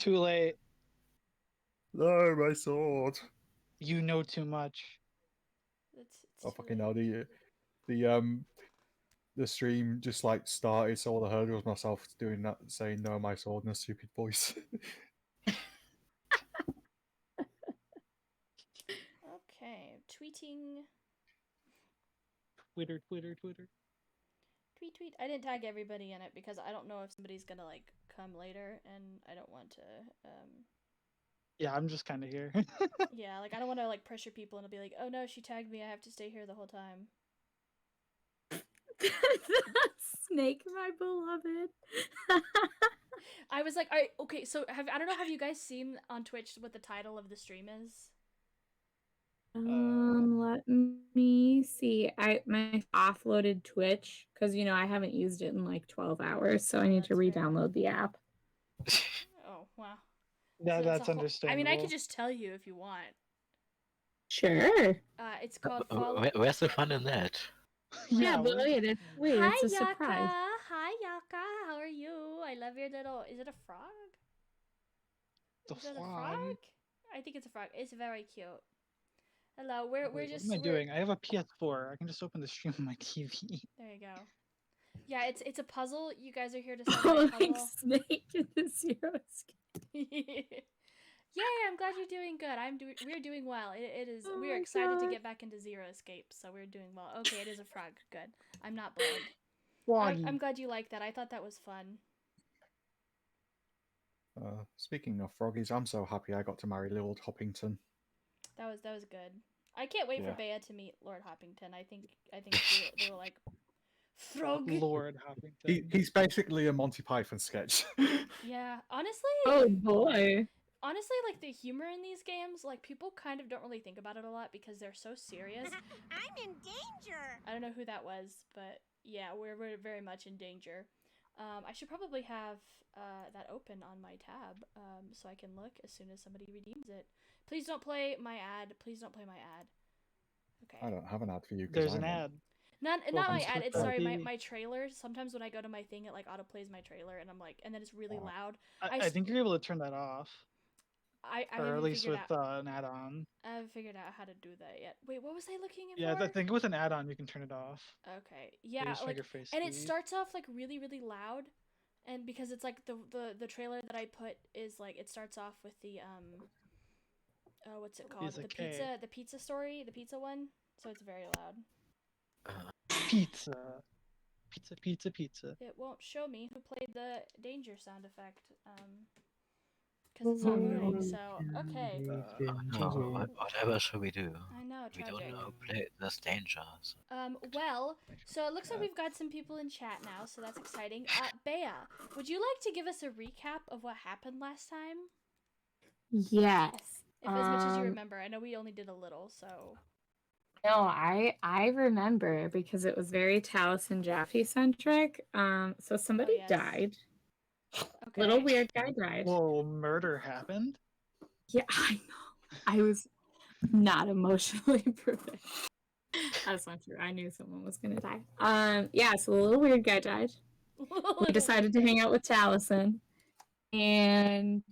Too late. No, my sword. You know too much. It's Oh too fucking hell! late. The the stream just like started, so all I heard was myself doing that, saying "no, my sword" in a stupid voice. Okay, tweeting. Twitter. Tweet. I didn't tag everybody in it because I don't know if somebody's gonna like come later, and I don't want to. Yeah, I'm just kind of here. Yeah, like I don't want to like pressure people and be like, oh no, she tagged me. I have to stay here the whole time. Snake, my beloved. I was like, okay. So I don't know. Have you guys seen on Twitch what the title of the stream is? Let me see. My offloaded Twitch because I haven't used it in like 12 hours, so I need to That's fair. re-download the app. Oh wow. That's I understandable. mean, I could just tell you if you want. Sure. It's called Follow. Where's the fun in that? Yeah, but wait, Hi, it's a Yaka. surprise. Hi, Yaka. How are you? I love your little. Is it a frog? Is it a frog? I think it's a frog. It's very cute. Hello. We're just. What am I doing? I have a PS4. I can just open the stream on my TV. There you go. Yeah, it's a puzzle. You guys are here to solve my puzzle. Snake in the Zero Escape. Yay! I'm glad you're doing good. We're doing well. It is. Oh We're my excited to God. get back into Zero Escape, so we're doing well. Okay, it is a frog. Good. I'm not blind. Froggy. I'm glad you like that. I thought that was fun. Speaking of froggies, I'm so happy I got to marry Lord Hoppington. That was good. I can't wait for Bea to meet Lord Hoppington. I think they were like frog. Lord Hoppington. He's basically a Monty Python sketch. Yeah, honestly. Oh boy. Honestly, like the humor in these games, like people kind of don't really think about it a lot because they're so serious. I'm in danger. I don't know who that was, but yeah, we're very much in danger. I should probably have that open on my tab so I can look as soon as somebody redeems it. Please don't play my ad. Please don't play my ad. Okay. I don't have an ad for you. There's an ad. Not my ad. It's sorry, TV. my trailer. Sometimes when I go to my thing, it like auto plays my trailer, and I'm like, and then it's really loud. I think you're able to turn that off. I or at least with out, an add-on. I haven't figured out how to do that yet. Wait, what was I looking for? Yeah, I think with an add-on you can turn it off. Okay, yeah, like, and it starts off like really loud, and because it's like the trailer that I put is like it starts off with the what's it called? The pizza story, the pizza one. So it's very loud. Pizza. It won't show me who played the danger sound effect. Because it's not loading, so, okay. No, whatever should we do? I know, tragic. We don't know play this danger. So. Well, so it looks like we've got some people in chat now, so that's exciting. Bea, would you like to give us a recap of what happened last time? Yes. If as much as you remember. I know we only did a little, so... No, I remember because it was very Taliesin Jaffe centric. So somebody died. Okay. Little weird guy died. Whoa, murder happened? Yeah, I know. I was not emotionally prepared. That's not true. I knew someone was gonna die. Yeah, so the little weird guy died. We decided to hang out with Taliesin. And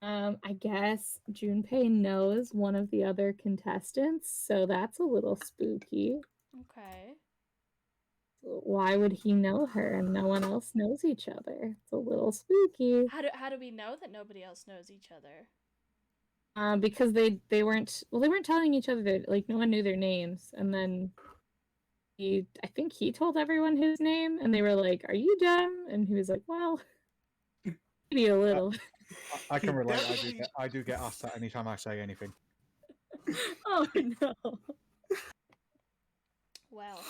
I guess Junpei knows one of the other contestants, so that's a little spooky. Okay. Why would he know her and no one else knows each other? It's a little spooky. How do we know that nobody else knows each other? Because they weren't telling each other that, like, no one knew their names, and then I think he told everyone his name, and they were like, "Are you dumb?" And he was like, "Well, maybe a little." I can relate. I do get asked that anytime I say anything. Oh no. Well.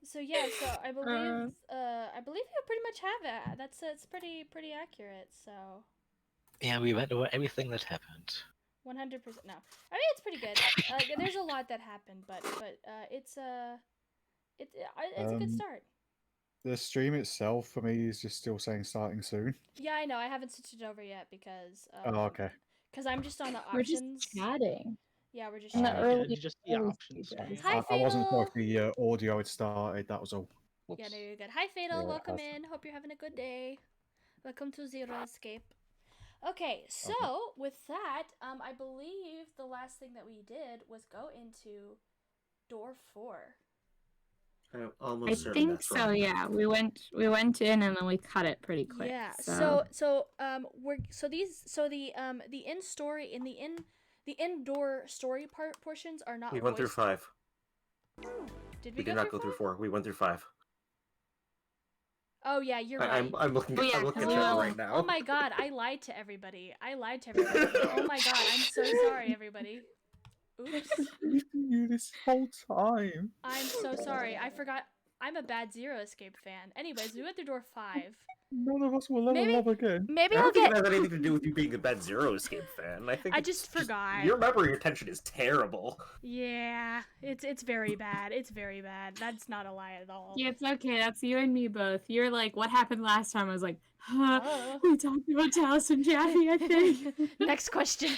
So yeah, so I believe you pretty much have it. It's pretty accurate. So. Yeah, we went over everything that happened. 100%. No, I mean it's pretty good. There's a lot that happened, but it's a good start. The stream itself for me is just still saying starting soon. Yeah, I know. I haven't switched it over yet because. Oh, okay. Because I'm just on the options. We're just chatting. Yeah, we're just in the chatting. Just the options. Hi, I wasn't sure if the audio had started. That was all. Whoops. Yeah, no, you're good. Hi, Fatal. Welcome in. Hope you're having a good day. Welcome to Zero Escape. Okay, so with that, I believe the last thing that we did was go into door 4. I'm almost I certain think that's so. wrong. Yeah, we went in and then we cut it pretty quick. Yeah. So The indoor story portions are not. We went through voiced. 5. Did We we did go not go through 4. We went through 5. Oh yeah, you're right. I'm looking. Oh, yeah, I'm looking at we chat will. right now. Oh my god, I lied to everybody. Oh my god, I'm so sorry, everybody. Oops. You this whole time. I'm so sorry. I forgot. I'm a bad Zero Escape fan. Anyways, we went through door 5. None of us will level Maybe- up again. Maybe I I'll don't think get. it has anything to do with you being a bad Zero Escape fan. I think I it's just forgot. Your memory retention is terrible. Yeah, it's very bad. It's very bad. That's not a lie at all. yeah, it's okay. That's you and me both. You're like, what happened last time? I was like, huh, Oh. we talked about Talos and Jaffe, I think. Next question.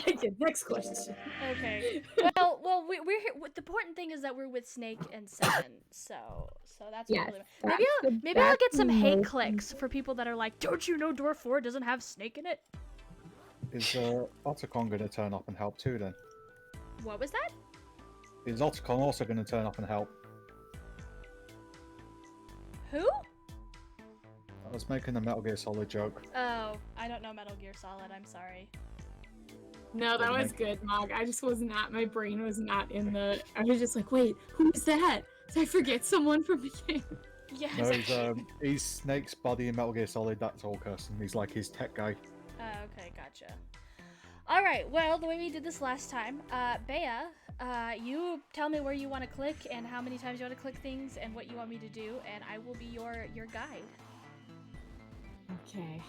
Okay, next question. Okay. Well, we're here. The important thing is that we're with Snake and Seven. So that's what Yes, really. Maybe I'll get some hate most clicks for people that are like, "Don't you know door 4 doesn't have Snake in it?" Is Otacon going to turn up and help too then? What was that? Is Otacon also going to turn up and help? Who? I was making a Metal Gear Solid joke. Oh, I don't know Metal Gear Solid. I'm sorry. No, that was good, Mog. I just was not, my brain was not in the, I was just like, wait, who's that? Did I forget someone from the game? Yes. No, he's Snake's buddy in Metal Gear Solid, that's all, Kirsten. He's like his tech guy. Okay, gotcha. All right. Well, the way we did this last time, Bea, you tell me where you want to click and how many times you want to click things and what you want me to do, and I will be your guide. Okay.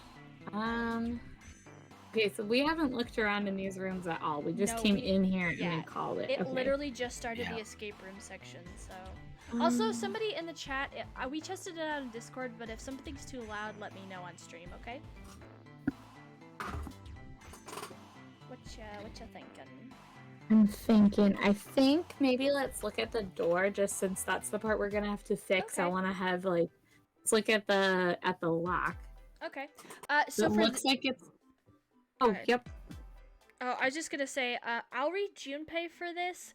Okay, so we haven't looked around in these rooms at all. We just came in here and then called it. It Okay. literally just started the Yeah. escape room section, so. Also, somebody in the chat, we tested it out in Discord, but if something's too loud, let me know on stream, okay? What you thinking? I'm thinking, I think maybe let's look at the door, just since that's the part we're gonna have to fix. I Okay. want to have like, let's look at the lock. Okay. So So it for looks like it's. Oh, Alright. yep. Oh, I was just gonna say, I'll read Junpei for this.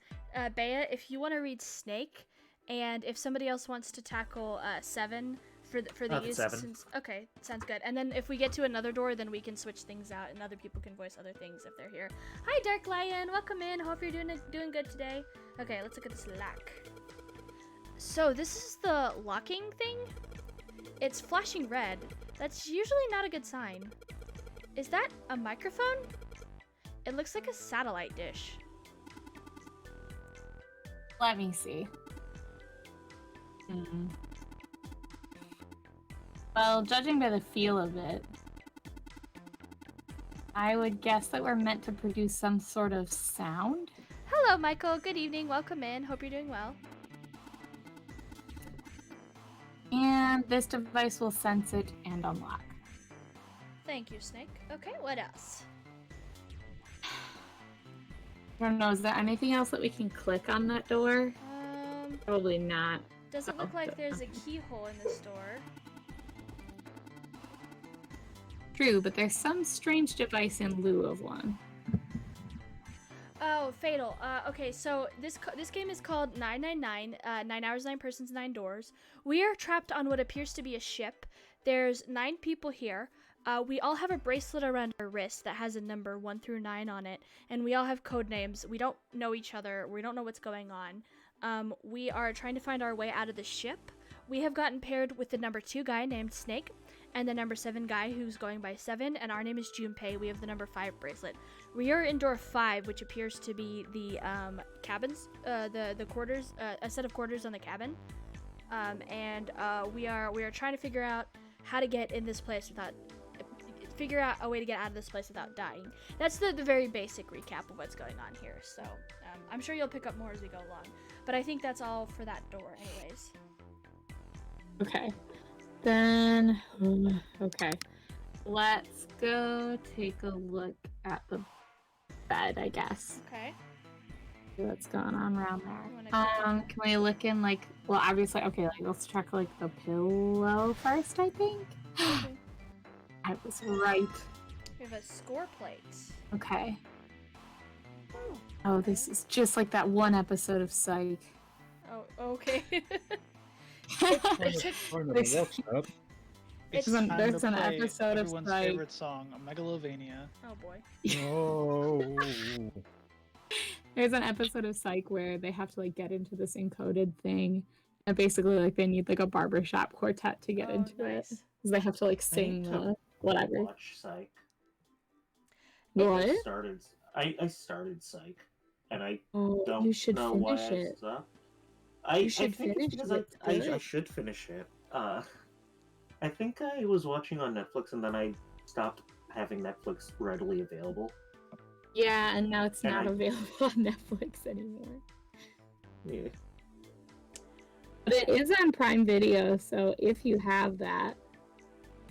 Bea, if you want to read Snake, and if somebody else wants to tackle Seven for these, Seven. okay, sounds good. And then if we get to another door, then we can switch things out, and other people can voice other things if they're here. Hi, Dark Lion, welcome in. Hope you're doing good today. Okay, let's look at this lock. So this is the locking thing. It's flashing red. That's usually not a good sign. Is that a microphone? It looks like a satellite dish. Let me see. Well, judging by the feel of it, I would guess that we're meant to produce some sort of sound. Hello, Michael. Good evening. Welcome in. Hope you're doing well. And this device will sense it and unlock. Thank you, Snake. Okay, what else? I don't know, is there anything else that we can click on that door? Probably not. Doesn't look like there's a keyhole in this door. True, but there's some strange device in lieu of one. Oh, Fatal. Okay, so this game is called 999, 9 hours, 9 persons, 9 doors. We are trapped on what appears to be a ship. There's 9 people here. We all have a bracelet around our wrist that has a number 1 through 9 on it, and we all have code names. We don't know each other. We don't know what's going on. We are trying to find our way out of the ship. We have gotten paired with the number 2 guy named Snake, and the number 7 guy who's going by 7, and our name is Junpei. We have the number 5 bracelet. We are in door 5, which appears to be the cabins, the quarters, a set of quarters on the cabin. And we are trying to figure out how to get in this place without figure out a way to get out of this place without dying. That's the very basic recap of what's going on here. So I'm sure you'll pick up more as we go along. But I think that's all for that door, anyways. Okay. Then, okay. Let's go take a look at the bed, I guess. Okay. See what's going on around You there. wanna Can we look in, like, well, obviously, okay, like, let's check, like, the pillow first, I think. this right. We have a score plate. Okay. Oh, this is just like that one episode of Psych. Oh, okay. I it took, never This- watched that. it's, Time There's There's an episode of everyone's Psych. favorite song, Megalovania. oh boy. Oh. There's an episode of Psych where they have to like get into this encoded thing, and basically like they need like a barbershop quartet to get Oh, into it nice. because they have to like sing to whatever. Watch Psych. What? I started Psych, and I Oh, don't you should know why finish I it. stopped. You should I think finish it's because it. I Good. should finish it. I think I was watching on Netflix and then I stopped having Netflix readily available. Yeah, and now it's And not I- available on Netflix anymore. Yeah. But it is on Prime Video, so if you have that,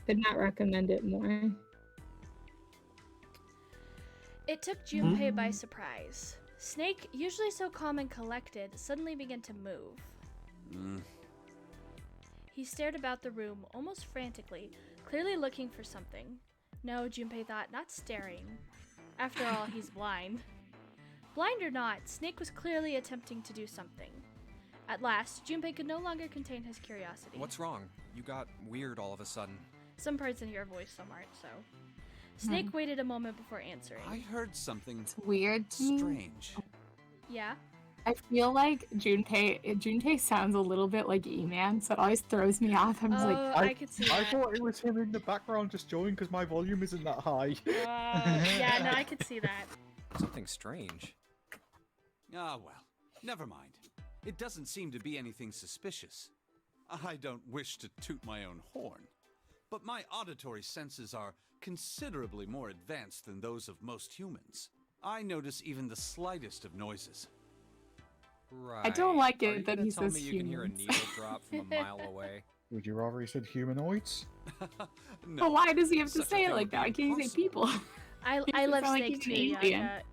could not recommend it more. It took Junpei by surprise. Snake, usually so calm and collected, suddenly began to move. He stared about the room, almost frantically, clearly looking for something. No, Junpei thought, not staring. After all, he's blind. Blind or not, Snake was clearly attempting to do something. At last, Junpei could no longer contain his curiosity. What's wrong? You got weird all of a sudden. Some parts in your voice so much, so. Snake waited a moment before answering. I heard something It's weird to me. strange. Yeah? I feel like Junpei sounds a little bit like E-Man, so it always throws me off. I'm just like, Oh, I could see I that. thought it was him in the background just joining because my volume isn't that high. Yeah, no, I could see that. Something strange. Ah, well, never mind. It doesn't seem to be anything suspicious. I don't wish to toot my own horn, but my auditory senses are considerably more advanced than those of most humans. I notice even the slightest of noises. Right. I don't like Are it you that gonna he tell says me you can hear a humans. needle drop from a mile away? Would you rather he said humanoids? No. but why does he have to Such a say it thing like would be that? Why can't he say impossible. people? I Makes love it sound like Snake he's an too, alien. Yaka.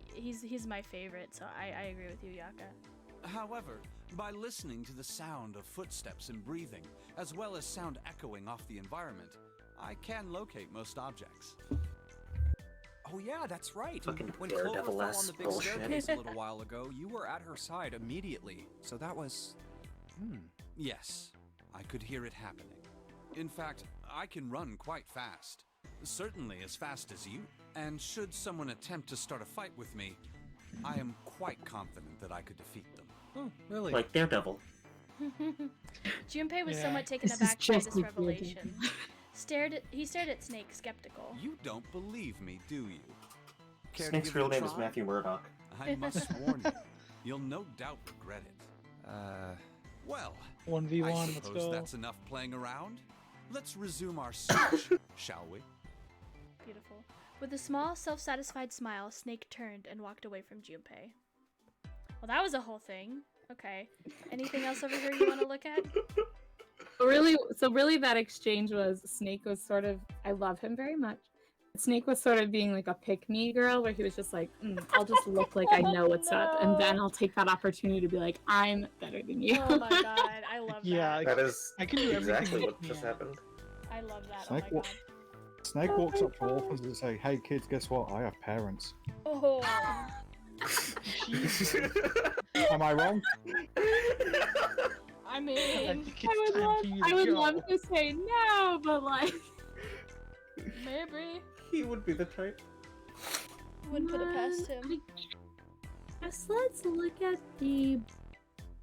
He's my favorite, so I agree with you, Yaka. However, by listening to the sound of footsteps and breathing, as well as sound echoing off the environment, I can locate most objects. Oh yeah, that's right. Fucking When Clover fell on Daredevil-esque the big bullshit. staircase a little while ago, you were at her side immediately. So that was... Yes, I could hear it happening. In fact, I can run quite fast. Certainly as fast as you. And should someone attempt to start a fight with me, I am quite confident that I could defeat them. Oh, really? Like Daredevil. Junpei was Yeah. somewhat taken This is aback by just this like revelation. He stared at Snake, skeptical. You don't believe me, do you? Care to Snake's give it real a name is try? Matthew Murdock. I must warn you, you'll no doubt regret it. Well, 1v1, I let's suppose go. that's enough playing around. Let's resume our search, shall we? Beautiful. With a small, self-satisfied smile, Snake turned and walked away from Junpei. Well, that was a whole thing. Okay. Anything else over here you want to look at? So really that exchange was Snake was sort of, I love him very much. Snake was sort of being like a pick-me girl where he was just like, I'll just look like I know what's up, and then I'll take that opportunity to be like, I'm better than you. Oh my god, I love Yeah, that. That is I can do everything exactly with what just me. happened. I love that. Snake Oh my wa- god. Snake walks up to orphans and say, "Hey kids, guess what? I have parents." Oh. Jesus. Am I wrong? I mean, think it's I would time love, for you I to would go. love to say no, but like, maybe. He would be the type. Wouldn't put it past him. Just let's look at the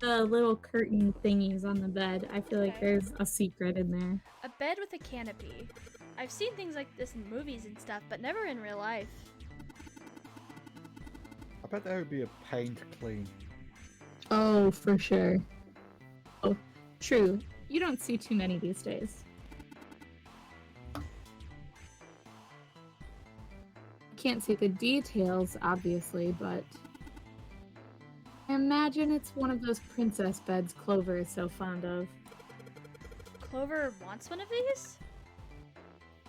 little curtain thingies on the bed. I feel like Okay. there's a secret in there. A bed with a canopy. I've seen things like this in movies and stuff, but never in real life. I bet there would be a pain to clean. Oh, for sure. Oh, true. You don't see too many these days. Can't see the details, obviously, but I imagine it's one of those princess beds Clover is so fond of. Clover wants one of these?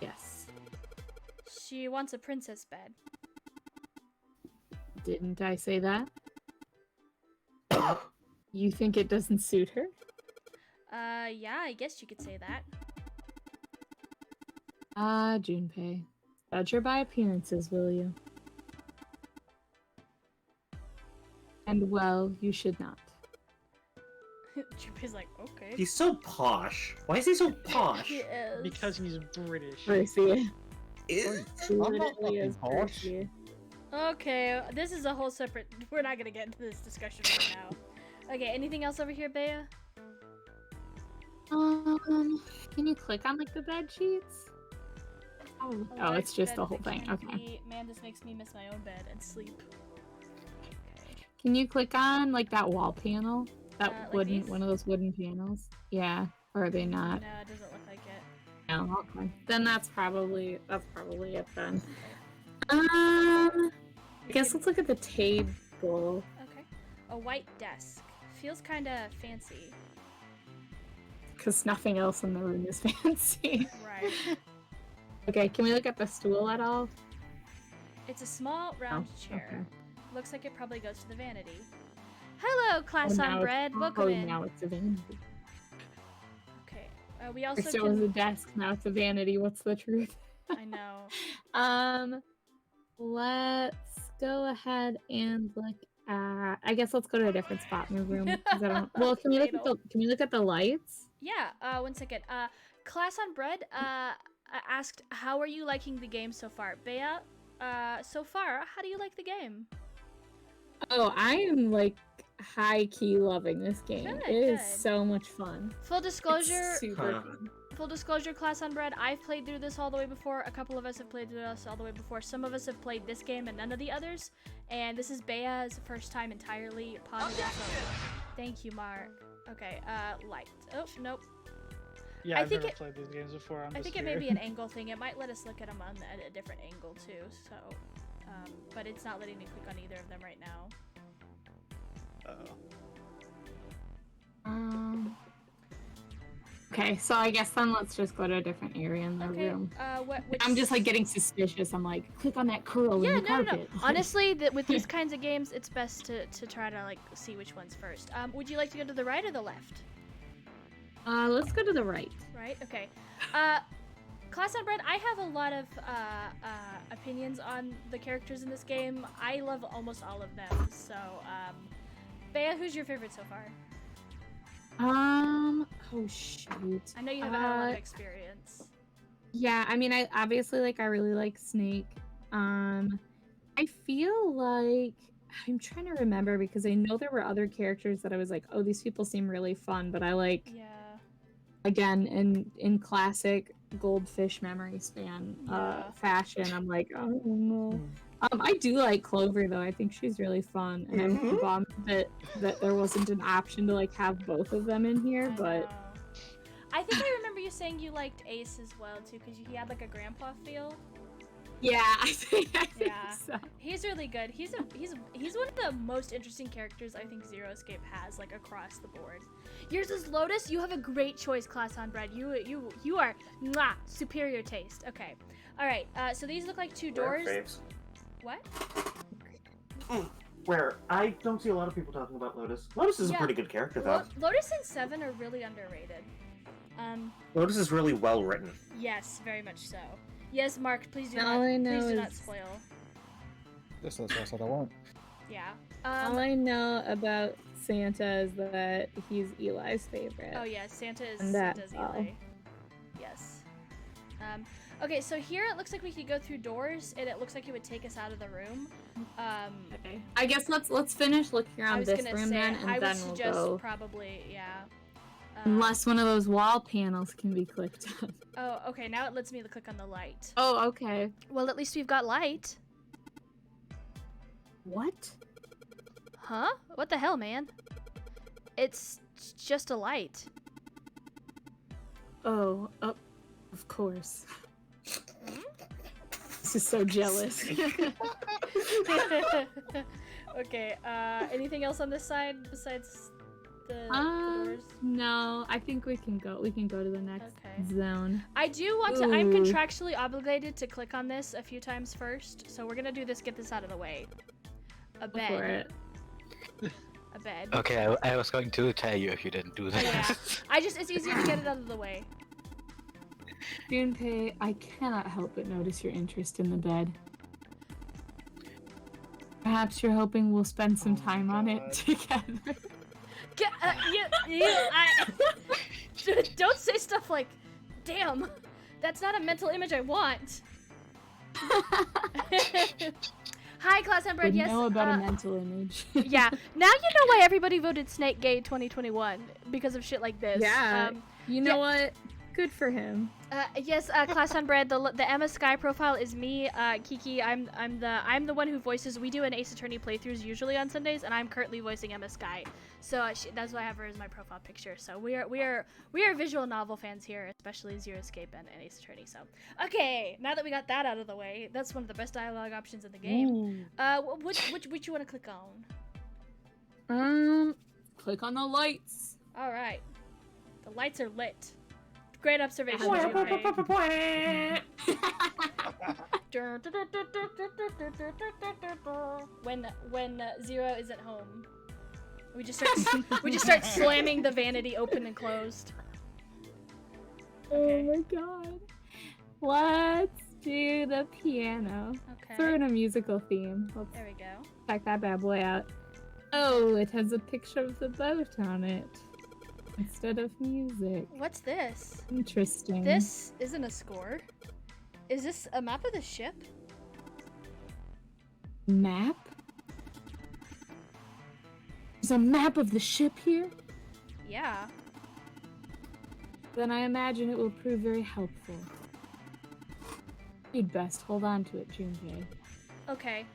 Yes. She wants a princess bed. Didn't I say that? You think it doesn't suit her? Yeah, I guess you could say that. Ah, Junpei. Judge her by appearances, will you? And well, you should not. Junpei's like, okay. He's so posh. Why is he so posh? He is. Because he's British. Percy. Is- I'm not Literally fucking is posh. Percy. Okay, this is a whole separate. We're not gonna get into this discussion right now. Okay, anything else over here, Bea? Can you click on like the bed sheets? Oh, it's just the whole thing. Okay. Man, this makes me miss my own bed and sleep. Can you click on like that wall panel? That Like wooden, these? one of those wooden panels? Yeah. Or are they not? No, it doesn't look like it. No. Okay. Then that's probably it then. I guess let's look at the table. Okay. A white desk. Feels kind of fancy. Because nothing else in the room is fancy. Right. Okay, can we look at the stool at all? It's a small round chair. okay. Looks like it probably goes to the vanity. Hello, class now on bread. Welcome in. now it's a vanity. Okay. We also First it was a desk, now it's a vanity. What's the truth? I know. Let's go ahead and look at. I guess let's go to a different spot in the room. 'Cause I don't. Well, can we look at the lights? Yeah. 1 second. Class on bread. Asked, how are you liking the game so far, Bea? So far, how do you like the game? Oh, I am like high key loving this game. Good, It is good. so much fun. Full disclosure. It's super Huh. fun. Full disclosure, class on bread. I've played through this all the way before. A couple of us have played through this all the way before. Some of us have played this game and none of the others. And this is Bea's first time entirely pausing it. So thank you, Mark. Okay. Light. Oh nope. Yeah, I I've think never it- played these games before. I think it may be an angle thing. It might let us look at them on at a different angle too. So, but it's not letting me click on either of them right now. Okay, so I guess then let's just go to a different area in the Okay. room. Which I'm just like getting suspicious. I'm like, click on that curl Yeah, in the no. carpet. Honestly, with these kinds of games, it's best to try to like see which one's first. Would you like to go to the right or the left? Let's go to the right. Right. Okay. Class on bread. I have a lot of opinions on the characters in this game. I love almost all of them. So, Bea, who's your favorite so far? Oh shoot. I know you haven't had a lot of experience. Yeah, I mean, I really like Snake. I feel like I'm trying to remember because I know there were other characters that I was like, oh, these people seem really fun, but I like, Yeah. again, in classic Goldfish memory span Yeah. fashion, I'm like, oh no. I do like Clover though. I think she's really fun, and I'm bummed that there wasn't an option to like have both of them in here. I But know. I think I remember you saying you liked Ace as well too, because he had like a grandpa feel. yeah, I think Yeah. so. He's really good. He's one of the most interesting characters I think Zero Escape has, like across the board. Yours is Lotus. You have a great choice, class on bread. You are mwah, superior taste. Okay, all right. So these look like two doors. What? Where I don't see a lot of people talking about Lotus. Lotus is Yeah. a pretty good character, though. Lotus and Seven are really underrated. Lotus is really well written. Yes, very much so. Yes, Mark. Please do All I not. know Please do not is- spoil. That's what I said I won't. Yeah. All I know about Santa is that he's Eli's favorite. Oh yeah, Santa is And that's Santa's all. Eli. Yes. Okay, so here it looks like we could go through doors, and it looks like it would take us out of the room. Okay. I guess let's finish looking I around was this gonna room say, then, and I would then we'll suggest go. probably, yeah. Unless one of those wall panels can be clicked on. Oh, okay. Now it lets me click on the light. Oh, okay. Well, at least we've got light. What? Huh? What the hell, man? It's just a light. Oh, of course. This is so jealous. Okay. Anything else on this side besides the doors? No, I think we can go. We can go to the next Okay. zone. I do want to. I'm Ooh. contractually obligated to click on this a few times first, so we're gonna do this. Get this out of the way. A Go for bed. it. A bed. Okay, I was going to tell you if you didn't do that. Yeah. It's easier to get it out of the way. Junpei, I cannot help but notice your interest in the bed. Perhaps you're hoping we'll spend some time on it together. Don't say stuff like, damn, that's not a mental image I want. Hi, Class Ember. Would Yes. know about a mental image. Yeah. Now you know why everybody voted Snake gay 2021 because of shit like this. Yeah. You know what? Good for him. Yes, Class on Bread. The Emma Sky profile is me, Kiki. I'm the one who voices. We do an Ace Attorney playthroughs usually on Sundays, and I'm currently voicing Emma Sky. So that's why I have her as my profile picture. So we are visual novel fans here, especially Zero Escape and Ace Attorney. So okay, now that we got that out of the way, that's one of the best dialogue options in the game. Ooh. Which you want to click on? Click on the lights. All right, the lights are lit. Great observation. When Zero isn't home, we just start slamming the vanity open and closed. Okay. Oh my god. Let's do the piano. Okay. Throw in a musical theme. There we go. Check that bad boy out. Oh, it has a picture of the boat on it instead of music. What's this? Interesting. This isn't a score. Is this a map of the ship? Map? There's a map of the ship here? Yeah. Then I imagine it will prove very helpful. You'd best hold on to it, Junpei. Okay.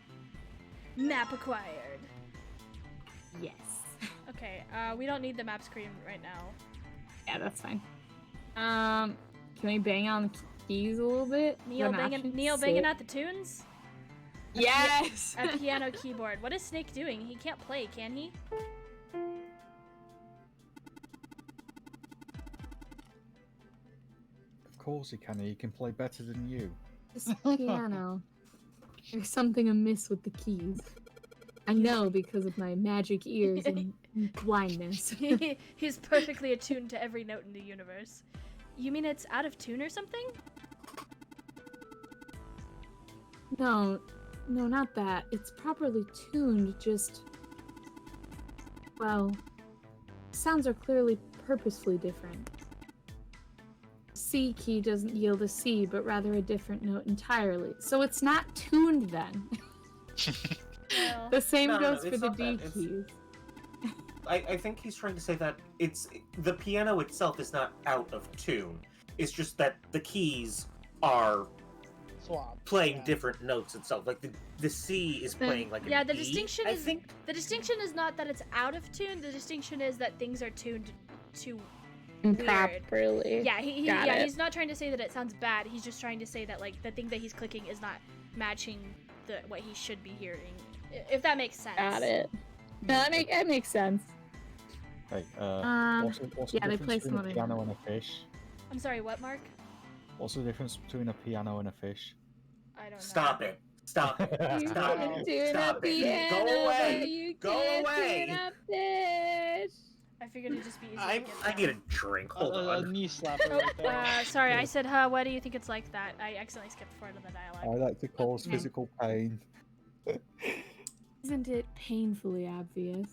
Map acquired. Yes. Okay, we don't need the map screen right now. Yeah, that's fine. Can we bang on the keys a little bit? Neo banging out the tunes? Yes! A piano keyboard. What is Snake doing? He can't play, can he? Of course he can. He can play better than you. This piano. There's something amiss with the keys. I know because of my magic ears and blindness. He's perfectly attuned to every note in the universe. You mean it's out of tune or something? No, not that. It's properly tuned, just... Well, sounds are clearly purposefully different. C key doesn't yield a C, but rather a different note entirely. So it's not tuned then. Well, The same No, goes it's for the not D that. keys. I think he's trying to say that the piano itself is not out of tune. It's just that the keys are Swap. playing different notes itself. Like the C is playing like yeah, an the E. distinction I is think the distinction is not that it's out of tune. The distinction is that things are tuned to Improperly. Yeah, Got it. he's not trying to say that it sounds bad. He's just trying to say that like the thing that he's clicking is not matching what he should be hearing. If that makes sense. Got it. No, that makes sense. Hey, what's yeah, the they difference play some between other a piano and a fish? I'm sorry, what, Mark? What's the difference between a piano and a fish? I don't know. stop it. Stop it. You Stop can it. do it Stop at the it. piano, Go away. but you Go can't away. do it at fish. I figured it'd just be easier I to get need that. a drink. Hold A on. knee slapper right there. Sorry, I said, why do you think it's like that? I accidentally skipped forward on the I dialogue. like to cause physical pain. Isn't it painfully obvious?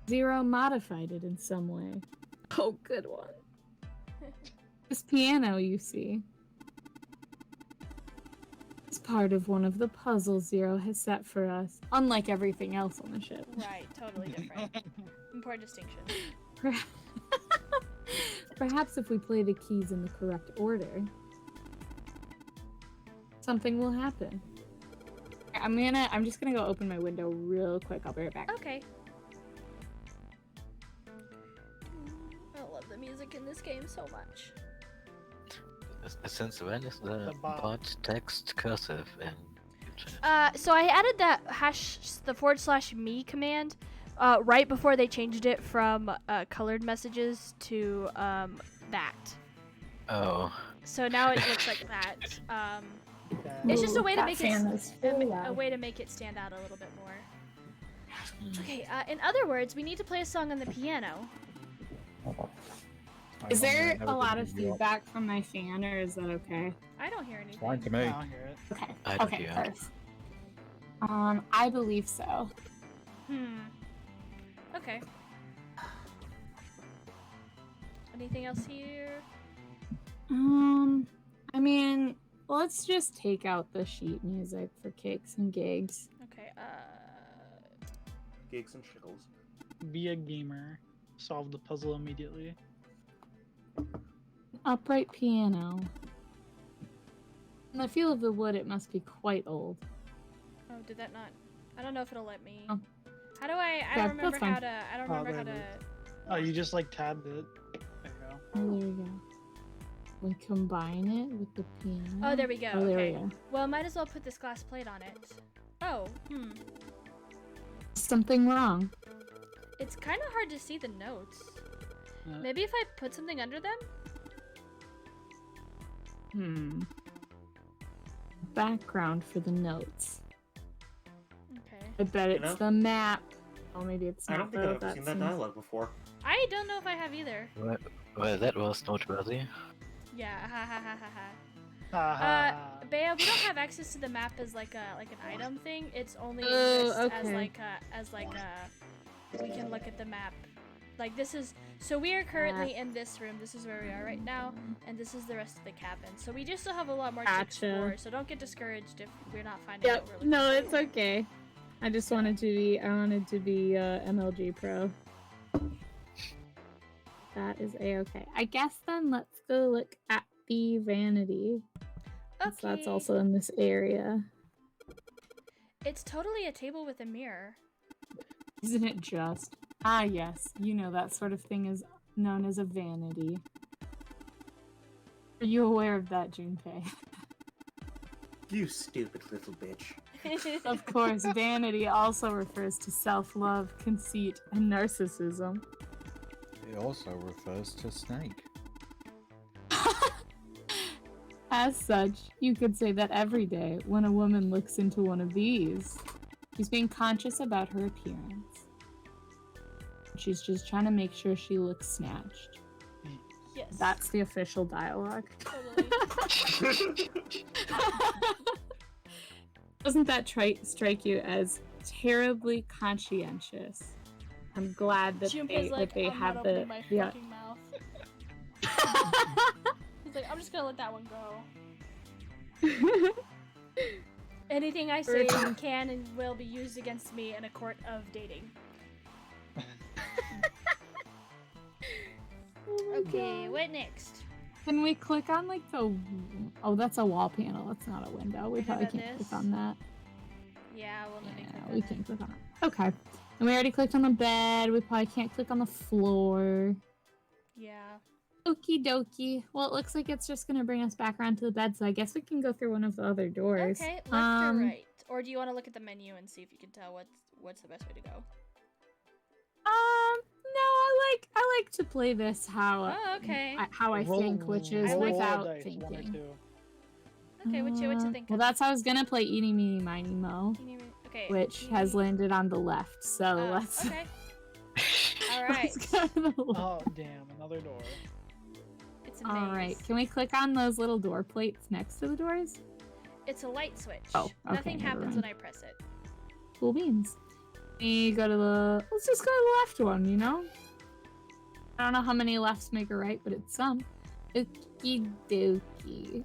Zero modified it in some way. Oh, good one. This piano, you see, is part of one of the puzzles Zero has set for us, unlike everything else on the ship. Right, totally different. Important distinction. Perhaps if we play the keys in the correct order, something will happen. I'm just gonna go open my window real quick. I'll be right back. Okay. I love the music in this game so much. Since when is the bot. bot text cursive in? So I added that the /me command right before they changed it from colored messages to that. Oh. So now it looks like that. It's just a way to make it stand out a little bit more. Okay. In other words, we need to play a song on the piano. Is I'm there never a lot gonna of give you up. feedback from my fan, or is that okay? I don't hear anything. It's fine to I me. don't hear it. Okay. I don't Okay, hear it. perfect. I believe so. Okay. Anything else here? I mean, let's just take out the sheet music for kicks and gigs. Okay, Gigs and shittles. Be a gamer. Solve the puzzle immediately. Upright piano. In the feel of the wood, it must be quite old. oh, did that not? I don't know if it'll let me. Oh. How do I Yeah, don't remember that's fine. how to, I don't Oh, remember how there to. it Oh, you just like tabbed it. There you go. Oh, there we go. We combine it with the piano. Oh, there we go. Oh, there okay. we go. Well, might as well put this glass plate on it. Oh, Something wrong. It's kind of hard to see the notes. Uh, Maybe if I put something under them? Background for the notes. Okay. I bet You it's know? the map. Oh, maybe it's I not. don't think though, I've ever seen that seems- dialogue before. I don't know if I have either. Well, that was noteworthy. Yeah, ha ha ha ha ha. haha. Bea, we don't have access to the map as like an item thing. It's only Oh, exists as okay. we can look at the map. Like this is so we are currently in this room. This is where we are right now, and this is the rest of the cabin. So we just still have a lot more to Gotcha. explore. So don't get discouraged if we're not finding Yep. what we're looking No, for. it's okay. I just wanted to be. I wanted to be MLG pro. That is a-okay. I guess then let's go look at the vanity. Okay. So that's also in this area. It's totally a table with a mirror. Isn't it just? Ah, yes. You know that sort of thing is known as a vanity. Are you aware of that, Junpei? You stupid little bitch. Of course, vanity also refers to self-love, conceit, and narcissism. It also refers to snake. As such, you could say that every day when a woman looks into one of these, she's being conscious about her appearance. She's just trying to make sure she looks snatched. Yes. That's the official dialogue. totally. Doesn't that strike you as terribly conscientious? I'm glad that Junpei's they, like, that they I'm have not the opening my yeah. fucking mouth. He's like, I'm just gonna let that one go. Anything I say can and will be used against me in a court of dating. Okay, what next? Can we click on like the? Oh, that's a wall panel. That's not a window. We How probably about can't this? click on that. Yeah, well, let me click Yeah, on we it. can click on it. Okay. And we already clicked on the bed. We probably can't click on the floor. Yeah. Okie dokie. Well, it looks like it's just gonna bring us back around to the bed, so I guess we can go through one of the other doors. Okay, left or right? Or do you want to look at the menu and see if you can tell what's the best way to go? No, I like to play this how Oh, okay. how I think, which is I like without dice, one or thinking. two. Okay, what you think? Well, that's how I was gonna play Eeny Meeny Miny Mo, Okay. which has landed on the left. So let's. Okay. All right. let's go to the left. Oh damn! Another door. It's a All right. maze. Can we click on those little door plates next to the doors? It's a light switch. Oh, okay, Nothing never happens mind. when I press it. Cool beans. We go to the. Let's just go to the left one. You know. I don't know how many lefts make a right, but it's some. Okie dokie.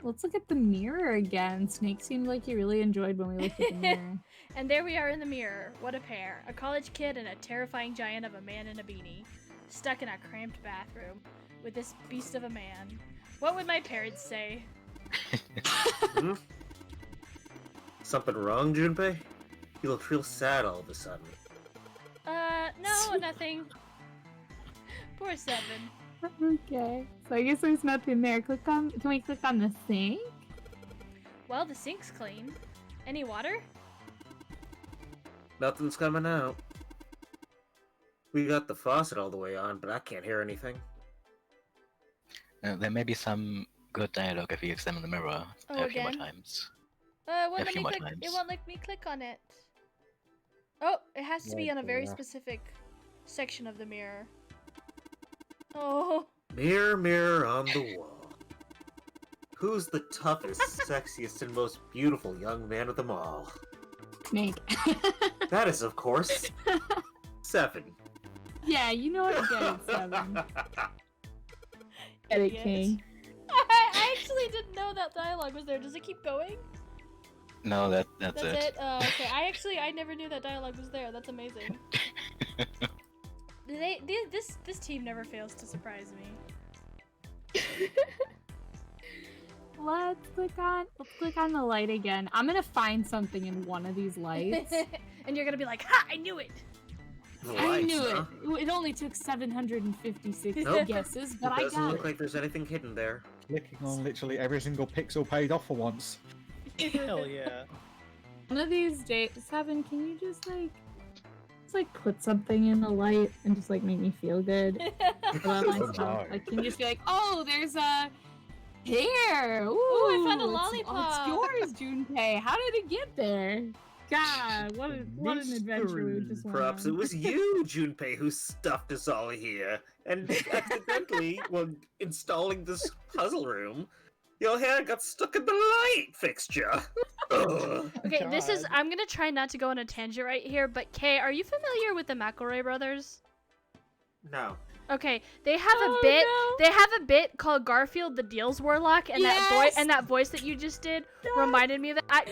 Let's look at the mirror again. Snake seemed like he really enjoyed when we looked at the mirror. And there we are in the mirror. What a pair. A college kid and a terrifying giant of a man in a beanie. Stuck in a cramped bathroom with this beast of a man. What would my parents say? Hmm? Something wrong, Junpei? You look real sad all of a sudden. No, nothing. Poor Seven. Okay. So I guess there's nothing there. Click on. Can we click on the sink? Well, the sink's clean. Any water? Nothing's coming out. We got the faucet all the way on, but I can't hear anything. There may be some good dialogue if you examine the mirror Oh, a few more again? times. Won't A let few me more click. It times. won't let me click on it. Oh, it has to be Yeah, on a very yeah. specific section of the mirror. Oh. Mirror, mirror on the wall. Who's the toughest, sexiest, and most beautiful young man of them all? Snake. That is, of course, 7. Yeah, you know what? Get it, 7. Get it, Yes. King. I actually didn't know that dialogue was there. Does it keep going? No, that's it. it? Oh, okay. I never knew that dialogue was there. That's amazing. This team never fails to surprise me. Let's click on the light again. I'm gonna find something in one of these lights. And you're gonna be like, ha! I knew it. The I lights, knew huh? it. It only took 756 Nope. guesses, It but I doesn't got look it. like there's anything hidden there. Clicking on literally every single pixel paid off for once. Hell yeah. One of these days, 7, can you just put something in the light and just like make me feel good about myself? No. Like, can you just be like, oh, there's a hair. Ooh, I found a it's lollipop. yours, Junpei. How did it get there? God, what an adventure we just went Perhaps it on. was you, Junpei, who stuffed us all here. And accidentally, when installing this puzzle room, your hair got stuck in the light fixture. Ugh. Okay, this is. God. I'm gonna try not to go on a tangent right here, but Kay, are you familiar with the McElroy brothers? No. Okay, they have Oh, a bit. no. They have a bit called Garfield the Deals Warlock, and Yes! that voice that you just did reminded me of that.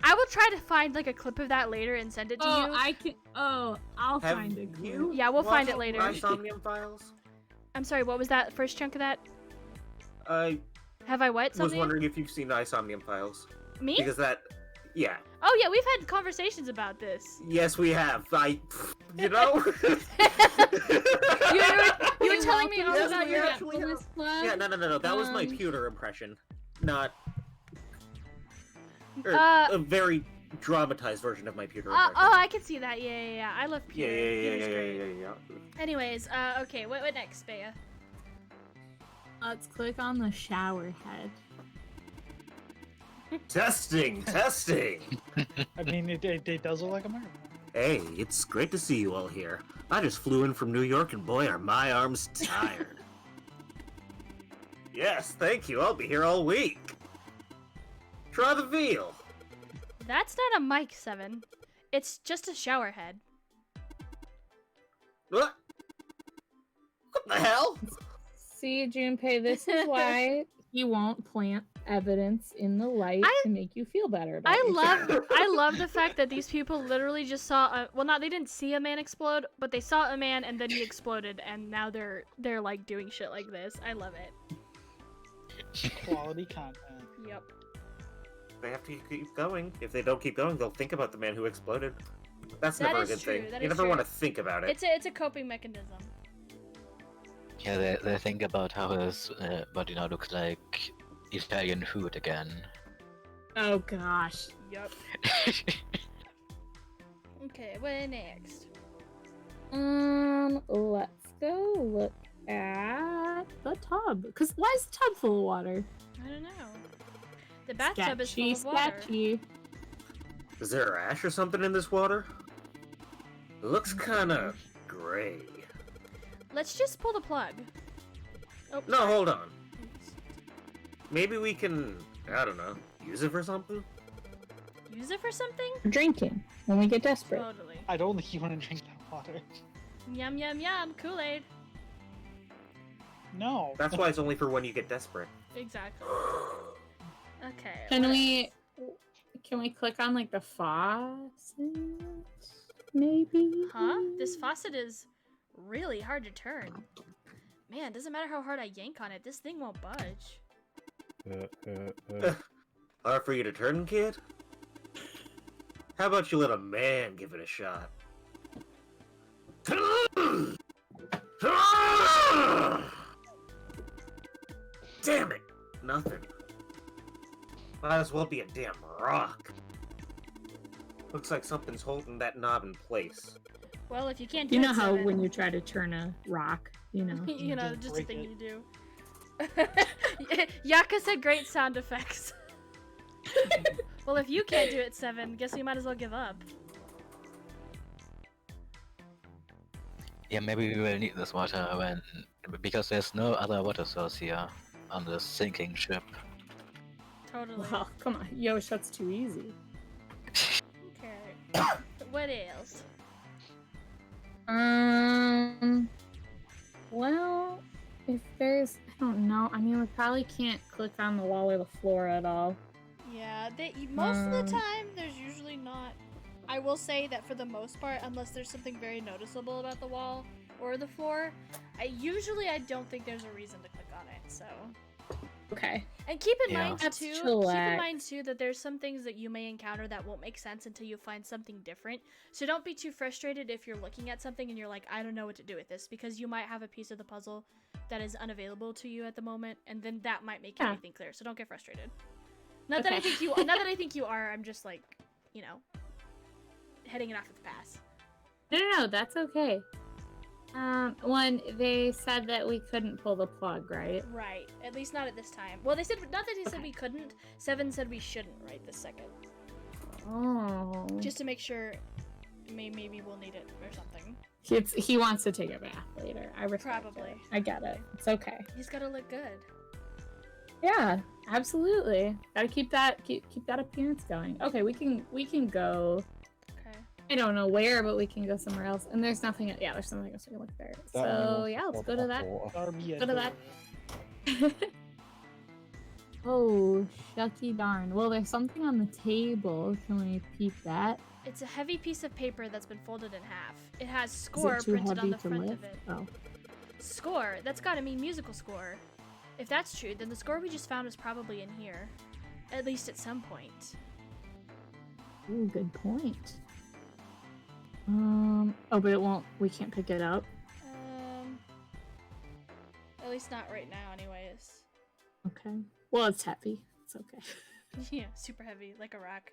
I will try to find like a clip of that later and send it to Oh, you. I can. Oh, I'll Have find it. you Yeah, we'll find it watched later. Insomnium Files? I'm sorry. What was that first chunk of that? I Have I what? was Something? wondering if you've seen Insomnium Files. Me? Because that... Yeah. Oh yeah, we've had conversations about this. Yes, we have. You know? You were telling me all Yes, about we your. actually have. Yeah, no. That was my pewter impression. Not... Or a very dramatized version of my pewter impression. Oh, I can see that. Yeah. I love Peter. Peter's great. Yeah. Anyways, okay, what next, Bea? Let's click on the shower head. Testing. I mean, it does look like a mirror. Hey, it's great to see you all here. I just flew in from New York and boy are my arms tired. Yes, thank you. I'll be here all week. Try the veal. That's not a mic, 7. It's just a shower head. What? What the hell? See, Junpei, this is why he won't plant evidence in the light to make you feel better about yourself. I love the fact that these people literally just saw they didn't see a man explode, but they saw a man and then he exploded, and now they're like doing shit like this. I love it. Quality content. Yep. They have to keep going. If they don't keep going, they'll think about the man who exploded. That's That never a is good true, thing. that You is never true. want to think about it. It's a coping mechanism. Yeah, they think about how his body now looks like Italian food again. Oh gosh. Yep. Okay, what next? Let's go look at the tub. Cause why is the tub full of water? I don't know. The bathtub is full Sketchy, of water. sketchy. Is there ash or something in this water? It looks kind of gray. Let's just pull the plug. Oh, No, hold on. Maybe we can, I don't know, use it for something? use it for something? Drinking when we get desperate. Totally. I don't think you want to drink that water. Yum yum yum. Kool-Aid. No. That's why it's only for when you get desperate. Exactly. Okay. Can we click on like the faucet? Maybe. Huh? This faucet is really hard to turn. Man, doesn't matter how hard I yank on it, this thing won't budge. Hard for you to turn, kid? How about you let a man give it a shot? Damn it! Nothing. Might as well be a damn rock. Looks like something's holding that knob in place. Well, if you can't do You it, know how Seven- when you try to turn a rock, you know. you know, just just a break thing it. you do. Yaka said great sound effects. Well, if you can't do it, Seven, guess we might as well give up. Yeah, maybe we will need this water when Because there's no other water source here on the sinking ship. Totally. Well, come on, Yosh, that's too easy. Okay. What else? Well, if there's, I don't know. I mean, we probably can't click on the wall or the floor at all. Yeah, most of the time, there's usually not. I will say that for the most part, unless there's something very noticeable about the wall or the floor, I don't think there's a reason to click on it. So. Okay. And keep in Yeah. mind Let's too. chillax. Keep in mind too that there's some things that you may encounter that won't make sense until you find something different. So don't be too frustrated if you're looking at something and you're like, I don't know what to do with this, because you might have a piece of the puzzle that is unavailable to you at the moment, and then that might make everything clear. So don't get frustrated. Not that I think you. Not that I think you are. I'm just like, you know, heading it off at the pass. No, that's okay. When they said that we couldn't pull the plug, right? Right. At least not at this time. Well, they said not that they said we couldn't. Seven said we shouldn't right this second. Oh. Just to make sure. Maybe we'll need it or something. He wants to take a bath later. I respect Probably. it. I get it. It's okay. He's gotta look good. Yeah, absolutely. Gotta keep that appearance going. Okay, we can go. Okay. I don't know where, but we can go somewhere else. And there's nothing. Yeah, there's something else we can look there. So yeah, let's go to that. Go to that. Oh, shucky darn. Well, there's something on the table. Can we peep that? It's a heavy piece of paper that's been folded in half. It has Is score it too printed heavy on the to front lift? of it. Oh. Score? That's gotta mean musical score. If that's true, then the score we just found is probably in here. At least at some point. Ooh, good point. Oh, but it won't. We can't pick it up. At least not right now, anyways. Okay. Well, it's heavy. It's okay. Yeah, super heavy, like a rock.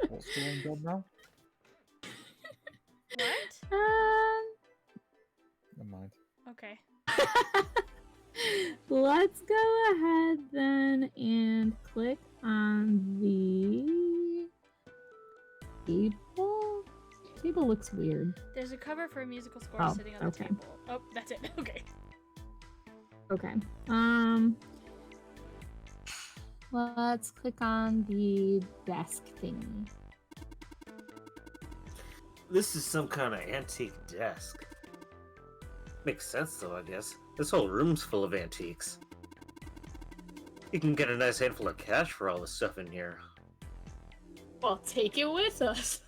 What's going on now? What? Never mind. Okay. Let's go ahead then and click on the table. Table looks weird. There's a cover for a musical score Oh, sitting on the okay. table. Oh, that's it. Okay. Okay. Let's click on the desk thingy. This is some kind of antique desk. Makes sense though, I guess. This whole room's full of antiques. You can get a nice handful of cash for all the stuff in here. Well, take it with us.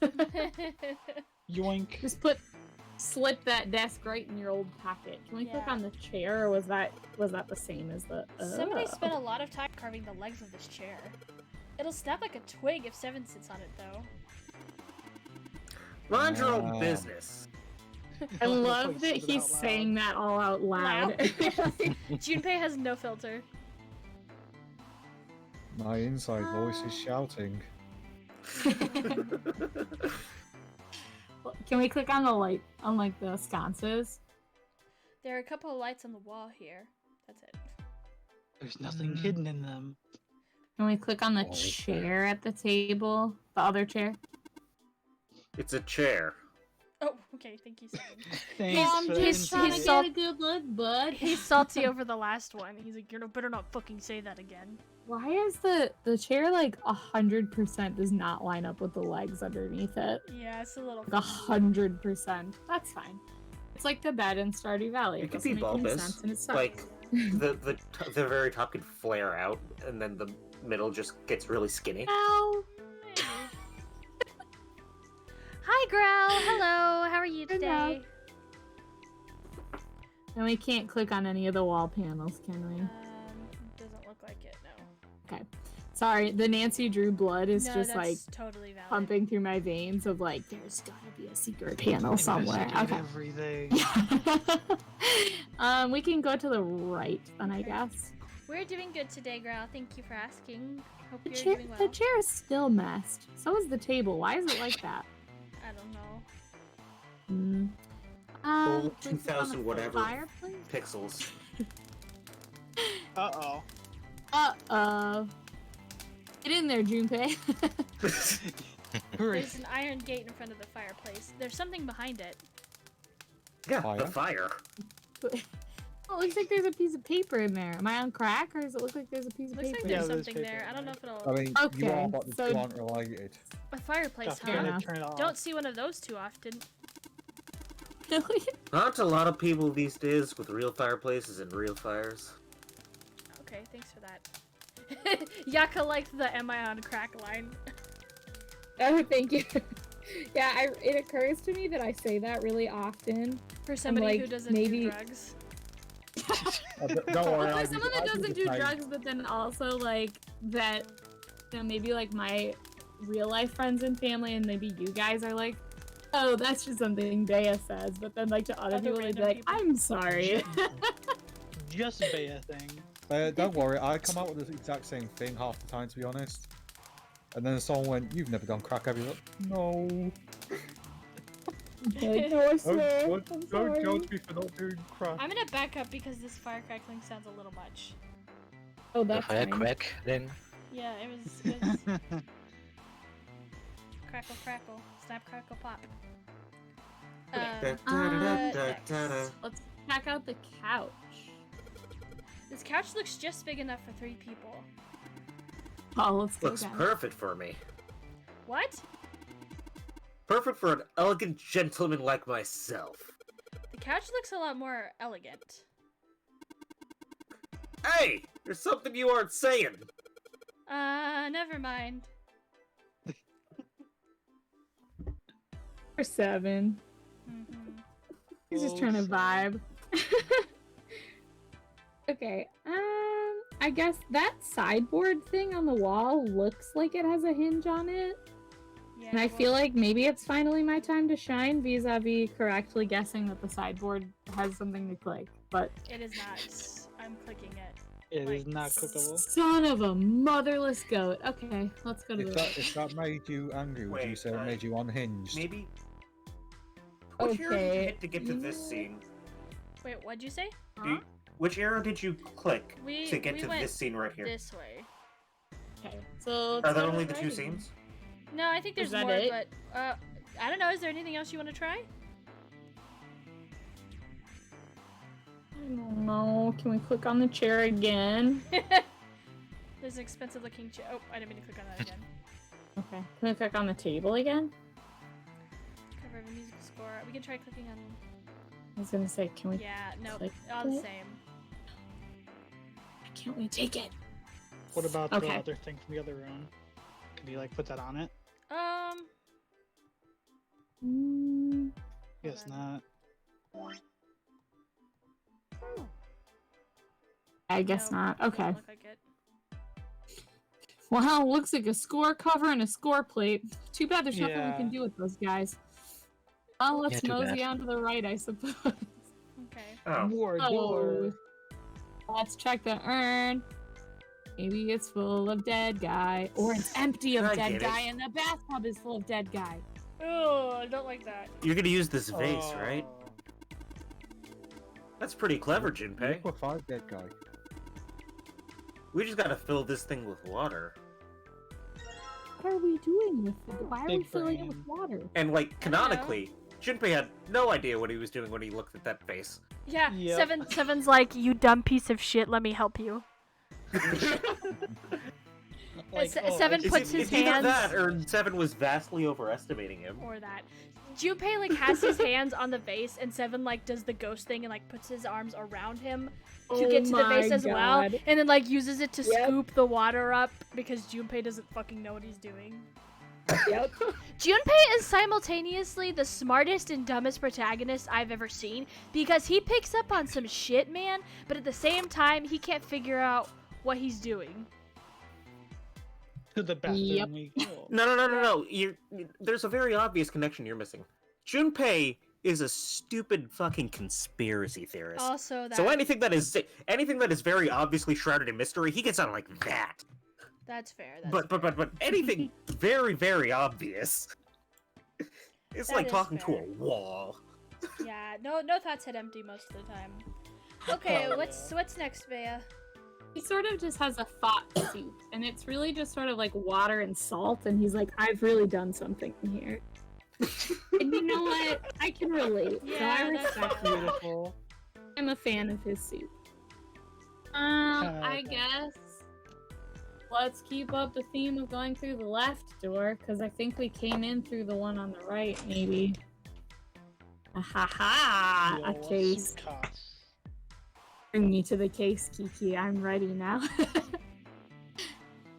Yoink. Just slip that desk right in your old pocket. Can we click Yeah. on the chair, or was that the same as the? Somebody Oh. spent a lot of time carving the legs of this chair. It'll snap like a twig if Seven sits on it, though. Mind your own Wow. business. I love that he's saying that all out loud. Junpei has no filter. My inside voice is shouting. Can we click on the light on like the sconces? There are a couple of lights on the wall here. That's it. There's nothing hidden in them. Can we click on the Oh. chair at the table? The other chair? It's a chair. Oh, okay. Thank you, Seven. Thanks I'm for the just trying to insight. get a good look, bud. He's salty over the last one. He's like, you better not fucking say that again. Why is the chair like 100% does not line up with the legs underneath it? Yeah, it's a little. Like 100%. That's fine. It's like the bed in Stardew Valley. It could doesn't be make any bulbous. sense and it sucks. Like the very top could flare out, and then the middle just gets really skinny. Ow. Hi, Growl. Hello. How are you Hello. today? And we can't click on any of the wall panels, can we? Doesn't look like it. No. Okay. Sorry, the Nancy Drew blood is No, just that's like totally valid. pumping through my veins of like, there's gotta be a secret panel somewhere. Investigate Okay. Everything. We can go to the right then, I guess. We're doing good today, Growl. Thank you for asking. Hope The you're chair, doing well. the chair is still messed. So is the table. Why is it like that? I don't know. Full can we click on the 2000 whatever fireplace? pixels. Uh-oh. Uh-oh. Get in there, Junpei. Hurry. There's an iron gate in front of the fireplace. There's something behind it. Yeah, Fire? the fire. Oh, it looks like there's a piece of paper in there. Am I on crack, or does it look like there's a piece of Looks paper? like Yeah, there's there's something paper there. in I don't know there. if I it'll. mean, you Okay, are, but the so- two aren't related. A fireplace, Gosh, Fair huh? enough. turn it off. Don't see one of those too often. Aren't a lot of people these days with real fireplaces and real fires? Okay, thanks for that. Yaka liked the "Am I on crack" line. Oh, thank you. Yeah, it occurs to me that I say that really often. For somebody who like, doesn't maybe- do drugs. Don't worry. Well, I for someone that I doesn't the do same. drugs, but then also like that, you know, maybe like my real life friends and family, and maybe you guys are like, oh, that's just something Bea says. But then like to other Other people, they'd be random like, people. I'm sorry. Just Bea thing. Don't worry, I come out with the exact same thing half the time, to be honest. And then someone went, "You've never done crack, have you?" Like, no. Like, no, I swear. I'm Don't sorry. judge me for not doing crack. I'm gonna back up because this fire crackling sounds a little much. Oh, The that's fire fine. crack then? Yeah, it was crackle crackle, snap crackle pop. Next. Let's check out the couch. This couch looks just big enough for 3 people. Oh, let's go Looks down. perfect for me. What? Perfect for an elegant gentleman like myself. The couch looks a lot more elegant. Hey! There's something you aren't saying! Never mind. For 7. Mhm. He's just trying to vibe. Okay, I guess that sideboard thing on the wall looks like it has a hinge on it. Yeah, And I well, feel like maybe it's finally my time to shine vis-a-vis correctly guessing that the sideboard has something to click. But it is not. I'm clicking it. It is Like, not clickable. son of a motherless goat. Okay, let's go to the If that made you angry, would you Wait, say it made you unhinged? Maybe. Which arrow did you Okay. hit to get to this scene? Wait, what'd you say? Do- Which arrow did you click We- to get we to went this scene right here? This way. Okay, so let's Are there go to only the right 2 again. scenes? No, I think there's that more, it? but I don't know. Is there anything else you want to try? I don't know. Can we click on the chair again? There's an expensive looking chair. Oh, I didn't mean to click on that again. Okay. Can we click on the table again? Cover of a musical score. We can try clicking on. I was gonna say, can we? Yeah, no, Click all the it. same. Can't we take it? What about Okay. the other thing from the other room? Can you like put that on it? Guess on. not. I guess No, not. doesn't Okay. look like it. Well, looks like a score cover and a score plate. Too bad there's nothing we Yeah. can do with those guys. Well, let's Yeah, too mosey bad. on to the right, I suppose. Okay. Oh. War Oh, door. let's check the urn. Maybe it's full of dead guy, or it's empty of I dead get it. guy, and the bathtub is full of dead guy. Oh, I don't like that. You're gonna use this vase, Oh. right? That's pretty clever, Junpei. Liquefied dead guy. We just gotta fill this thing with water. What are we doing with it? Why are we Big filling it with brain. water? And, like, I don't know. canonically, Junpei had no idea what he was doing when he looked at that face. Yeah, Yep. Seven's like, you dumb piece of shit, let me help you. Like, Seven It's, puts his it's either hands... that or Seven was vastly overestimating him. Or that. Junpei, like, has his hands on the vase, and Seven, like, does the ghost thing and, like, puts his arms around him to get to the vase as well, God. and then, like, uses it to Yep. scoop the water up because Junpei doesn't fucking know what he's doing. Yep. Junpei is simultaneously the smartest and dumbest protagonist I've ever seen because he picks up on some shit, man, but at the same time, he can't figure out what he's doing. To the bathroom Yep. we go. No. There's a very obvious connection you're missing. Junpei is a stupid fucking conspiracy theorist. Also, that So anything that is very obviously shrouded in mystery, he gets on like that. that's fair. That's But anything very, very obvious, it's That like is talking fair. to a wall. yeah, no thoughts hit empty most of the time. Okay, Oh, what's next, Bea? He sort of just has a thought soup, and it's really just sort of like water and salt, and he's like, I've really done something here. And you know what? I can relate. So Yeah, I that's respect that. Beautiful. I'm a fan of his suit. Kinda I like that. guess let's keep up the theme of going through the left door, because I think we came in through the one on the right, maybe. Ha ha! Yo, A case. suitcase. Bring me to the case, Kiki. I'm ready now.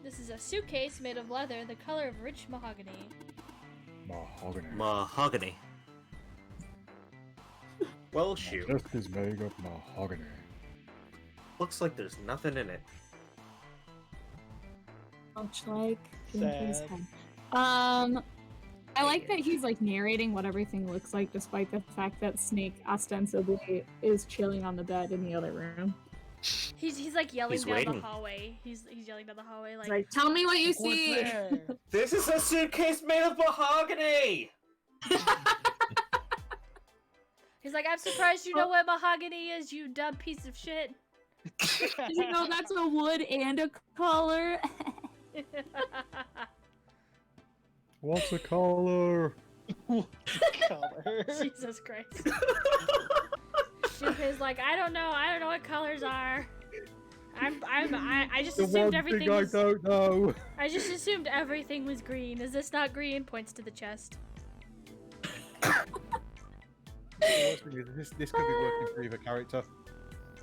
This is a suitcase made of leather, the color of rich mahogany. Mahogany. Mahogany. Well, shoot. Just is made of mahogany. Looks like there's nothing in it. Much like Pinky's Sad. head. I like that he's like narrating what everything looks like, despite the fact that Snake ostensibly is chilling on the bed in the other room. He's like yelling He's down waiting. the hallway. He's yelling down the hallway He's like, like, tell me what you What's see. there? This is a suitcase made of mahogany! he's like, I'm surprised you know what mahogany is, you dumb piece of shit. Did you know that's a wood and a color? What's a color? Color. Jesus Christ. Shinpei's like, I don't know what colors are. I just The assumed one everything thing I was, don't know. I just assumed everything was green. Is this not green? Points to the chest. The worst thing is this could be working for either character.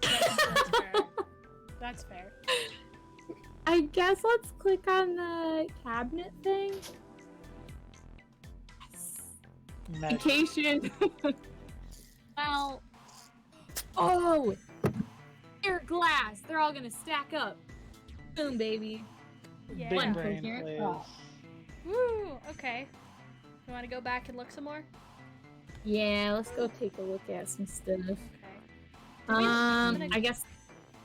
That's fair. That's fair. I guess let's click on the cabinet thing. Magic. Vacation. Well. Oh! Air glass! They're all gonna stack up. Boom, baby. Yeah. Big One brain, coherent please. thought. Woo, okay. You want to go back and look some more? Yeah, let's go take a look at some stuff. Okay. gonna- I guess.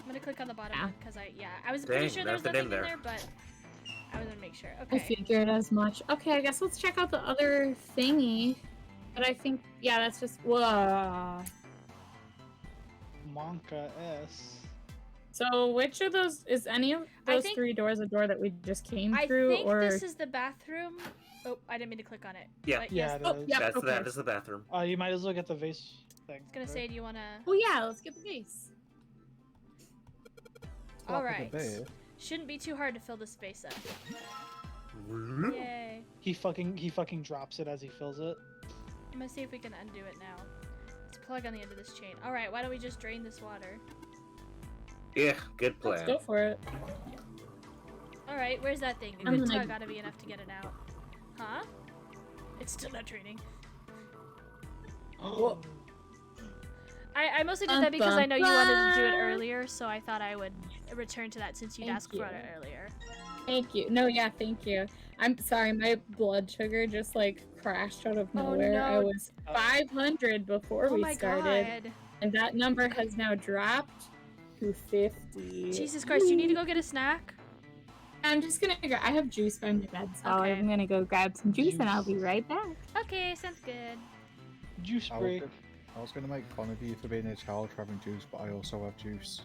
I'm gonna click on the bottom Yeah. one because I was pretty Dang, sure there was nothing nothing in in there. there, but I was gonna make sure. I Okay. figured as much. Okay, I guess let's check out the other thingy. But I think, yeah, that's just. Whoa. Monka S. So, which of those is any of I those think- three doors a door that we just came I through, think or this is the bathroom. Oh, I didn't mean to click on it. Yeah. But Yeah, yes, it Oh, is. yeah. That okay. is the bathroom. You might as well get the vase thing. I was gonna say, do you wanna? Oh yeah, let's get the base. All Slap right. of the bear. Shouldn't be too hard to fill this space up. Hmm? Yay! He fucking drops it as he fills it. I'm gonna see if we can undo it now. Let's plug on the end of this chain. All right. Why don't we just drain this water? Yeah, good Let's plan. go for it. All right. Where's that thing? A I'm good gonna- tug gotta be enough to get it out. Huh? It's still not draining. Oh. I mostly did that because I know you wanted to do it earlier, so I thought I would return to that since you'd Thank asked for you. it earlier. Thank you. No, yeah, thank you. I'm sorry, my blood sugar just like crashed out of Oh, nowhere. I no. was 500 before Oh we my started, god. and that number has now dropped to 50. Jesus Christ, you need to go get a snack? I'm just gonna go. I have juice by my bed, so Okay. I'm gonna go grab some juice, and I'll be Juice. right back. Okay, sounds good. Juice I was, break. go- I was gonna make fun of you for being a child for having juice, but I also have juice.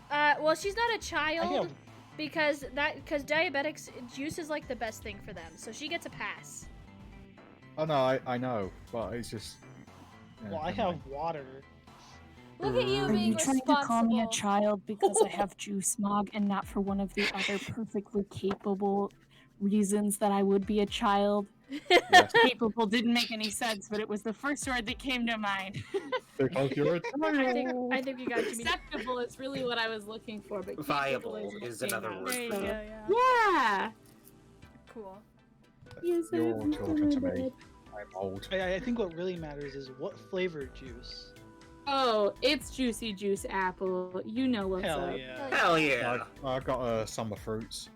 Well, she's not a I child have because diabetics juice is like the best thing for them, so she gets a pass. Oh no, I know, but it's just. yeah, Well, I never mind. have water. Look at you Are being you trying to call me a responsible. child because I have juice mog and not for one of the other perfectly capable reasons that I would be a child? Yes, Capable didn't make any sense, but it was the first word that came to mind. because you're a I think you got Jimmy. Acceptable is really what I was looking for, but Viable capable is what another came out, word There you for go, that. yeah. Yeah. Cool. Yes, You're I'm children to me. limited. I'm old. I think what really matters is what flavor juice. Oh, it's Juicy Juice Apple. You know what's Hell up. yeah. Hell yeah. I got summer fruits.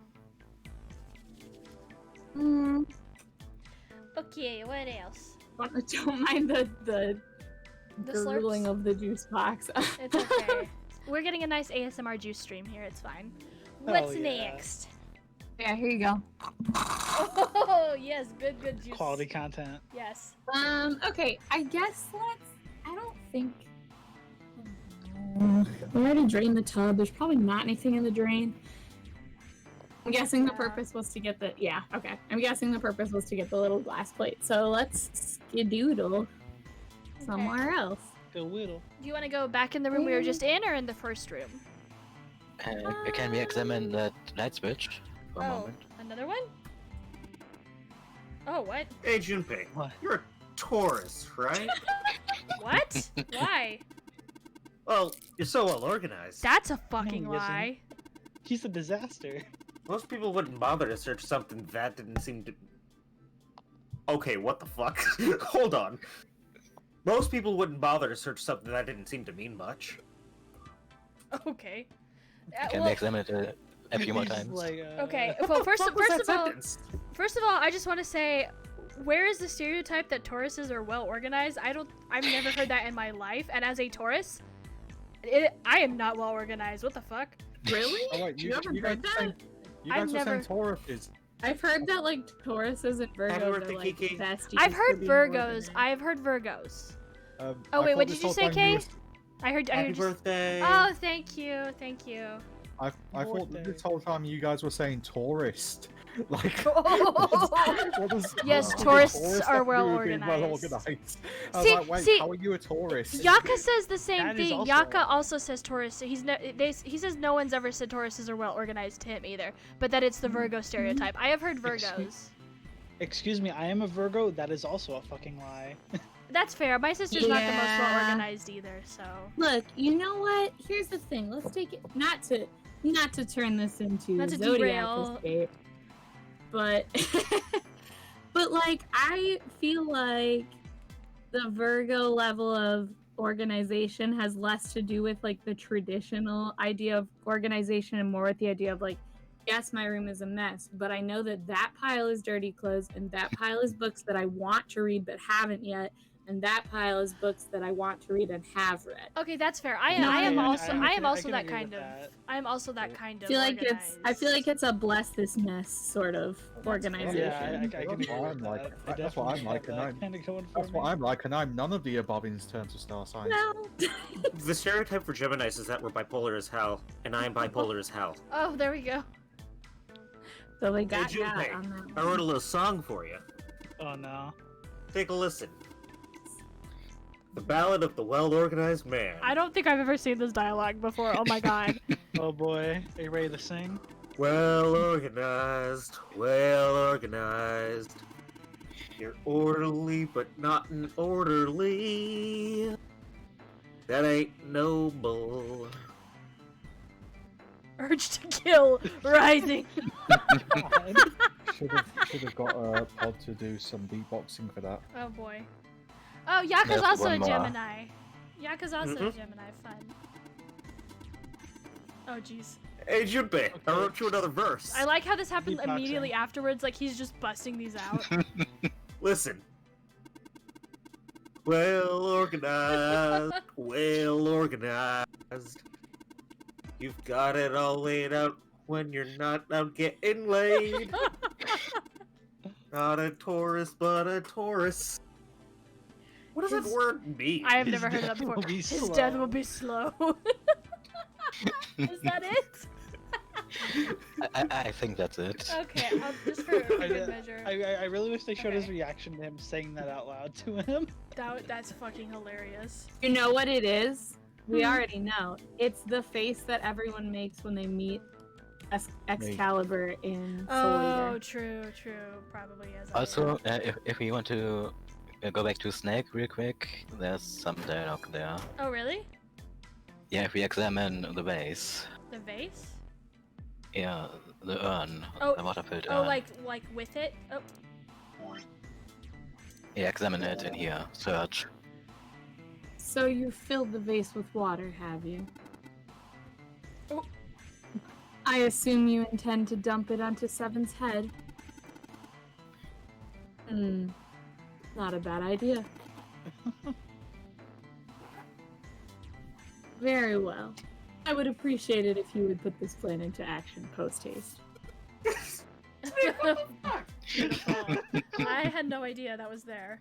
Mm, Okay, what else? don't mind the The gurgling slurps? of the juice box. It's okay. We're getting a nice ASMR juice stream here, it's fine. Hell What's yeah. next? Yeah, here you go. Oh, yes, good juice. Quality content. Yes. Okay, I guess I don't think. We already drained the tub. There's probably not anything in the drain. I'm guessing the Yeah. purpose was to get the I'm guessing the purpose was to get the little glass plate. So let's skedoodle somewhere else. Go whittle. Do you want to go back in the room we were just in, or in the first room? Can we examine that light switch for a moment? Another one? Oh, what? Hey, Junpei, What? you're a Taurus, right? What? Why? Well, you're so well organized. That's a fucking No, he isn't. lie. He's a disaster. Most people wouldn't bother to search something that didn't seem to. Okay, what the fuck? Hold on. Most people wouldn't bother to search something that didn't seem to mean much. Okay. Can we examine it a few more He's times? Like, Okay. What Well, the first fuck was that of all, sentence? I just want to say, where is the stereotype that Tauruses are well organized? I've never heard that in my life. And as a Taurus, I am not well organized. What the fuck? Really? Oh, wait, You haven't guys heard were that? saying- You I've guys were never- saying Taurus is. I've heard that like Tauruses and Virgos birthday, are like Kiki. besties I've for heard being Virgos. organized. I've heard Virgos. I Oh wait, thought what this did you whole say, time Kay? was- I heard Happy you. birthday. Oh, thank you. Thank you. I thought Birthday. this whole time you guys were saying tourist. Like, Oh. what does- Yes, what does tourists tourist are have to well do with being well organized. organized? I See- was like, wait, see- how are you a tourist? Yaka says the same That is thing. also- Yaka also says Taurus. He says no one's ever said Tauruses are well organized to him either, but that it's the Virgo stereotype. I have heard Virgos. Excuse me, I am a Virgo. That is also a fucking lie. That's fair. My sister's not the most well Yeah. organized either, so. Look, you know what? Here's the thing. Let's take it not to turn this into Not to Zodiac derail. escape, but but like I feel like the Virgo level of organization has less to do with like the traditional idea of organization and more with the idea of like, yes, my room is a mess, but I know that that pile is dirty clothes and that pile is books that I want to read but haven't yet, and that pile is books that I want to read and have read. Okay, that's fair. I No, am I- also I I am can- also I that can kind agree of. with that. I am also that kind of. I feel like organized. it's a bless this mess sort of organization. Yeah, I can agree That's what with I'm that. like. I That's what I'm definitely like, have and that I'm- kinda going for That's what me. I'm like, and I'm none of the above in terms of star signs. Well, The stereotype for Geminis is that we're bipolar as hell, and I am bipolar as hell. Oh, there we go. so they got Hey, that Junpei, on that I one. wrote a little song for you. Oh no. Take a listen. The Ballad of the Well-Organized Man. I don't think I've ever seen this dialogue before. Oh my god. Oh boy. Are you ready to sing? Well organized, well organized. You're orderly, but not an orderly. That ain't noble. Urge to kill rising. Should have got a pod to do some beatboxing for that. Oh boy. Oh, Yaka's There's also a one more. Gemini. Yaka's also a Mhm. Gemini. Fun. Oh jeez. Hey Junpei, I Okay. wrote you another verse. I like how this happened Beatboxing. immediately afterwards. Like he's just busting these out. Listen. Well organized, well organized. You've got it all laid out when you're not out getting laid. Not a Taurus, but a Taurus. What does that His- word mean? I have His never heard that death before. will be His slow. death will be slow. Is that it? I think that's it. Okay, just for I, good measure. I really wish they showed his Okay. reaction to him saying that out loud to him. That's fucking hilarious. You know what it is? We Hmm. already know. It's the face that everyone makes when they meet Excalibur in Soul Oh, Eater. true. Probably as Also, if we want to go back to Snake real quick, there's some dialogue there. Oh, really? Yeah, if we examine the vase, The vase? yeah, the urn, Oh, the water-filled Oh, urn. like with it? Oh, Yeah, examine it in here. Search. So you filled the vase with water, have you? Oh. I assume you intend to dump it onto Seven's head. Not a bad idea. Very well. I would appreciate it if you would put this plan into action post-haste. beautiful. I had no idea that was there.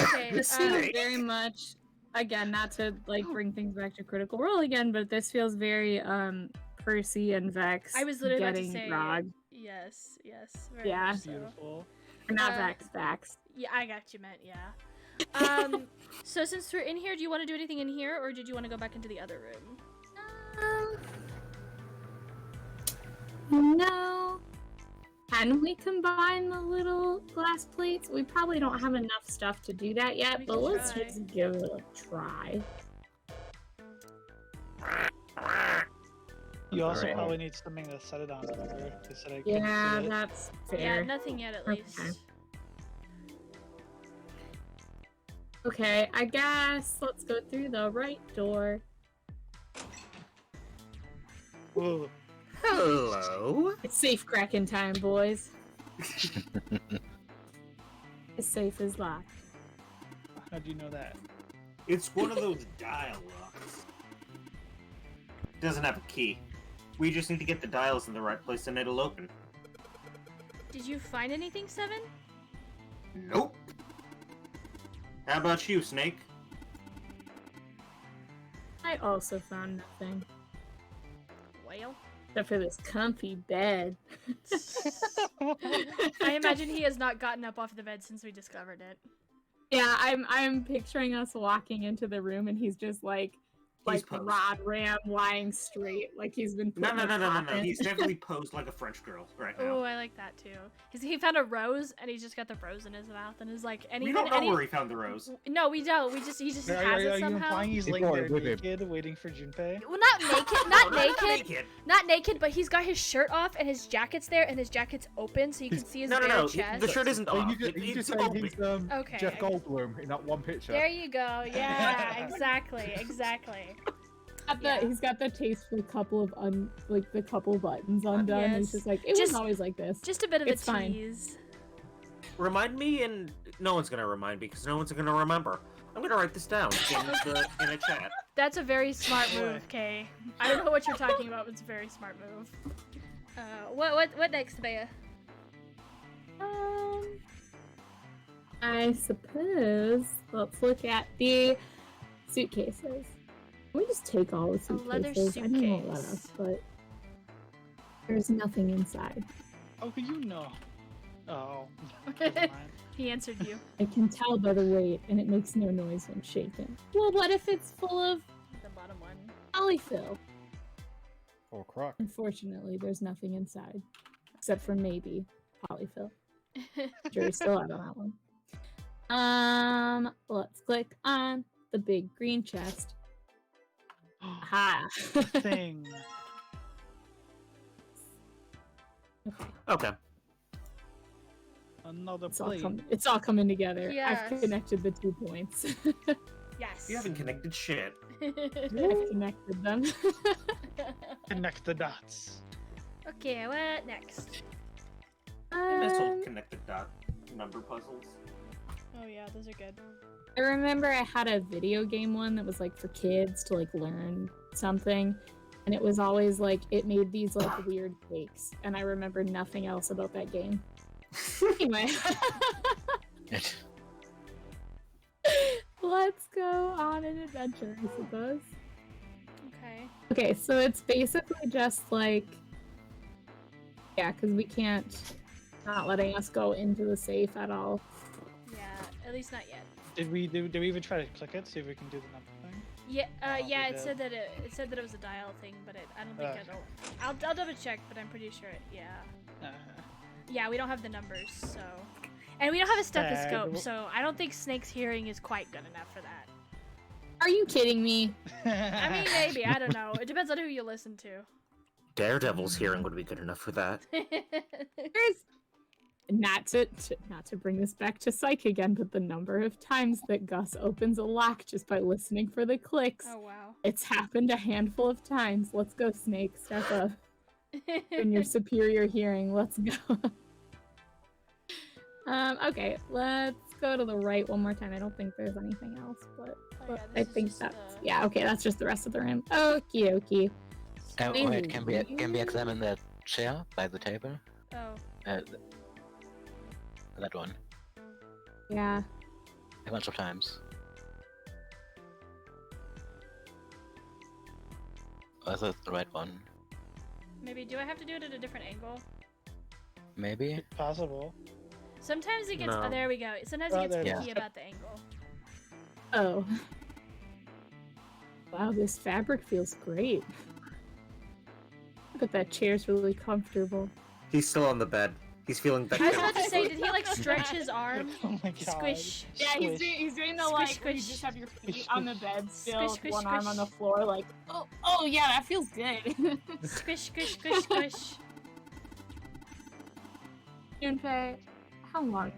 Okay, This feels very much, again, not to like bring things back to Critical Role again, but this feels very Percy and Vex I was literally about to getting say Grog. yes, very Yeah. much so. Beautiful. Or not Uh, Vex, Vax. Yeah, I got you meant, yeah. So since we're in here, do you want to do anything in here, or did you want to go back into the other room? No. Can we combine the little glass plates? We probably don't have enough stuff to do that yet, We but can let's try. just give it a try. You also Alright. probably need something to set it on. Remember? They said I couldn't Yeah, see it. that's Yeah, fair. nothing yet, at Okay. least. Okay, I guess let's go through the right door. Whoa. Hello. It's safe cracking time, boys. The safe is locked. How do you know that? It's one of those dial locks. Doesn't have a key. We just need to get the dials in the right place and it'll open. Did you find anything, Seven? Nope. How about you, Snake? I also found nothing. Well, Except for this comfy bed. I imagine he has not gotten up off the bed since we discovered it. Yeah, I'm picturing us walking into the room and he's just like posed. Rod Ram lying straight, like he's been put No. in a coffin. He's definitely posed like a French girl right Oh, now. I like that too. He found a rose and he's just got the rose in his mouth and is like, and We even don't know where he found the rose. No, we don't. He just Are, has are it you somehow. implying he's He laying brought there it with him. naked, waiting for Junpei? Well, not naked, not No, naked, not naked, but he's got his shirt off and his jacket's there and his jacket's open so you can see his bare No. chest. The shirt isn't Oh, off. you just It's say open. he's Okay. Jeff Goldblum in that one picture. There you go. Yeah, exactly. He's got the tasteful couple of the couple buttons undone. And he's Yes. just like it Just- was always like this. Just a bit of It's a fine. tease. Remind me, and no one's gonna remind me because no one's gonna remember. I'm gonna write this down in a chat. That's a very smart move, Kay. I don't know what you're talking about, but it's a very smart move. What next, Bea? I suppose let's look at the suitcases. Can we just take all the A leather suitcases? I know it won't let suitcase. us, but there's nothing inside. Oh, you know. Oh. Never mind. He answered you. I can tell by the weight, and it makes no noise when shaken. Well, what if it's full of The bottom one. polyfill? Or crack. Unfortunately, there's nothing inside, except for maybe polyfill. Jury's still out on that one. Let's click on the big green chest. Ha! Thing. Okay. Another It's all, plate. it's all coming together. Yes. I've connected the 2 points. Yes. You haven't connected shit. I've connected them. Connect the dots. Okay, what next? This whole connected dot number puzzles. Oh yeah, those are good. I remember I had a video game one that was like for kids to like learn something, and it was always like it made these like weird cakes, and I remember nothing else about that game. Anyway, let's go on an adventure, I suppose. Okay. Okay, so it's basically just like, yeah, because we can't, not letting us go into the safe at all. Yeah, at least not yet. Did we even try to click it? See if we can do the number thing? Yeah, yeah. we It did. said that it said that it was a dial thing, but I don't think Okay. I'll double check, but I'm pretty sure it. Yeah. Yeah, we don't have the numbers, so. And we don't have a stethoscope, Bad. so I don't think Snake's hearing is quite good enough for that. Are you kidding me? I mean, maybe. I don't know. It depends on who you listen to. Daredevil's hearing would be good enough for that. There's not to bring this back to Psych again, but the number of times that Gus opens a lock just by listening for the clicks. Oh, wow. It's happened a handful of times. Let's go, Snake. Step up. In your superior hearing, let's go. Okay, let's go to the right one more time. I don't think there's anything else, but Oh, yeah, I this is think just, that's yeah. Okay, that's just the rest of the room. Okie dokie. Wait, can we examine that chair by the table? Oh. That one. Yeah. A bunch of times. Oh, that's the right one. Maybe, do I have to do it at a different angle? Maybe? Possible. Sometimes it gets, No. oh, there we go. Sometimes it Oh, gets there it picky is. about the angle. Oh. Wow, this fabric feels great. But that chair's really comfortable. He's still on the bed. He's feeling better. I was about to say, did he like stretch his arm? Oh my god. Squish. Yeah, Squish. he's doing the Squish, like where you squish. just have your feet Squish, on the squish. bed still, Squish, one squish, arm on the squish. floor, like oh yeah, that feels good. Squish, squish, squish, squish. Junpei, how long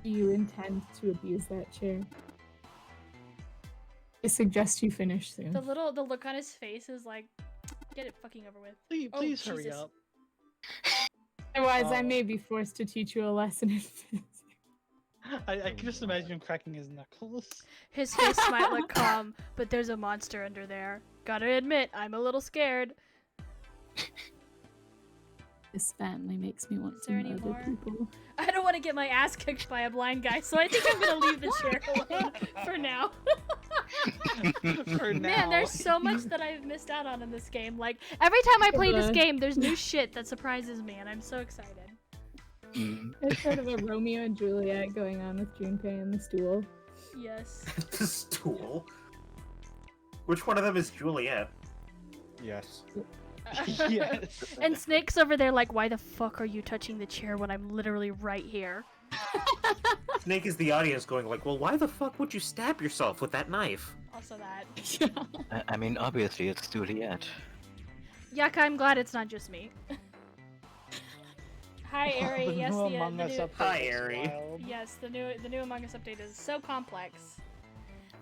do you intend to abuse that chair? I suggest you finish soon. The look on his face is like, get it fucking over with. Please, Oh, please hurry Jesus. up. Otherwise, I Oh. may be forced to teach you a lesson in physics. I can just imagine him cracking his knuckles. His face might look calm, but there's a monster under there. Gotta admit, I'm a little scared. This family makes me want Is there some any other more? people. I don't want to get my ass kicked by a blind guy, so I think I'm gonna leave the chair alone for now. For now. Man, there's so much that I've missed out on in this game. Like, every time I play this game, there's new shit that surprises me, and I'm so excited. There's sort of a Romeo and Juliet going on with Junpei and the stool. Yes. The stool. Which one of them is Juliet? Yes. Yes. And Snake's over there like, why the fuck are you touching the chair when I'm literally right here? Snake is the audience going like, well, why the fuck would you stab yourself with that knife? Also that. I mean, obviously, it's Juliet. Yuck, I'm glad it's not just me. Hi, The Ari. Yes, new the Among Us new... update Hi, is Ari. wild. Yes, the new Among Us update is so complex.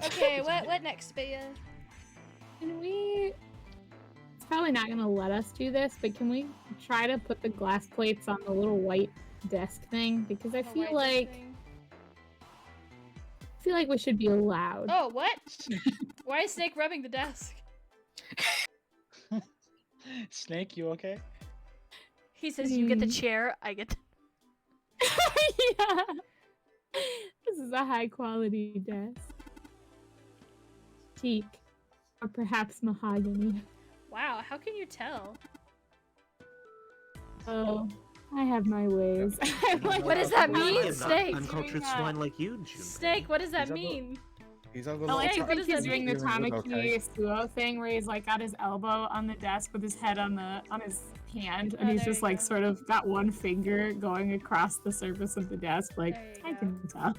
Okay, what next, Bea? Can we? It's probably not gonna let us do this, but can we try to put the glass plates on the little white desk thing? Because I The feel white like thing. we should be allowed. Oh, what? Why is Snake rubbing the desk? Snake, you okay? He says, you get the Hmm. chair, I get the... Yeah. This is a high quality desk. Teak. Or perhaps mahogany. Wow, how can you tell? Oh, I have my ways. I like What does that I mean, am not Snake? uncultured Doing, swine like you, Junpei. Snake, what does that Is that the- mean? He's over I like Hey, to what think does he's that doing the mean? Okay. Tamaki Suo thing where he's like got his elbow on the desk with his head on his hand, and Oh, he's there just you like go. sort of got one finger going across the surface of the desk. Like There you I go. can tell.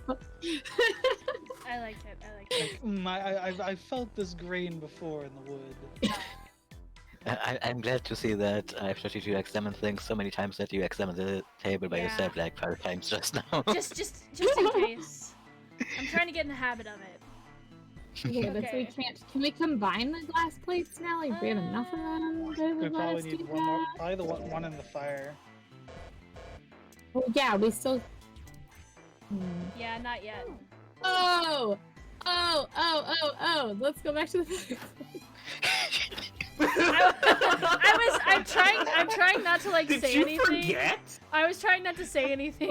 I like it, I like it. I felt this grain before in the wood. I'm glad to see that I've taught you to examine things so many times that you examined the table by Yeah. yourself like 5 times just now. Just in case. I'm trying to get in the habit of it. Okay, but we Okay. can't. Can we combine the glass plates now? Like we have enough of them. That We would let probably us need do one more. that? Probably the one in the fire. Well, yeah, we still. Hmm. Yeah, not yet. Oh! Let's go back to the. I'm trying not to like Did say you anything. forget? I was trying not to say anything.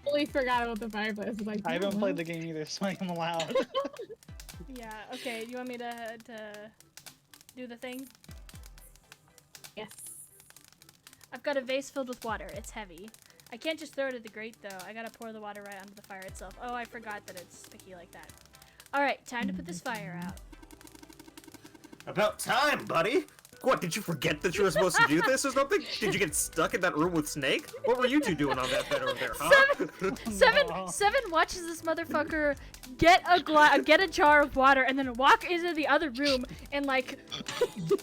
fully forgot about the fireplace. Like I haven't "Oh, played the game either, so I am allowed. Yeah, okay, you want me to do the thing? Yes. I've got a vase filled with water. It's heavy. I can't just throw it at the grate though. I gotta pour the water right onto the fire itself. Oh, I forgot that it's sticky like that. Alright, time to put this fire out. About time, buddy. What, did you forget that you were supposed to do this or something? Did you get stuck in that room with Snake? What were you two doing on that bed over there, huh? Seven watches this motherfucker get a jar of water and then walk into the other room and like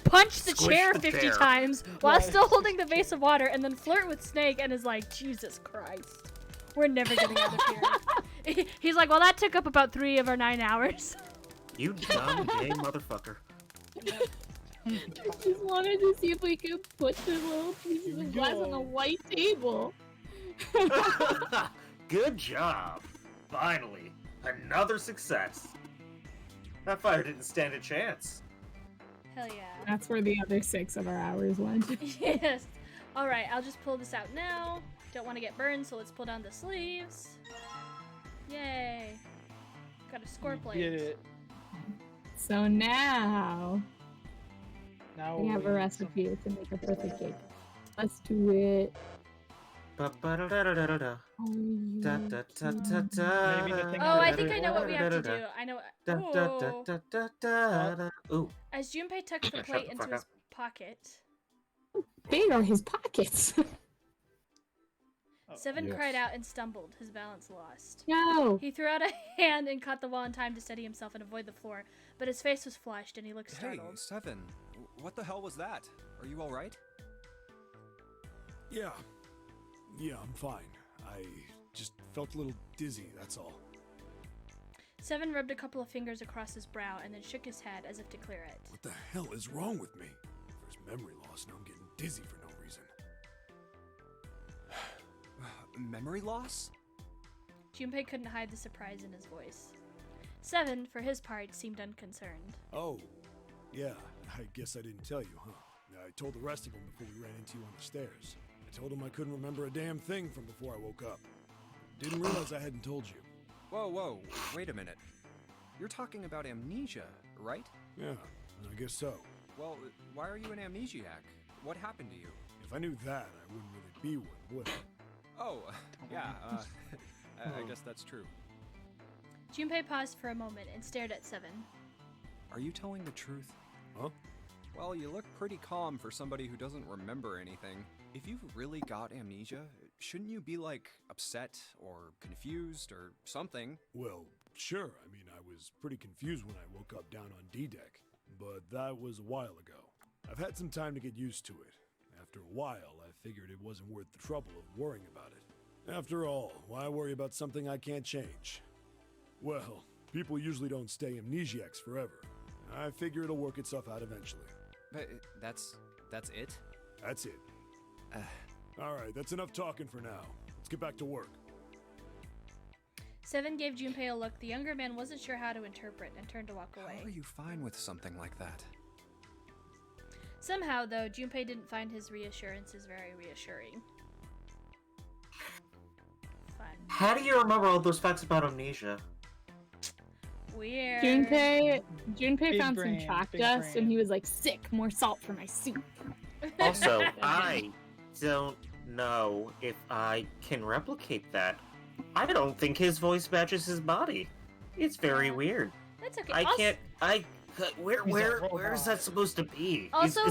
punch the Squish chair the 50 chair. times while Right. still holding the vase of water and then flirt with Snake and is like, Jesus Christ. We're never getting out of here. He's like, well, that took up about 3 of our 9 hours. You dumb gay motherfucker. I just wanted to see if we could put the little pieces of glass on the white table. Good job. Finally, another success. That fire didn't stand a chance. Hell yeah. That's where the other 6 of our hours went. Yes. Alright, I'll just pull this out now. Don't want to get burned, so let's pull down the sleeves. Yay. Got a score plate. Get it. So now Now We have a need recipe to make a perfect cake. Let's do it. Ba-ba-da-da-da-da-da. Da-da-da-da-da. Maybe the thing Oh, I think I know what we have to do. I know. Ooh. Da-da-da-da-da-da. Ooh. As Junpei tucks the Shut plate the into fuck his up. pocket, Big on his pockets. Seven Yes. cried out and stumbled, his balance lost. No. He threw out a hand and caught the wall in time to steady himself and avoid the floor, but his face was flushed and he looked Hey, startled. Seven. What the hell was that? Are you alright? Yeah. Yeah, I'm fine. I just felt a little dizzy, that's all. Seven rubbed a couple of fingers across his brow and then shook his head as if to clear it. What the hell is wrong with me? First memory loss, now I'm getting dizzy for no reason. Memory loss? Junpei couldn't hide the surprise in his voice. Seven, for his part, seemed unconcerned. Oh, yeah, I guess I didn't tell you, huh? I told the rest of them before we ran into you on the stairs. I told them I couldn't remember a damn thing from before I woke up. Didn't realize I hadn't told you. Whoa, wait a minute. You're talking about amnesia, right? Yeah, I guess so. Well, why are you an amnesiac? What happened to you? If I knew that, I wouldn't really be one, would I? Oh, yeah, I guess that's true. Junpei paused for a moment and stared at Seven. Are you telling the truth? Huh? Well, you look pretty calm for somebody who doesn't remember anything. If you've really got amnesia, shouldn't you be, like, upset or confused or something? Well, sure. I mean, I was pretty confused when I woke up down on D-Deck, but that was a while ago. I've had some time to get used to it. After a while, I figured it wasn't worth the trouble of worrying about it. After all, why worry about something I can't change? Well, people usually don't stay amnesiacs forever. I figure it'll work itself out eventually. But that's it? That's it. Alright, that's enough talking for now. Let's get back to work. Seven gave Junpei a look the younger man wasn't sure how to interpret and turned to walk away. How are you fine with something like that? Somehow, though, Junpei didn't find his reassurances very reassuring. Fun. How do you remember all those facts about amnesia? Weird. Junpei found brain, some chalk big dust brain. and he was like, sick, more salt for my soup. Also, I don't know if I can replicate that. I don't think his voice matches his body. It's very weird. That's okay. I Also- can't. Where is that robot. supposed to be? Also-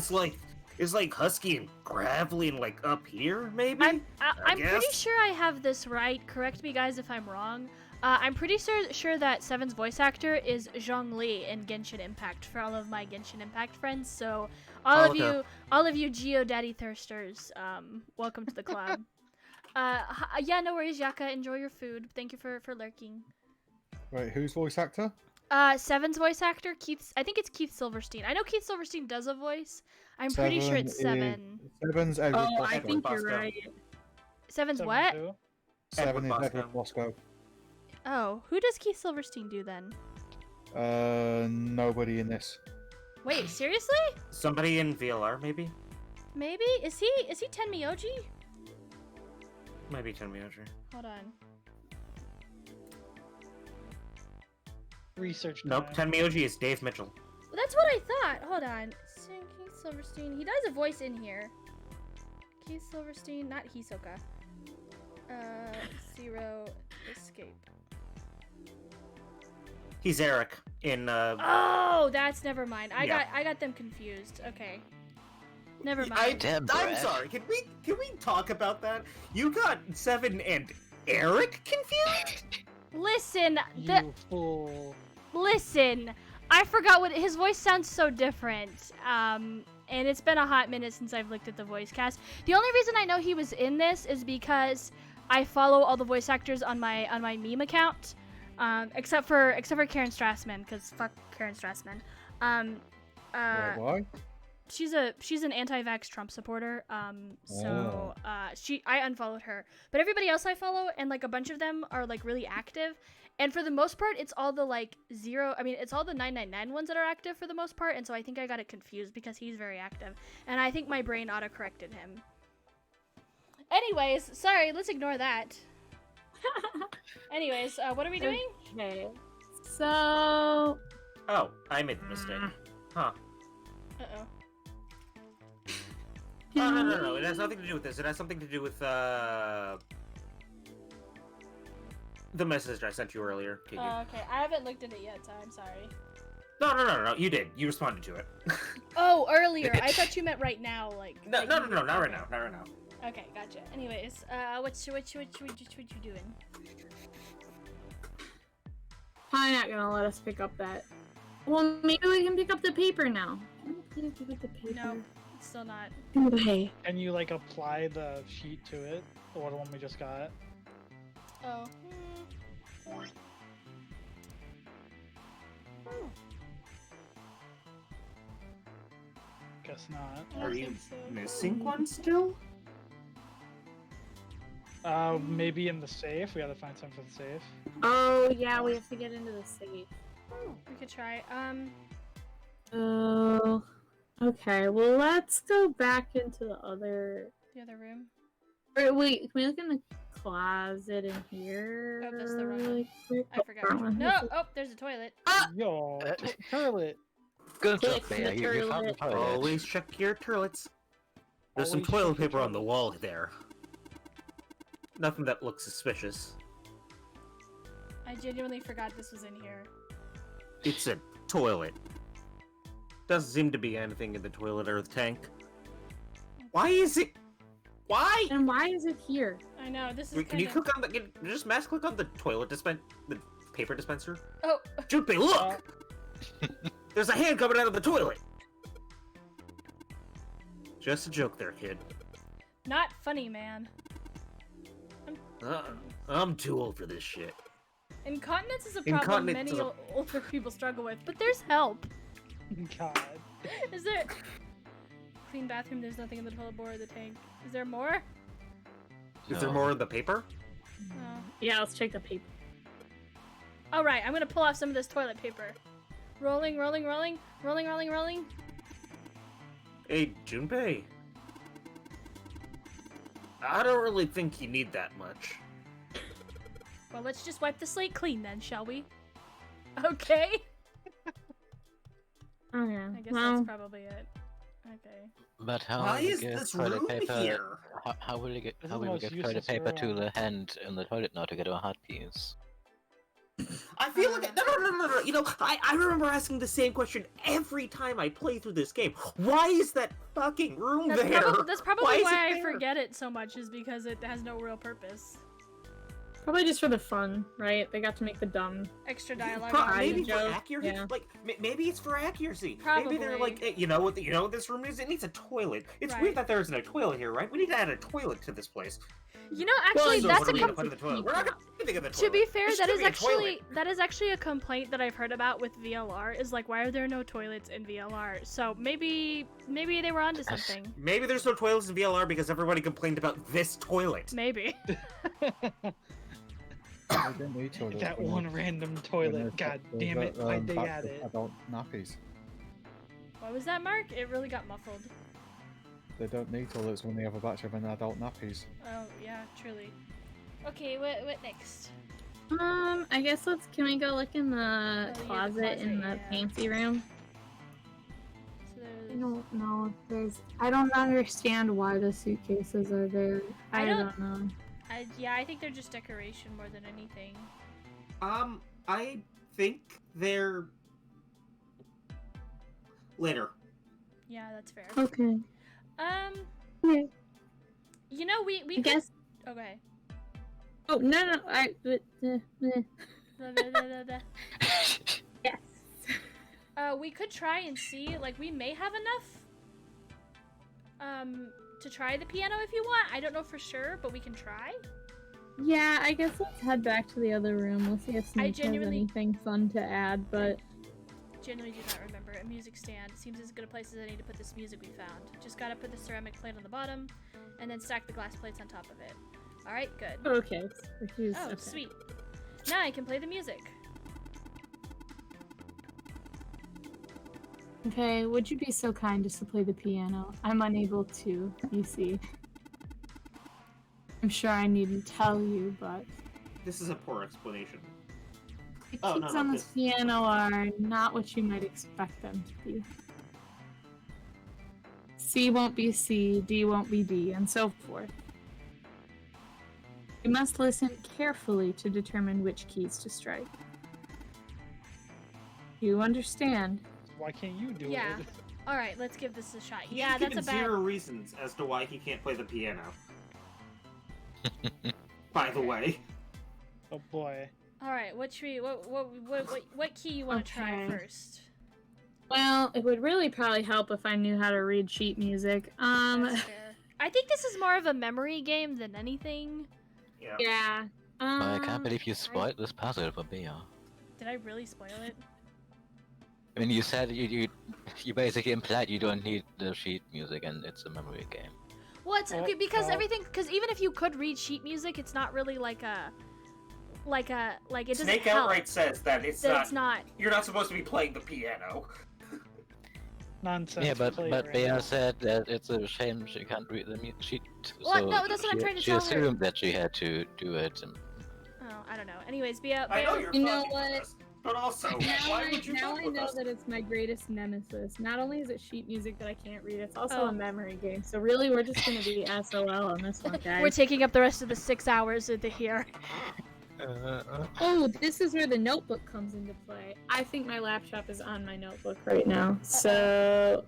It's like husky and gravelly and like up here, maybe. I'm pretty guess? sure I have this right. Correct me, guys, if I'm wrong. I'm pretty sure that Seven's voice actor is Zhong Li in Genshin Impact for all of my Genshin Impact friends. So all of you GeoDaddy thirsters, welcome to the club. Yeah, no worries, Yaka. Enjoy your food. Thank you for lurking. Wait, who's voice actor? Seven's voice actor, I think it's Keith Silverstein. I know Keith Silverstein does a voice. I'm pretty sure it's Seven. Seven's Edward Oh, I Bosco. think you're Bosco. right. Seven's Seven what? who? Seven is Edward Edward Bosco. Oh, who does Keith Silverstein do then? Nobody in this. Wait, seriously? Somebody in VLR, maybe? Maybe? Is he Tenmyoji? Maybe Tenmyoji. Hold on. Research. Nope, time. Tenmyoji is Dave Mitchell. Well, that's what I thought. Hold on. Keith Silverstein. He does a voice in here. Keith Silverstein, not Hisoka. Zero Escape. He's Eric in Oh, that's never mind. I Yeah. got them confused. Okay. Never mind. Damn, I'm Brad. sorry. Can we talk about that? You got Seven and Eric confused? Listen, You fool. listen. I forgot what his voice sounds so different. And it's been a hot minute since I've looked at the voice cast. The only reason I know he was in this is because I follow all the voice actors on my meme account, except for Karen Strassman, because fuck Karen Strassman. Why? She's an anti-vax Trump supporter. So I unfollowed her, but everybody else I follow and like a bunch of them are like really active. And for the most part, it's all the like it's all the 999 ones that are active for the most part. And so I think I got it confused because he's very active. And I think my brain auto-corrected him. Anyways, sorry, let's ignore that. Anyways, what are we doing? Okay. So Oh, I made the mistake. Huh. Uh-oh. No. It has nothing to do with this. It has something to do with the message I sent you earlier. Oh, okay. I haven't looked at it yet, so I'm sorry. No. You did. You responded to it. Oh, earlier. I thought you meant right now, like. No. Not right now. Not right now. Okay, gotcha. Anyways, what you doing? Probably not gonna let us pick up that. Well, maybe we can pick up the paper now. Can we pick up the paper? No, it's still not. Okay. Can you like apply the sheet to it, or the one we just got? Oh. Guess not. I don't think so. Missing one still? Maybe in the safe. We gotta find some for the safe. Oh yeah, we have to get into the safe. We could try. Oh. Okay. Well, let's go back into the other room. Or wait, can we look in the closet in here? Oh, that's the wrong one. really quick? I forgot. No. Oh, there's a toilet. Yo, toilet. Good job, Click in Maya. the You found the toilet. toilet. Always check your toilets. There's some Always check toilet your paper on the toilets. wall there. Nothing that looks suspicious. I genuinely forgot this was in here. It's a toilet. Doesn't seem to be anything in the toilet or the tank. Why is it? Why? And why is it here? I know this is. Can you kinda... click on the? Just mass click on the toilet the paper dispenser. Oh. Junpei, look! There's a hand coming out of the toilet. Just a joke, there, kid. Not funny, man. I'm too old for this shit. Incontinence is a problem Incontinence many is a- older people struggle with, but there's help. God. Is there clean bathroom? There's nothing in the toilet bowl or the tank. Is there more? Is there more in the paper? Oh. Yeah, let's check the paper. All right, I'm gonna pull off some of this toilet paper. Rolling. Hey, Junpei. I don't really think you need that much. Well, let's just wipe the slate clean then, shall we? Okay. Oh yeah. I guess Well, that's probably it. Okay. But how Why will you is get this toilet room paper? here? How will you get? This How is the will you most get toilet useless paper to room. the hand in the toilet now to get a hot piece? I feel like no. You know, I remember asking the same question every time I play through this game. Why is that fucking room That's, there? that's probably Why is why it I there? forget it so much, is because it has no real purpose. probably just for the fun, right? They got to make the dumb. Extra dialogue. Maybe for joke, accuracy. yeah. Like maybe it's for accuracy. Probably. Maybe they're like, hey, you know what? You know what this room is? It needs a toilet. It's Right. weird that there isn't a toilet here, right? We need to add a toilet to this place. You know, actually, So that's what a are we gonna put in the toilet? We're not gonna do anything in the To toilet. be fair, There that should is be a toilet. actually a complaint that I've heard about with VLR. Is like, why are there no toilets in VLR? So maybe they were onto something. Maybe there's no toilets in VLR because everybody complained about this toilet. Maybe. I don't need toilets That when one they've- random when toilet. they've God got damn the, it! Why'd they back add to it? Adult nappies. What was that, Mark? It really got muffled. They don't need toilets when they have a batch of adult nappies. Oh yeah, truly. Okay, what next? I guess can we go look in the Oh, yeah, the closet in the closet, yeah. fancy room? So I there's... don't know if there's. I don't understand why the suitcases are there. I I don't- don't know. I think they're just decoration more than anything. I think they're later. Yeah, that's fair. Okay. You know, we I could... guess. Okay. Oh no! Yes. We could try and see, like, we may have enough to try the piano if you want. I don't know for sure, but we can try. Yeah, I guess let's head back to the other room. We'll see if Snake has genuinely- anything fun to add. But Genuinely do not remember. A music stand. Seems as good a place as any to put this music we found. Just gotta put the ceramic plate on the bottom, and then stack the glass plates on top of it. Alright, good. okay. Oh, sweet. Now I can play the music. Okay, would you be so kind as to play the piano? I'm unable to, you see. I'm sure I needn't tell you, but This is a poor explanation. the Oh, keys no, on this- this piano are not what you might expect them to be. C won't be C, D won't be D, and so forth. You must listen carefully to determine which keys to strike. You understand? Why can't you do Yeah. it? All right, let's give this a shot. He's Yeah, that's a given bad. 0 reasons as to why he can't play the piano. By the way. Oh boy. All right, what tree? What key you want to try Okay. first? Well, it would really probably help if I knew how to read sheet music. That's fair. I think this is more of a memory game than anything. Yeah. Yeah. I can't believe you spoiled this puzzle for me. Did I really spoil it? I mean, you said you basically implied you don't need the sheet music and it's a memory game. Well, it's because everything. Because even if you could read sheet music, it's not really like it doesn't Snake help. outright says that it's not. You're not supposed to be playing the piano. Nonsense. Yeah, but play but right Bea now. said that it's a shame she can't read the sheet. Well, so no, that's what I'm trying to she tell her. assumed that she had to do it. Oh, I don't know. Anyways, Bea. I know you're You know fucking what? with us, but also, Now why would you now fuck I with know us? that it's my greatest nemesis. Not only is it sheet music that I can't read, it's also Oh. a memory game. So really, we're just gonna be SOL on this one, guys. We're taking up the rest of the 6 hours of the here. Oh, this is where the notebook comes into play. I think my laptop is on my notebook right now, so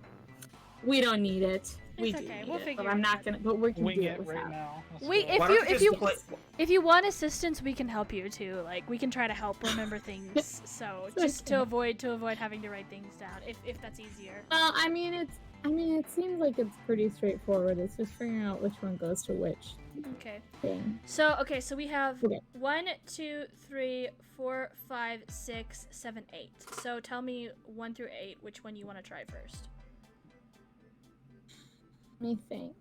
we don't need it. We It's do okay, need we'll it, figure but I'm it not out. gonna. But we can Wing do it it right without. now. Let's We, go. if Why you don't you if you just play- if you want assistance, we can help you too. Like we can try to help remember things. So just to avoid having to write things down, if that's easier. Well, I mean, it seems like it's pretty straightforward. It's just figuring out which one goes to which Okay. thing. So so we have Okay. 1, 2, 3, 4, 5, 6, 7, 8. So tell me 1 through 8, which one you want to try first. Let me think.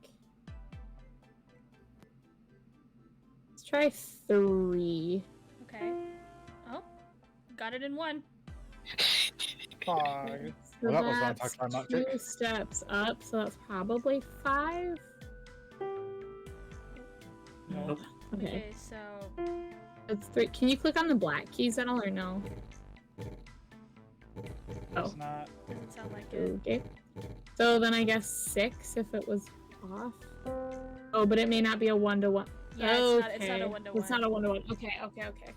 Let's try 3. Okay. Oh, got it in 1. Five. So Well, that was that's anticlimactic. 2 steps up, so that's probably 5. Nope. Okay. Okay, so It's 3. Can you click on the black keys at all or no? It's not. sound like it. Okay. So then I guess 6 if it was off. Oh, but it may not be a 1-to-1. Yeah, okay. it's not a 1-to-1. It's not a 1-to-1. Okay.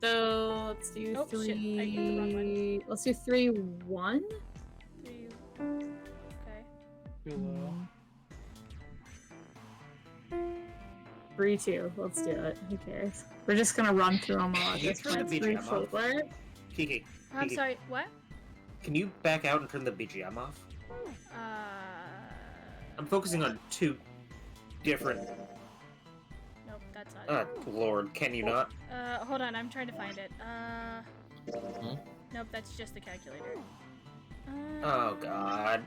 So let's do Oh, 3. shit, I hit the wrong one. Let's do 3, 1. 3. Okay. Too low. 3, 2. Let's do it. Who cares? We're just gonna run through them all at Can you this turn point. the 3, BGM off? 4. Kiki, I'm Kiki, sorry. What? can you back out and turn the BGM off? I'm focusing on 2 different. Nope, that's not it. Lord, can you not? Hold on, I'm trying to find it. Nope, that's just the calculator. Oh God,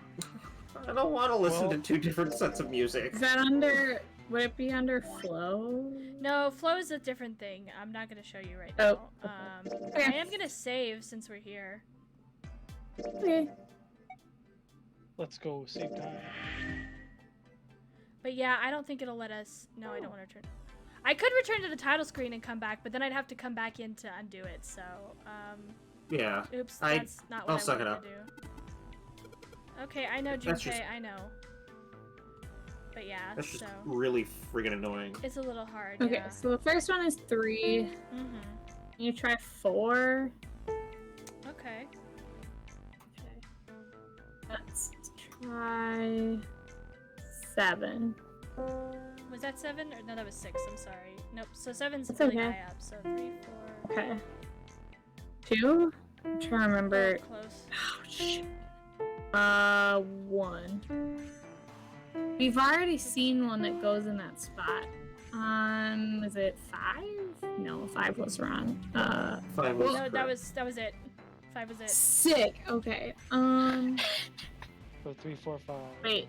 I don't want to listen to 2 different sets of music. Is that under? Would it be under flow? No, flow is a different thing. I'm not gonna show you right Oh, now. okay. I am gonna save since we're here. Okay. Let's go. Save time. But yeah, I don't think it'll let us. No, I don't want to return. I could return to the title screen and come back, but then I'd have to come back in to undo it. So, Yeah. oops, that's not what I'll I suck it wanted up. to do. Okay, I know, That's Junpei, just- I know. But yeah, That's just so really friggin' annoying. it's a little hard. Okay. Yeah. So the first one is 3. Mhm. Can you try 4? Okay. Let's try 7. Was that 7 or no? That was 6. I'm sorry. Nope. So 7's It's really okay. high up. So 3, 4. Okay. 2? I'm trying to remember. Oh, close. Oh, shit. 1. We've already seen one that goes in that spot. Is it 5? No, 5 was wrong. 5 was No, that was it. 5 was it. Sick. Okay. So 3, 4, 5. Wait.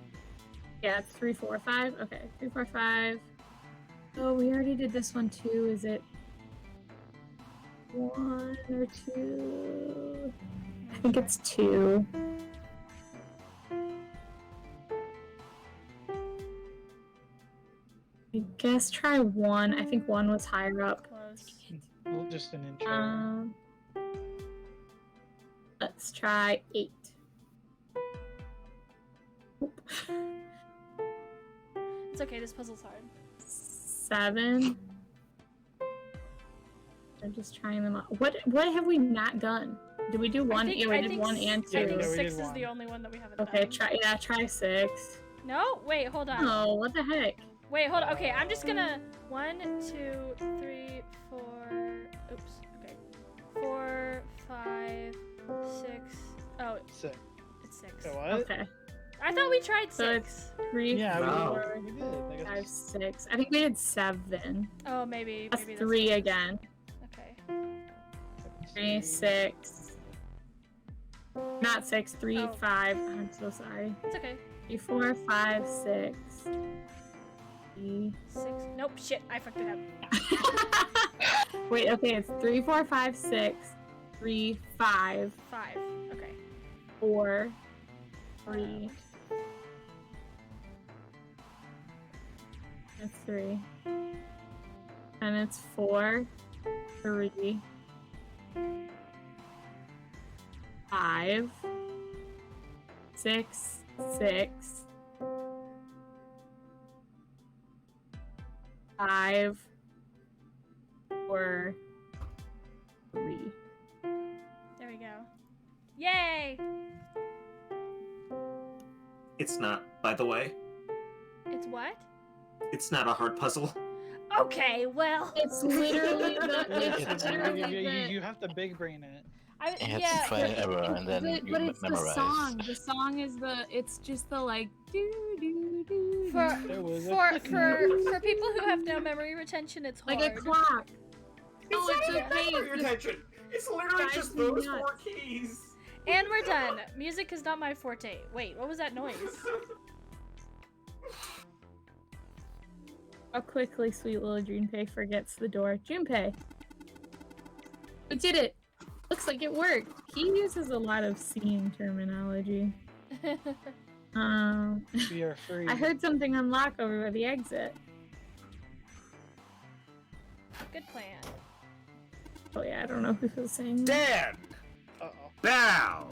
Yeah, it's 3, 4, 5. Okay, 3, 4, 5. Oh, we already did this one too. Is it 1 or 2? I think it's 2. I guess try 1. I think 1 was higher up. Close. Well, just an inch. Let's try 8. Oop. It's okay, this puzzle's hard. 7. I'm just trying them out. What have we not done? Did we do one? Yeah, we did 1 and 2. I think Yeah, we 6 did is one. the only one that we haven't Okay, done. try 6. No? Wait, hold on. Oh, what the heck? Wait, hold on. Okay, I'm just gonna 1, 2, 3, 4. Oops. Okay. 4, 5, 6. Oh, 6. it's 6. Okay, what? Okay. I thought we tried 6. So it's 3, Yeah, Wow. 4, we did. I guess. 5, 6. I think we did 7. Oh, maybe. That's Maybe 3 what it is. again. Okay. 3, 6. Not 6, 3, Oh. 5. I'm so sorry. It's okay. 3, 4, 5, 6. 3. 6. Nope, shit. I fucked it up. Wait, okay, it's 3, 4, 5, 6. 3, 5, 5. Okay. 4, 3. That's 3. And it's 4, 3, 5, 6, 6, 5, 4, 3. There we go. Yay! It's not, by the way. It's what? It's not a hard puzzle. Okay, well. It's literally It's- You have to big brain it. You have Yeah. to try and error and then you But it's the memorize. song. The song is it's just the like do do do. For There was a for click for people who have no memory retention, it's hard. like a clock. It's it's not okay, even memory it's retention. It's literally drives just me those nuts. 4 keys. And we're done. Music is not my forte. Wait, what was that noise? How quickly sweet little Junpei forgets the door. Junpei! We did it! Looks like it worked. He uses a lot of seeing terminology. We are free. I heard something unlock over by the exit. Good plan. Oh yeah, I don't know who was saying that. Dan! Uh-oh. Bow!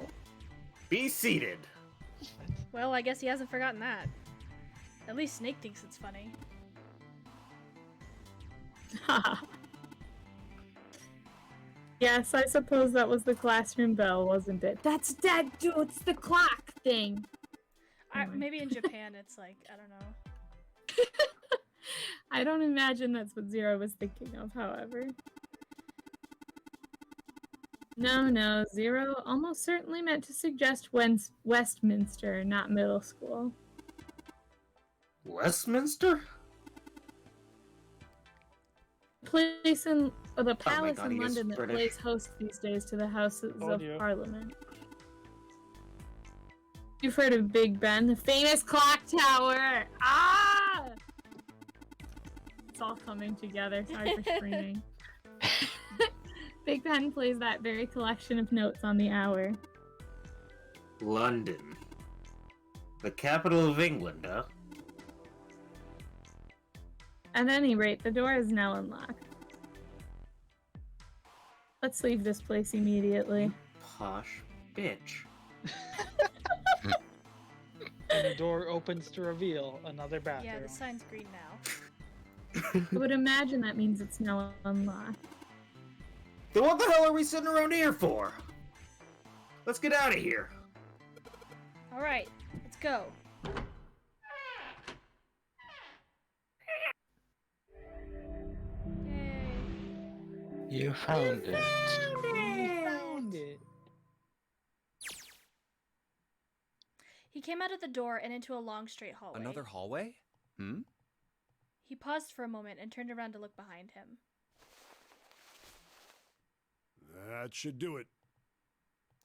Be seated. Well, I guess he hasn't forgotten that. At least Snake thinks it's funny. Yes, I suppose that was the classroom bell, wasn't it? That's that dude, it's the clock thing! Anyway. Maybe in Japan it's like, I don't know. I don't imagine that's what Zero was thinking of, however. No, Zero almost certainly meant to suggest Westminster, not middle school. Westminster? The palace God, in he is London that British. plays host these days to the Houses Told of you. Parliament. You've heard of Big Ben, the famous clock tower! Ah! It's all coming together. Sorry for screaming. Big Ben plays that very collection of notes on the hour. London. The capital of England, huh? At any rate, the door is now unlocked. Let's leave this place immediately. Posh bitch. And the door opens to reveal another bathroom. Yeah, the sign's green now. I would imagine that means it's now unlocked. Then what the hell are we sitting around here for? Let's get out of here. Alright, let's go. Yay. You found it. Found it. He came out of the door and into a long straight hallway. Another hallway? Hmm? He paused for a moment and turned around to look behind him. That should do it.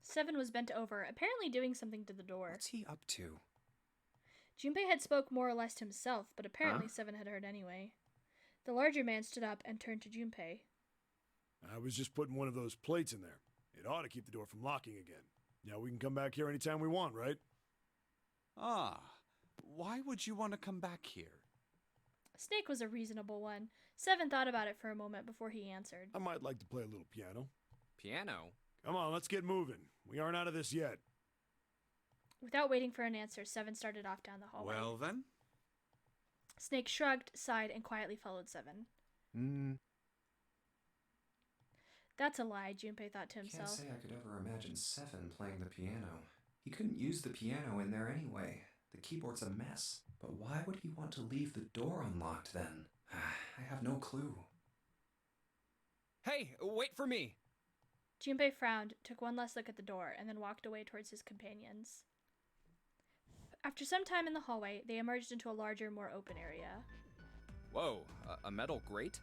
Seven was bent over, apparently doing something to the door. What's he up to? Junpei had spoke more or less to himself, but apparently Seven had heard anyway. The larger man stood up and turned to Junpei. I was just putting one of those plates in there. It ought to keep the door from locking again. Now we can come back here anytime we want, right? Ah, why would you want to come back here? Snake was a reasonable one. Seven thought about it for a moment before he answered. I might like to play a little piano. Piano? Come on, let's get moving. We aren't out of this yet. Without waiting for an answer, Seven started off down the hallway. Well then, Snake shrugged, sighed, and quietly followed Seven. That's a lie, Junpei thought to himself. Can't say I could ever imagine Seven playing the piano. He couldn't use the piano in there anyway. The keyboard's a mess. But why would he want to leave the door unlocked then? I have no clue. Hey, wait for me! Junpei frowned, took one last look at the door, and then walked away towards his companions. After some time in the hallway, they emerged into a larger, more open area. Whoa, a metal grate?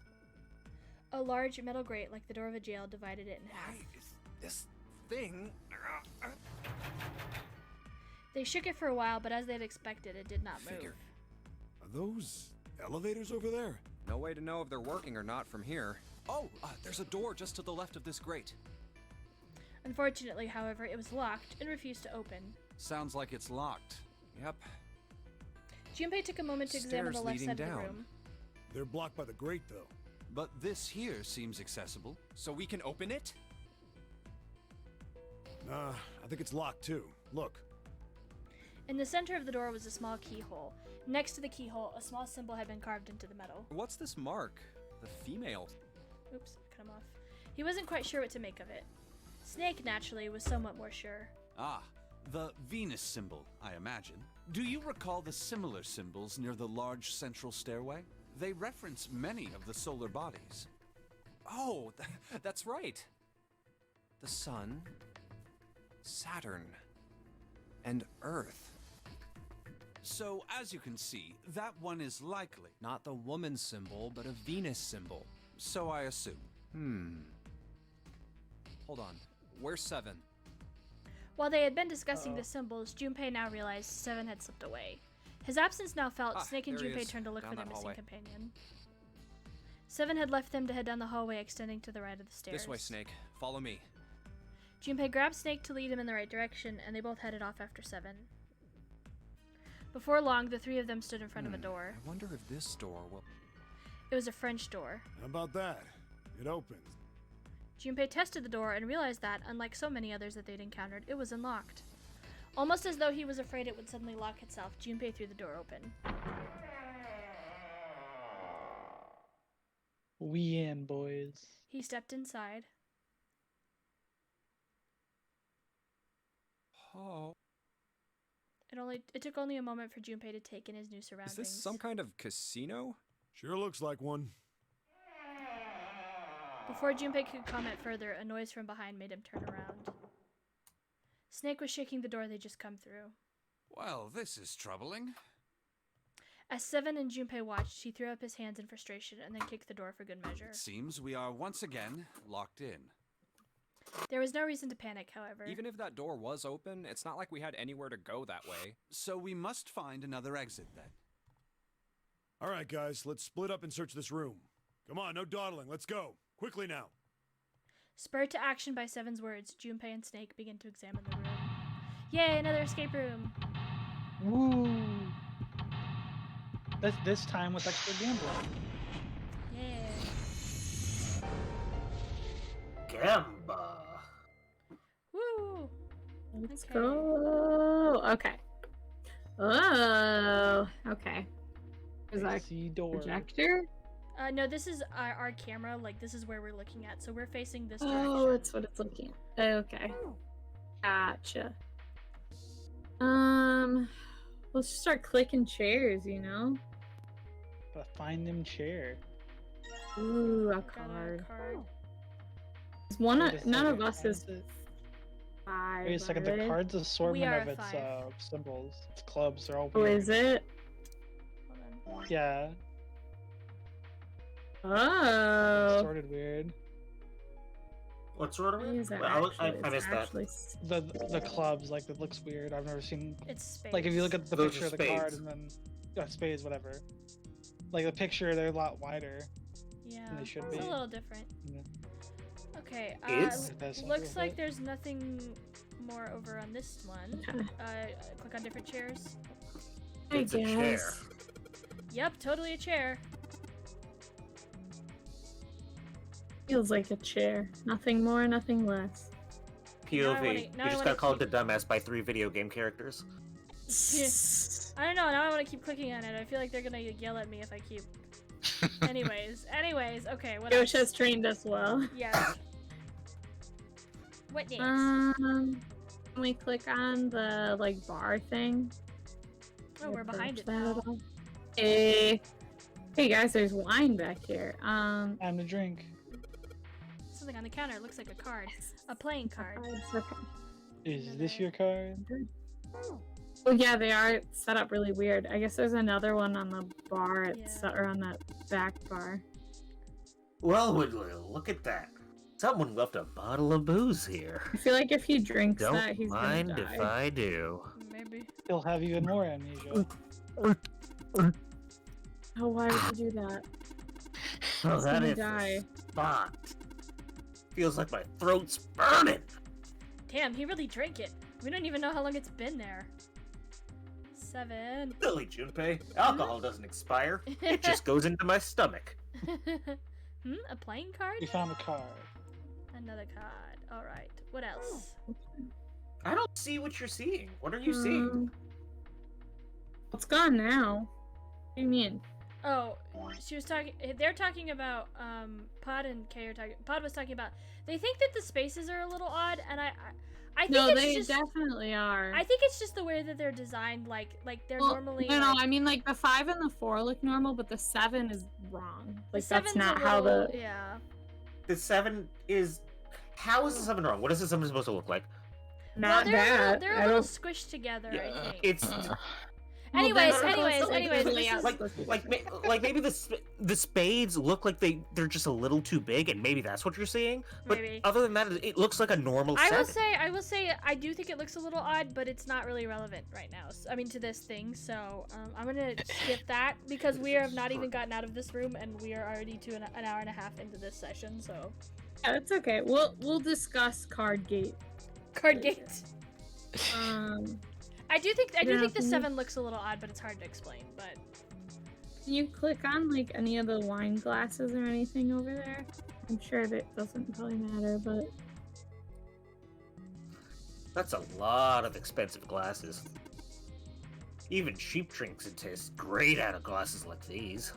A large metal grate, like the door of a jail, divided it in half. Why is this thing... They shook it for a while, but as they'd expected, it did not move. Are those elevators over there? No way to know if they're working or not from here. Oh, there's a door just to the left of this grate. Unfortunately, however, it was locked and refused to open. Sounds like it's locked. Yep. Junpei took a moment to examine the left side of the room. They're blocked by the grate, though. But this here seems accessible. So we can open it? Nah, I think it's locked too. Look. In the center of the door was a small keyhole. Next to the keyhole, a small symbol had been carved into the metal. What's this mark? The female. Oops, cut him off. He wasn't quite sure what to make of it. Snake, naturally, was somewhat more sure. Ah, the Venus symbol, I imagine. Do you recall the similar symbols near the large central stairway? They reference many of the solar bodies. Oh, that's right. The Sun, Saturn, and Earth. So, as you can see, that one is likely. Not the woman symbol, but a Venus symbol. So I assume. Hold on. Where's Seven? While they had been discussing the symbols, Junpei now realized Seven had slipped away. His absence now felt. Snake and Junpei turned to look for their missing companion. Seven had left them to head down the hallway extending to the right of the stairs. This way, Snake. Follow me. Junpei grabbed Snake to lead him in the right direction, and they both headed off after Seven. Before long, the three of them stood in front of a door. I wonder if this door will... It was a French door. How about that? It opens. Junpei tested the door and realized that, unlike so many others that they'd encountered, it was unlocked. Almost as though he was afraid it would suddenly lock itself, Junpei threw the door open. We in, boys. He stepped inside. Oh. It took only a moment for Junpei to take in his new surroundings. Is this some kind of casino? Sure looks like one. Before Junpei could comment further, a noise from behind made him turn around. Snake was shaking the door they'd just come through. Well, this is troubling. As Seven and Junpei watched, he threw up his hands in frustration and then kicked the door for good measure. It seems we are once again locked in. There was no reason to panic, however. Even if that door was open, it's not like we had anywhere to go that way. So we must find another exit then. All right, guys, let's split up and search this room. Come on, no dawdling. Let's go. Quickly now. Spurred to action by Seven's words, Junpei and Snake began to examine the room. Yay, another escape room! Woo! This time with extra gambling. Yeah. Gamba. Woo! Let's go. Okay. Oh, okay. Is that a projector? No, this is our camera. Like, this is where we're looking at. So we're facing this direction. Oh, that's what it's looking at. Okay. Gotcha. Let's just start clicking chairs, you know? But find them chair. Ooh, a card. None of us is 5. Wait a second, the card's assortment of its symbols. Its clubs, they're all weird. Oh, is it? Hold on. Yeah. Oh. Sorted weird. What's sort of weird? I missed that. The clubs, like, it looks weird. I've never seen. It's spades. Like, if you look at the Those picture are of the card spades. and then spades, whatever. Like the picture, they're a lot wider. Yeah. Than they should It's be. a little different. Yeah. Okay. Is? Looks like there's nothing more over on this one. Click on different chairs. It's a chair. Yep, totally a chair. Feels like a chair. Nothing more, nothing less. POV. You just got called a dumbass by 3 video game characters. I don't know. Now I want to keep clicking on it. I feel like they're gonna yell at me if I keep. Anyways, okay. What Yosh else? has trained us well. Yes. What next? Can we click on the like bar thing? Oh, we're behind it That now. at all? Hey guys, there's wine back here. Time to drink. Something on the counter. It looks like a card. A playing card. Is this your card? Well, yeah, they are set up really weird. I guess there's another one on the bar or on that back bar. Well, look at that. Someone left a bottle of booze here. I feel like if he drinks Don't that, he's mind gonna die. if I do. Maybe. He'll have even more amnesia. Oh, why would you do that? Oh, He's that gonna is die. the spot. Feels like my throat's burning. Damn, he really drank it. We don't even know how long it's been there. 7. Silly Junpei. Alcohol doesn't expire. It just goes into my stomach. A playing card? We found a card. Another card. Alright. What else? I don't see what you're seeing. What are you seeing? It's gone now. What do you mean? Oh, she was talking. They're talking about. Pod and Kay are talking. Pod was talking about. They think that the spaces are a little odd, and I think No, it's they just, definitely are. I think it's just the way that they're designed. Like they're normally. No, like, I mean like the 5 and the 4 look normal, but the 7 is wrong. Like that's 7's not a how little- the. Yeah. The 7 is. How is the 7 wrong? What is the 7 supposed to look like? Not well, that. they're I a little don't. squished together. I think. It's. Anyways, Well, anyways, like, anyways. the This layout is, like maybe the spades look like they're just a little too big, and maybe that's what you're seeing. But Maybe. other than that, it looks like a normal. I 7. will say, I do think it looks a little odd, but it's not really relevant right now. I mean, to this thing. So I'm gonna skip that because we have not even gotten out of this room, and we are already an hour and a half into this session. So. Yeah, that's okay. We'll discuss card gate. Card gate. I do think Yeah, the can 7 looks a little odd, but it's hard to explain. But Can you click on like any of the wine glasses or anything over there? I'm sure that doesn't probably matter, but That's a lot of expensive glasses. Even cheap drinks would taste great out of glasses like these.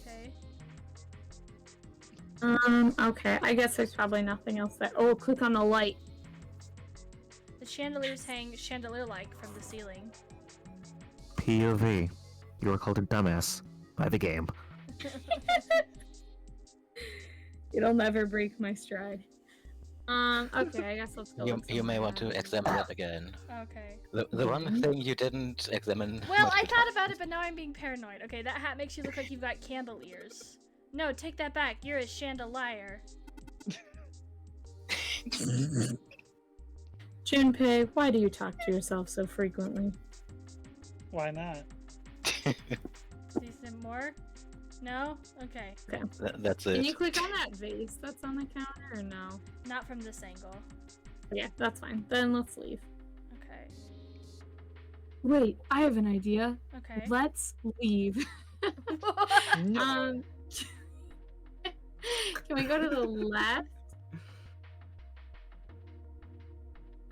okay. Okay. I guess there's probably nothing else there. Oh, click on the light. The chandeliers hang chandelier-like from the ceiling. POV. You were called a dumbass by the game. It'll never break my stride. Okay, I guess let's go. You may want to examine it again. Okay. The one thing you didn't examine. Well, much I before- thought about it, but now I'm being paranoid. Okay, that hat makes you look like you've got candle ears. No, take that back. You're a chandelier. Junpei, why do you talk to yourself so frequently? Why not? See some more? No? Okay. Okay. That's Can it. you click on that vase that's on the counter or no? Not from this angle. Yeah, that's fine. Then let's leave. Okay. Wait, I have an idea. Okay. Let's leave. Can we go to the left?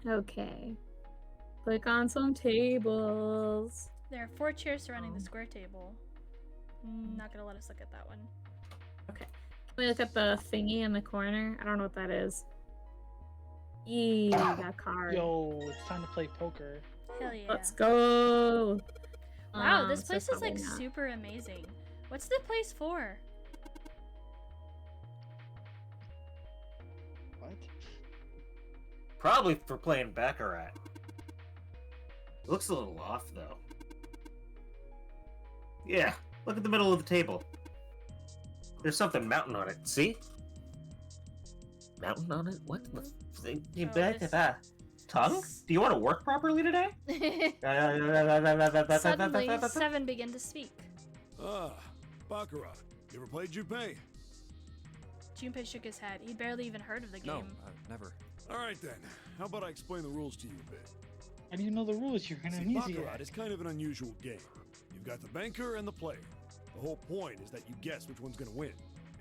Okay. Click on some tables. There are 4 chairs surrounding the square table. Not gonna let us look at that one. Okay. Can we look at the thingy in the corner? I don't know what that is. Eee, that card. Yo, it's time to play poker. Hell yeah. Let's go. Wow, this so place is like probably not. super amazing. What's the place for? What? Probably for playing Baccarat. Looks a little off, though. Yeah, look at the middle of the table. There's something mountain on it, see? Mountain on it? What? Tongue? Do you want to work properly today? Suddenly, 7 begin to speak. Ah, Baccarat. You ever played Junpei? Junpei shook his head. He'd barely even heard of the No, game. never. Alright then, how about I explain the rules to you a bit? How do you know the rules? You're an See, amnesia. Baccarat is kind of an unusual game. You've got the banker and the player. The whole point is that you guess which one's gonna win.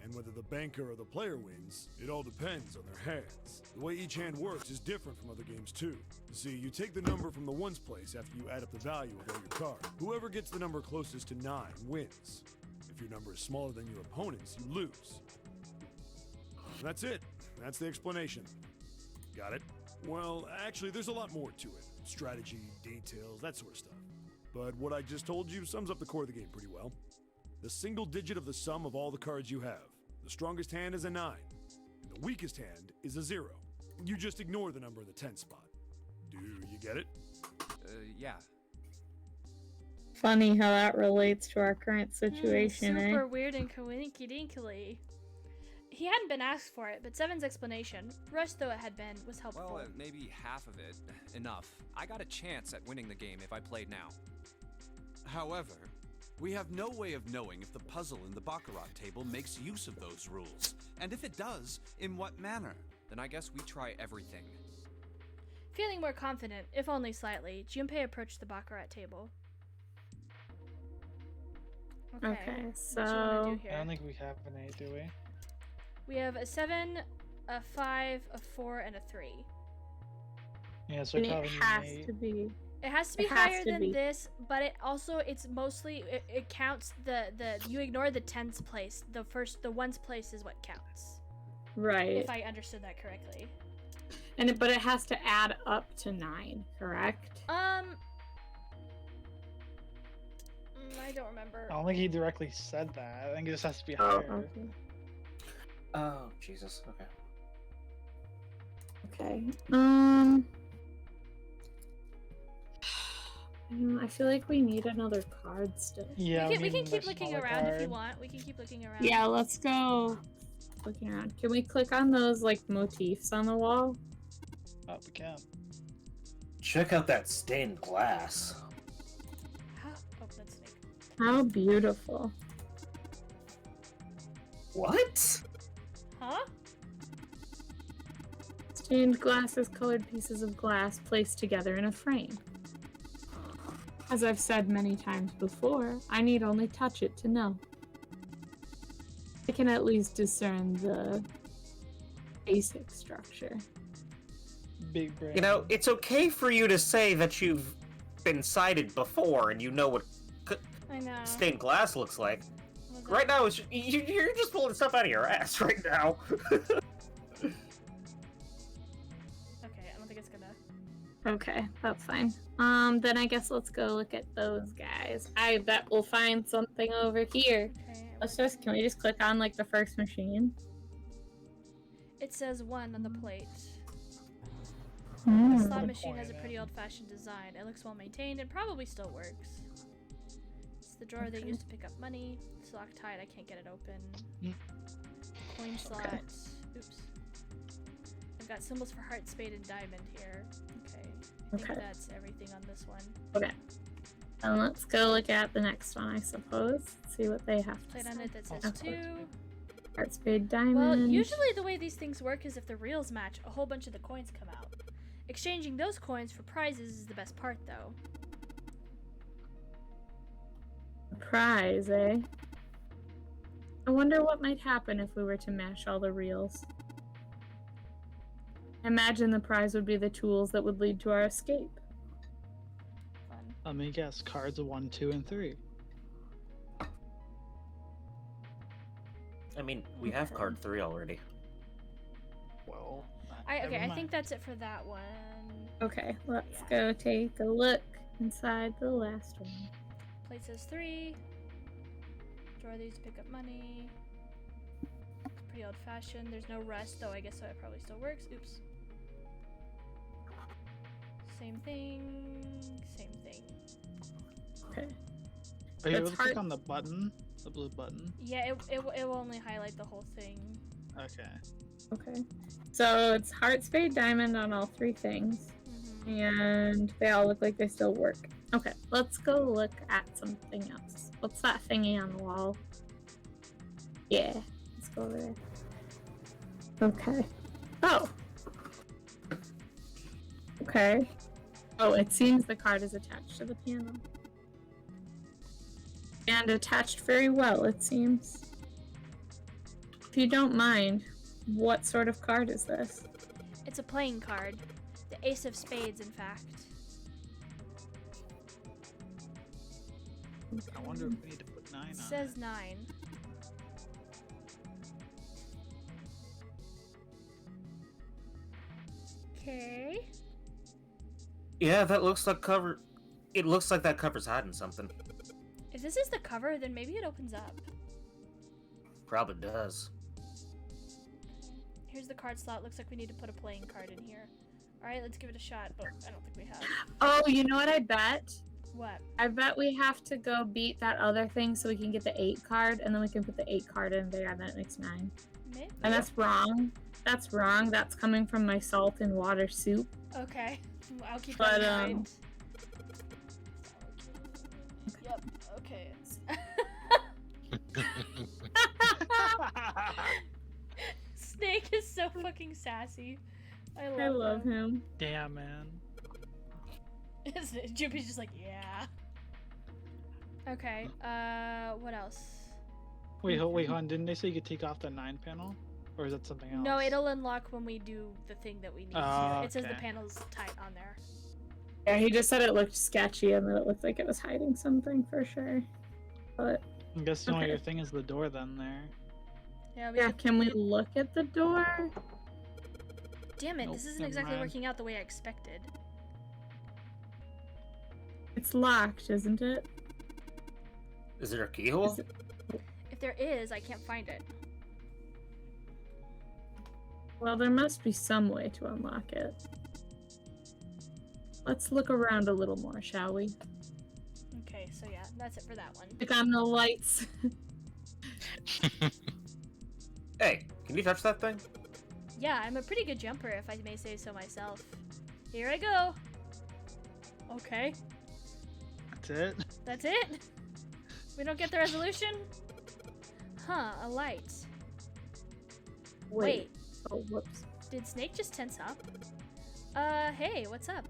And whether the banker or the player wins, it all depends on their hands. The way each hand works is different from other games too. You see, you take the number from the ones place after you add up the value of all your cards. Whoever gets the number closest to 9 wins. If your number is smaller than your opponent's, you lose. And that's it. That's the explanation. Got it? Well, actually, there's a lot more to it. Strategy, details, that sort of stuff. But what I just told you sums up the core of the game pretty well. The single digit of the sum of all the cards you have. The strongest hand is a 9. And the weakest hand is a 0. You just ignore the number in the 10 spot. Do you get it? Yeah. Funny how that relates to our current situation, Super weird and coinkydinky. He hadn't been asked for it, but Seven's explanation, rushed though it had been, was helpful. Well, maybe half of it. Enough. I got a chance at winning the game if I played now. However, we have no way of knowing if the puzzle in the Baccarat table makes use of those rules, and if it does, in what manner. Then I guess we try everything. Feeling more confident, if only slightly, Junpei approached the Baccarat table. Okay, so... What you wanna do here? I don't think we have an 8, do we? We have a 7, a 5, a 4, and a 3. Yeah, so And probably it has 8. to be... It has to be It has higher to than be. this, but it also, it's mostly, it counts you ignore the tens place. The ones place is what counts. Right. If I understood that correctly. But it has to add up to 9, correct? I don't remember. I don't think he directly said that. I think it just has to be Oh, higher. okay. Oh, Jesus. Okay. Okay. I feel like we need another card still. Yeah, we can need keep a looking smaller around if you card. want. We can keep looking around. Yeah, let's go looking around. Can we click on those like motifs on the wall? Oh, we can. Check out that stained glass. Oh, that's Snake. How beautiful. What? Huh? Stained glass is colored pieces of glass placed together in a frame. As I've said many times before, I need only touch it to know. I can at least discern the basic structure. Big brain. You know, it's okay for you to say that you've been sighted before and you know what I know. stained glass looks like. Right now, you're just pulling stuff out of your ass right now. Okay, I don't think it's gonna. Okay, that's fine. Then I guess let's go look at those guys. I bet we'll find something over here. Okay. Can we just click on like the first machine? It says 1 on the plate. Hmm. The slot machine has a pretty old-fashioned design. It looks well maintained and probably still works. It's the drawer they use to pick up money. It's locked tight. I can't get it open. Coin slot. Oops. I've got symbols for heart, spade, and diamond here. Okay. I think Okay. that's everything on this one. Okay. And let's go look at the next one, I suppose. See what they have to Plate say. on it that says Okay. 2. Heart, spade, diamond. Well, usually the way these things work is if the reels match, a whole bunch of the coins come out. Exchanging those coins for prizes is the best part, though. Prize, eh? I wonder what might happen if we were to mash all the reels. I imagine the prize would be the tools that would lead to our escape. Fun. Let me guess. Cards 1, 2, and 3. I mean, we have card 3 already. Well, Okay, I never think that's it for that one. Okay, let's go take a look inside the last one. Plate says 3. Drawer these to pick up money. It's pretty old fashioned. There's no rust, though I guess so it probably still works. Oops. Same thing. Same thing. Okay. Are you able That's to click hard- on the button? The blue button? Yeah, it will only highlight the whole thing. Okay. Okay. So it's heart, spade, diamond on all 3 things. And they all look like they still work. Okay, let's go look at something else. What's that thingy on the wall? Yeah, let's go over there. Okay. Oh! Okay. Oh, it seems the card is attached to the piano. And attached very well, it seems. If you don't mind, what sort of card is this? It's a playing card. The Ace of Spades, in fact. I wonder if we need to put 9 on It it. says 9. Okay. Yeah, that looks like cover. It looks like that cover's hiding something. If this is the cover, then maybe it opens up. Probably does. Here's the card slot. Looks like we need to put a playing card in here. Alright, let's give it a shot, but I don't think we have. Oh, you know what I bet? What? I bet we have to go beat that other thing so we can get the 8 card, and then we can put the 8 card in there, and that makes 9. Maybe? And that's wrong. That's wrong. That's coming from my salt and water soup. Okay. I'll keep But, that in mind. Yep. Okay. Snake is so fucking sassy. I love him. Damn, man. Jumpy's just like, yeah. Okay, what else? Wait, hold on. Didn't they say you could take off the 9 panel? Or is that something else? No, it'll unlock when we do the thing that we need Oh, to. It says the okay. panel's tight on there. Yeah, he just said it looked sketchy and that it looked like it was hiding something for sure. But I guess the only okay. other thing is the door then there. Yeah, yeah, can we look at the door? Damn it, Nope, this isn't never exactly mind. working out the way I expected. It's locked, isn't it? Is there a keyhole? If there is, I can't find it. Well, there must be some way to unlock it. Let's look around a little more, shall we? Okay, so yeah, that's it for that one. Click on the lights. Hey, can you touch that thing? Yeah, I'm a pretty good jumper, if I may say so myself. Here I go. Okay, That's it? that's it? We don't get the resolution? Huh, a light. Wait, Oh, whoops. did Snake just tense up? Hey, what's up?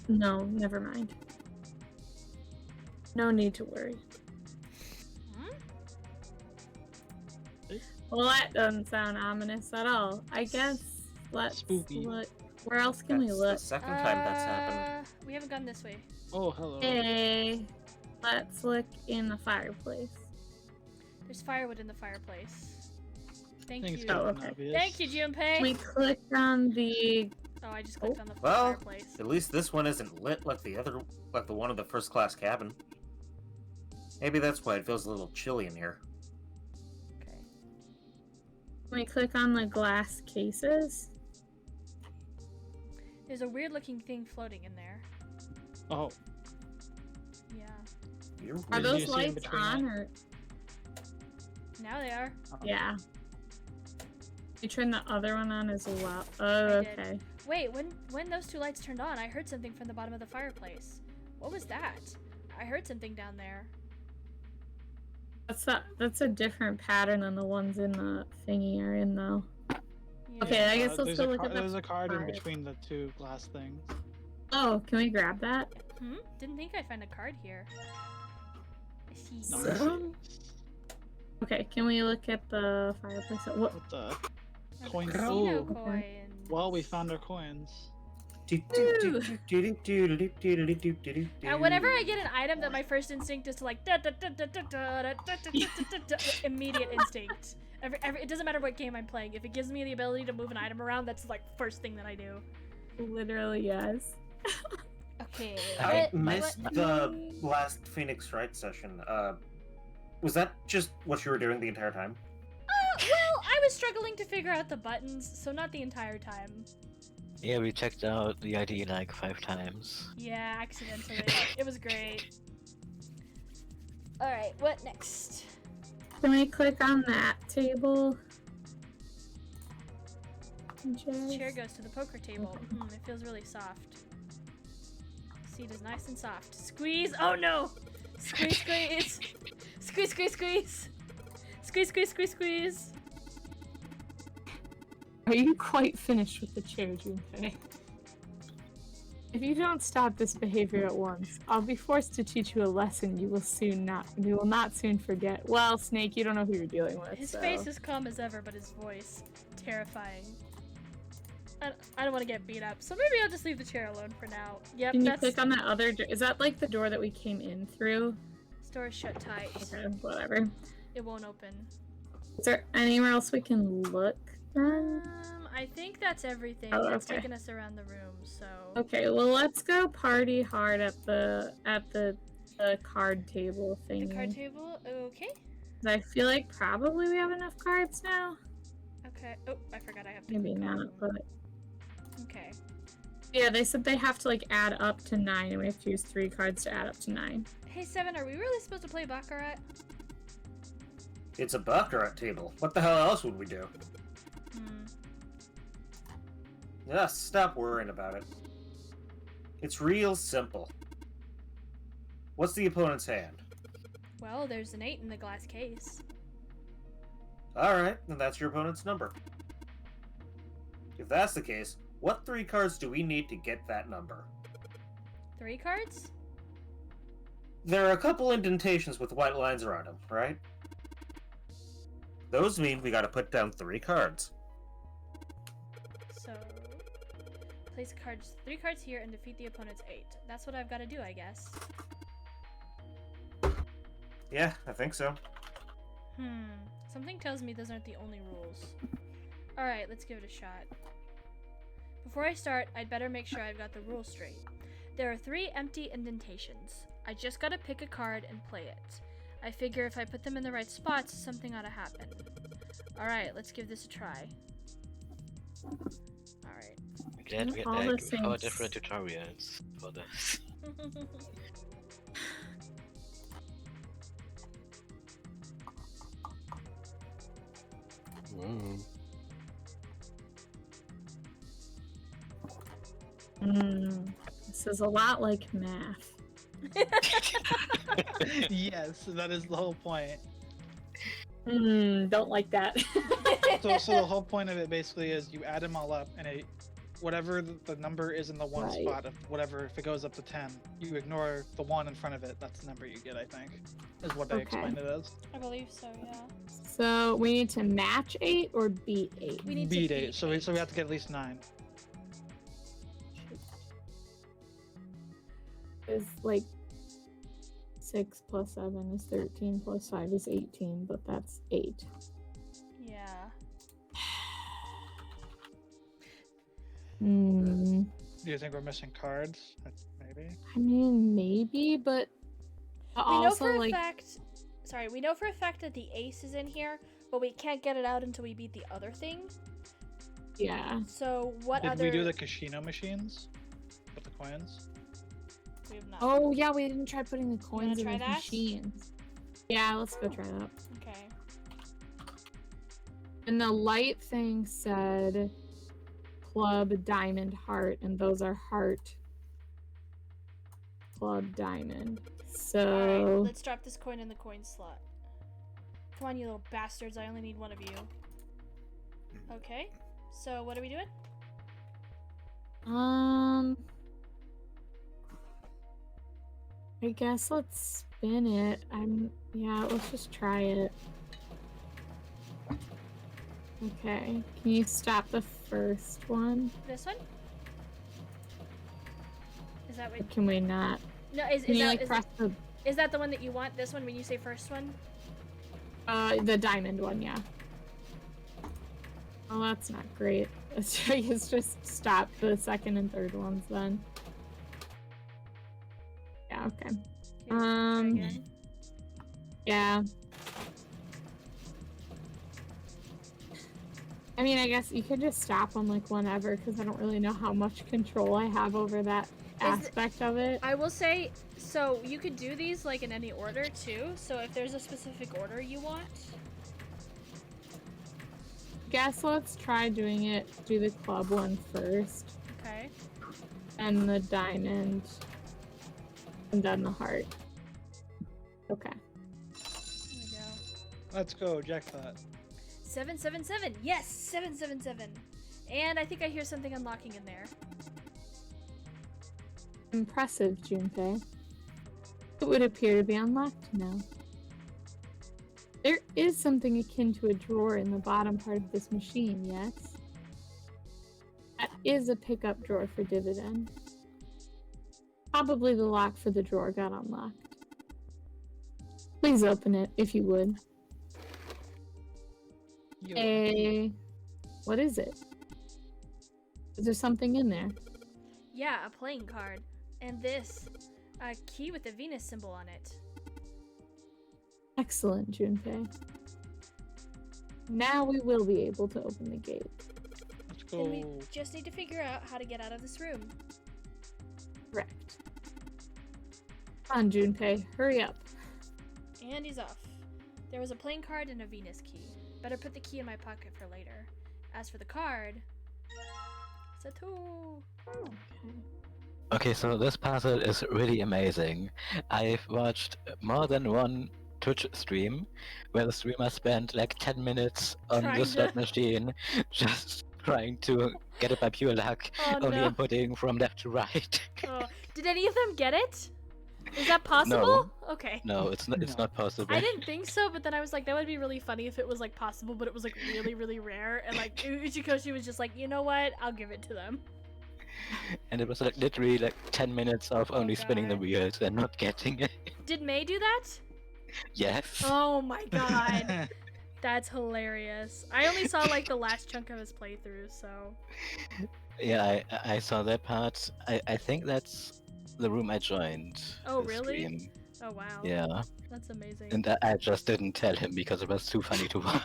No, never mind. No need to worry. Hmm? Well, that doesn't sound ominous at all. I guess let's Spooky. look. Where else can we That's look? the second time that's happened. We haven't gone this way. Oh, hello. Hey, let's look in the fireplace. There's firewood in the fireplace. Thank Things you. got Oh, okay. obvious. Thank you, Junpei. We clicked on the. Oh, I just clicked on the Well, fireplace. at least this one isn't lit like the other, like the one in the first class cabin. Maybe that's why it feels a little chilly in here. Okay. We click on the glass cases. There's a weird looking thing floating in there. Oh, Yeah. You're Are Did those you see in lights between on that? or? Now they are. Yeah. You turn the other one on as well. Oh, I did. okay. Wait, when those two lights turned on, I heard something from the bottom of the fireplace. What was that? I heard something down there. That's a different pattern than the ones in the thingy are in though. Yeah. Okay, I guess let's there's go a look at the There's a card in card. between the two glass things. Oh, can we grab that? Hmm? Didn't think I'd find a card here. I see. No, So- Okay, can we look at the fireplace? What? What the? A Coins. casino Ooh. coin. Well, we found our coins. Whenever I get an item that my first instinct is to like immediate instinct. It doesn't matter what game I'm playing. If it gives me the ability to move an item around, that's like first thing that I do. Literally, yes. Okay. I missed the last Phoenix Wright session. Was that just what you were doing the entire time? Well, I was struggling to figure out the buttons, so not the entire time. Yeah, we checked out the ID like 5 times. Yeah, accidentally. It was great. Alright, what next? Can we click on that table? This chair goes to the poker table. It feels really soft. Seat is nice and soft. Squeeze! Oh no! Squeeze, squeeze! Squeeze, squeeze, squeeze! Squeeze, squeeze, squeeze, squeeze! Are you quite finished with the chair, Junpei? If you don't stop this behavior at once, I'll be forced to teach you a lesson you will not soon forget. Well, Snake, you don't know who you're dealing with. His so. face is calm as ever, but his voice terrifying. I don't want to get beat up, so maybe I'll just leave the chair alone for now. Yep, Can you click on that other door? Is that like the door that we came in through? Store is shut tight. Okay, whatever. It won't open. Is there anywhere else we can look then? I think that's everything. Oh, It's okay. taking us around the room, so. Okay, well let's go party hard at the card table thing. The card table? Okay. I feel like probably we have enough cards now. Okay. Oh, I forgot I have to. Maybe click on- not, but Okay. yeah, they said they have to like add up to 9, and we have to use 3 cards to add up to 9. Hey, Seven, are we really supposed to play Baccarat? It's a Baccarat table. What the hell else would we do? Just stop worrying about it. It's real simple. What's the opponent's hand? Well, there's an 8 in the glass case. Alright, then that's your opponent's number. If that's the case, what 3 cards do we need to get that number? 3 cards? There are a couple indentations with white lines around them, right? Those mean we gotta put down 3 cards. So, place cards, 3 cards here and defeat the opponent's 8. That's what I've got to do, I guess. Yeah, I think so. Something tells me those aren't the only rules. Alright, let's give it a shot. Before I start, I'd better make sure I've got the rules straight. There are 3 empty indentations. I just gotta pick a card and play it. I figure if I put them in the right spots, something ought to happen. Alright, let's give this a try. Alright. I'm glad we All had the like 4 things. different tutorials for this. This is a lot like math. Yes, that is the whole point. Don't like that. So the whole point of it basically is you add them all up, and whatever the number is in the one Right. spot of whatever, if it goes up to 10, you ignore the 1 in front of it. That's the number you get, I think, is what they Okay. explained it as. I believe so, yeah. So we need to match 8 or beat 8. We need Beat to 8, so we have to get at least 9. Is like 6 plus 7 is 13 plus 5 is 18, but that's 8. Yeah. Do you think we're missing cards? Maybe. I mean, maybe, but We know also for a like fact. Sorry, we know for a fact that the ace is in here, but we can't get it out until we beat the other thing. yeah. So what Did other? we do the casino machines with the coins? We have not. Oh yeah, we didn't try putting the coins in try the that? machines. Yeah, let's go try that. Okay. And the light thing said club, diamond, heart, and those are heart, club, diamond. So Alright, let's drop this coin in the coin slot. Come on, you little bastards! I only need one of you. Okay. So what are we doing? I guess let's spin it. Yeah, let's just try it. Okay, can you stop the first one? This one? Is that what? Or can we not? No, Can you like press the is that the one that you want? This one when you say first one? the diamond one? Yeah. Oh, that's not great. Let's just stop the second and third ones then. Yeah. Okay. Again. Yeah. I mean, I guess you could just stop them like whenever, because I don't really know how much control I have over that aspect of it. I will say, so you could do these like in any order too. So if there's a specific order you want. Guess let's try doing it. Do the club one first, Okay. and the diamond, and then the heart. Okay. There we go. Let's go, jackpot. 777. Yes, 777. And I think I hear something unlocking in there. Impressive, Junpei. It would appear to be unlocked now. There is something akin to a drawer in the bottom part of this machine, yes? That is a pickup drawer for Dividend. Probably the lock for the drawer got unlocked. Please open it, if you would. What is it? Is there something in there? Yeah, a playing card. And this, a key with the Venus symbol on it. Excellent, Junpei. Now we will be able to open the gate. Let's go. Then we just need to figure out how to get out of this room. Correct. Come on, Junpei, hurry up. And he's off. There was a playing card and a Venus key. Better put the key in my pocket for later. As for the card, it's a 2. Okay, so this puzzle is really amazing. I've watched more than one Twitch stream where the streamer spent like 10 minutes on the slot machine just trying to get it by pure luck, only inputting from left to right. Oh. Did any of them get it? Is that possible? No. Okay. No, it's not possible. I didn't think so, but then I was like, that would be really funny if it was like possible, but it was like really, really rare. And like Uchikoshi was just like, you know what? I'll give it to them. And it was like literally like 10 minutes of only spinning the wheels and not getting it. Did May do that? Yes. Oh my god. That's hilarious. I only saw like the last chunk of his playthrough, so. Yeah, I saw that part. I think that's the room I joined. Oh, the really? stream. Oh, wow. Yeah. That's amazing. And I just didn't tell him because it was too funny to watch.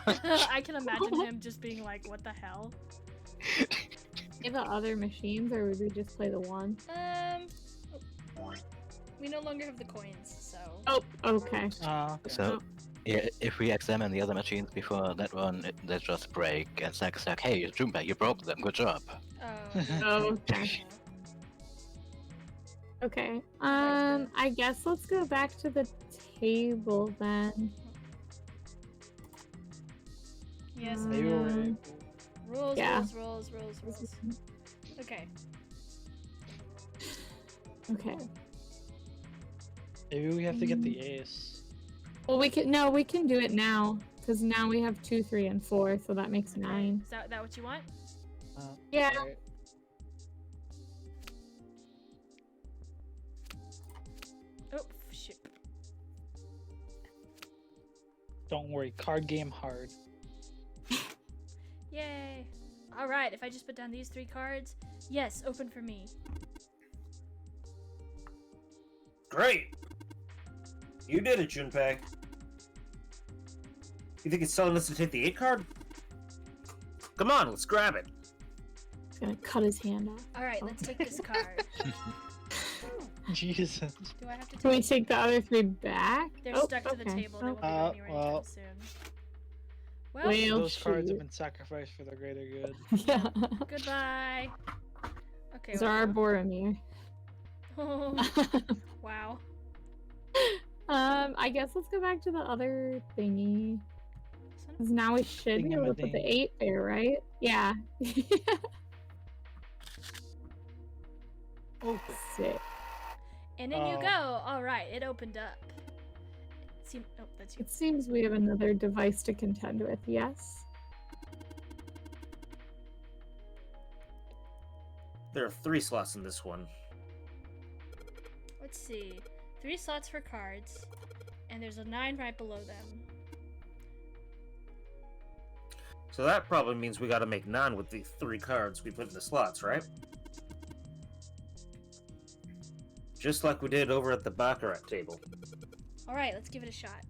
I can imagine him just being like, what the hell? Are the other machines, or would we just play the one? We no longer have the coins, so. Oh, okay. So, yeah, if we examine the other machines before that one, they just break. And it's like, hey, Junpei, you broke them. Good job. Oh, okay. Okay. I guess let's go back to the table then. Yes. Rules, yeah. rules. Okay. Okay. Maybe we have to get the ace. Well, we can do it now because now we have 2, 3, and 4, so that makes 9. Is that what you want? Yeah. Right. Oh shit! Don't worry, card game hard. Yay! All right, if I just put down these 3 cards, yes, open for me. Great! You did it, Junpei. You think it's telling us to take the 8 card? Come on, let's grab it. He's gonna cut his hand off. All right, let's take this card. Jesus. Do I have to? Can we take the other 3 back? They're stuck to the table. They won't be with me anytime soon. Well, those cards have been sacrificed for the greater good. Yeah. Goodbye. Okay. Zara Boromir. Oh, wow. I guess let's go back to the other thingy. Because now we should be able to put the 8 there, right? Yeah. Oh, sick. And in you go. All right, it opened up. Oh, that's you. It seems we have another device to contend with. Yes. There are 3 slots in this one. Let's see. 3 slots for cards, and there's a 9 right below them. So that probably means we gotta make 9 with the 3 cards we put in the slots, right? Just like we did over at the Baccarat table. Alright, let's give it a shot.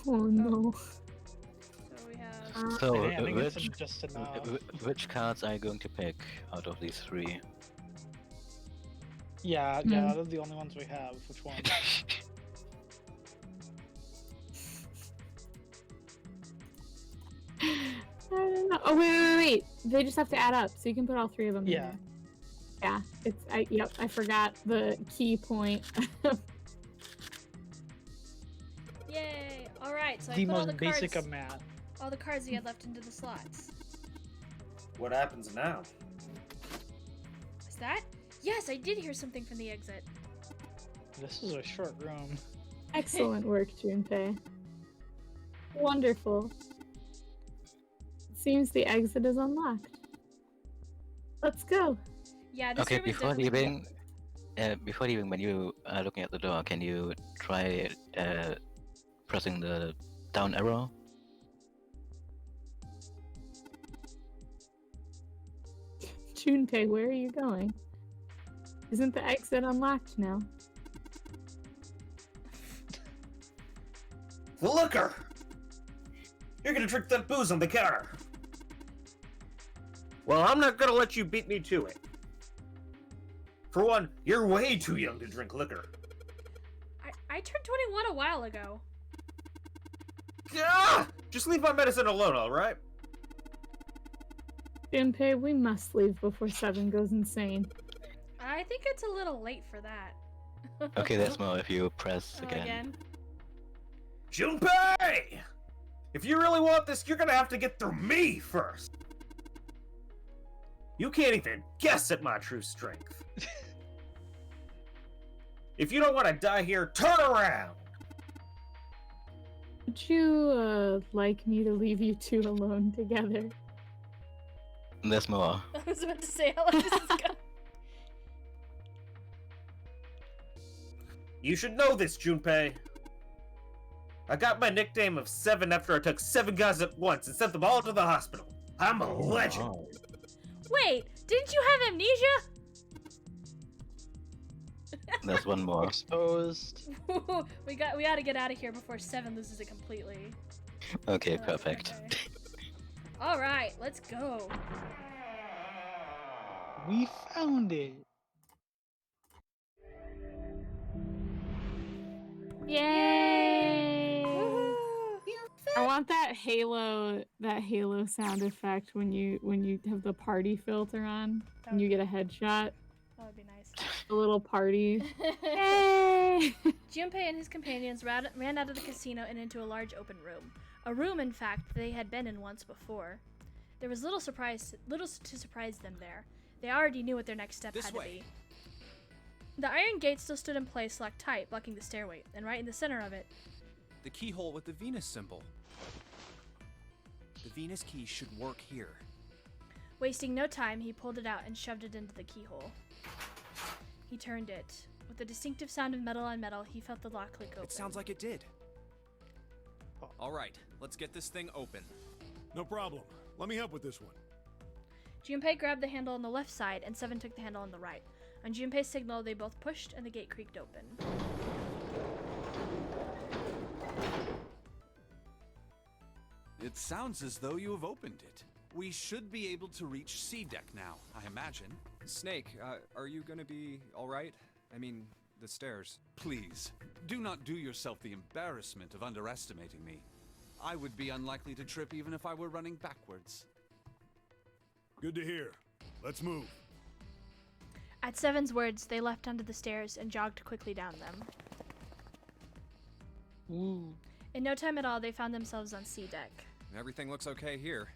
Oh no. So we have... So, I think it's just enough. which cards are you going to pick out of these 3? Yeah, those are the only ones we have. Which one? I don't know. Oh wait! They just have to add up, so you can put all 3 of them. Yeah. In there. Yeah. Yep. I forgot the key point. Yay! All right, so The I put all most the cards. basic of math. All the cards you had left into the slots. What happens now? Is that? Yes, I did hear something from the exit. This is a short room. Excellent work, Junpei. Wonderful. Seems the exit is unlocked. Let's go. Yeah, this Okay, room is before definitely- leaving, when you are looking at the door, can you try pressing the down arrow? Junpei, where are you going? Isn't the exit unlocked now? The liquor! You're gonna drink that booze on the counter! Well, I'm not gonna let you beat me to it. For one, you're way too young to drink liquor. I turned 21 a while ago. Ah! Just leave my medicine alone, alright? Junpei, we must leave before Seven goes insane. I think it's a little late for that. Okay, that's more if you press again. Junpei! If you really want this, you're gonna have to get through me first. You can't even guess at my true strength. If you don't want to die here, turn around! Would you, like me to leave you two alone together? There's more. I was about to say, how long does this go? You should know this, Junpei. I got my nickname of Seven after I took 7 guys at once and sent them all to the hospital. I'm a legend. Oh. Wait, didn't you have amnesia? There's one more. Exposed. we gotta get out of here before Seven loses it completely. Okay, perfect. Okay. All right, let's go. We found it. Yay! I want that Halo sound effect when you have the party filter on and you get a headshot. That would be nice. A little party. Yay! Junpei and his companions ran out of the casino and into a large open room. A room, in fact, they had been in once before. There was little to surprise them there. They already knew what their next step had to be. The iron gate still stood in place, locked tight, blocking the stairway, and right in the center of it, the keyhole with the Venus symbol. The Venus key should work here. Wasting no time, he pulled it out and shoved it into the keyhole. He turned it. With the distinctive sound of metal on metal, he felt the lock click open. It sounds like it did. All right, let's get this thing open. No problem. Let me help with this one. Junpei grabbed the handle on the left side, and Seven took the handle on the right. On Junpei's signal, they both pushed, and the gate creaked open. It sounds as though you have opened it. We should be able to reach C deck now, I imagine. Snake, are you gonna be alright? I mean, the stairs. Please, do not do yourself the embarrassment of underestimating me. I would be unlikely to trip even if I were running backwards. Good to hear. Let's move. At Seven's words, they left onto the stairs and jogged quickly down them. Ooh. In no time at all, they found themselves on C deck. Everything looks okay here.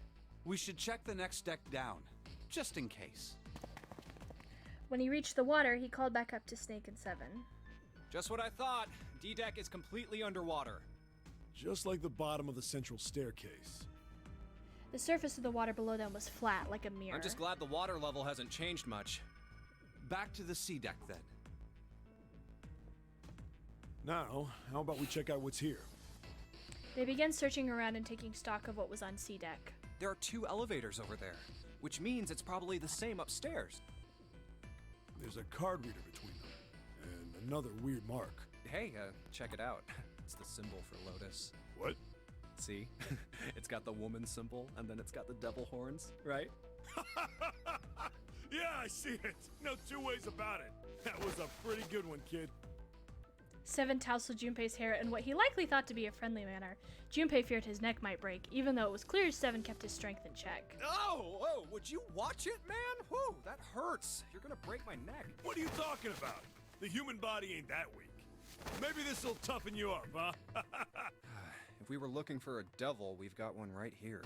We should check the next deck down, just in case. When he reached the water, he called back up to Snake and Seven. Just what I thought. D-deck is completely underwater. Just like the bottom of the central staircase. The surface of the water below them was flat, like a mirror. I'm just glad the water level hasn't changed much. Back to the C deck then. Now, how about we check out what's here? They began searching around and taking stock of what was on C deck. There are 2 elevators over there, which means it's probably the same upstairs. There's a card reader between them, and another weird mark. Hey, check it out. It's the symbol for Lotus. What? See? It's got the woman symbol, and then it's got the devil horns, right? Yeah, I see it. No 2 ways about it. That was a pretty good one, kid. Seven tousled Junpei's hair in what he likely thought to be a friendly manner. Junpei feared his neck might break, even though it was clear Seven kept his strength in check. Oh, would you watch it, man? Whew, that hurts. You're gonna break my neck. What are you talking about? The human body ain't that weak. Maybe this'll toughen you up, huh? If we were looking for a devil, we've got one right here.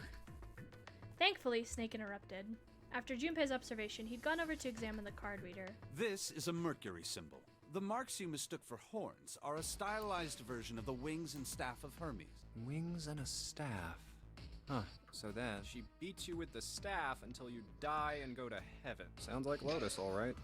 Thankfully, Snake interrupted. After Junpei's observation, he'd gone over to examine the card reader. This is a Mercury symbol. The marks you mistook for horns are a stylized version of the wings and staff of Hermes. Wings and a staff. Huh, so then She beats you with the staff until you die and go to heaven. Sounds like Lotus, all right.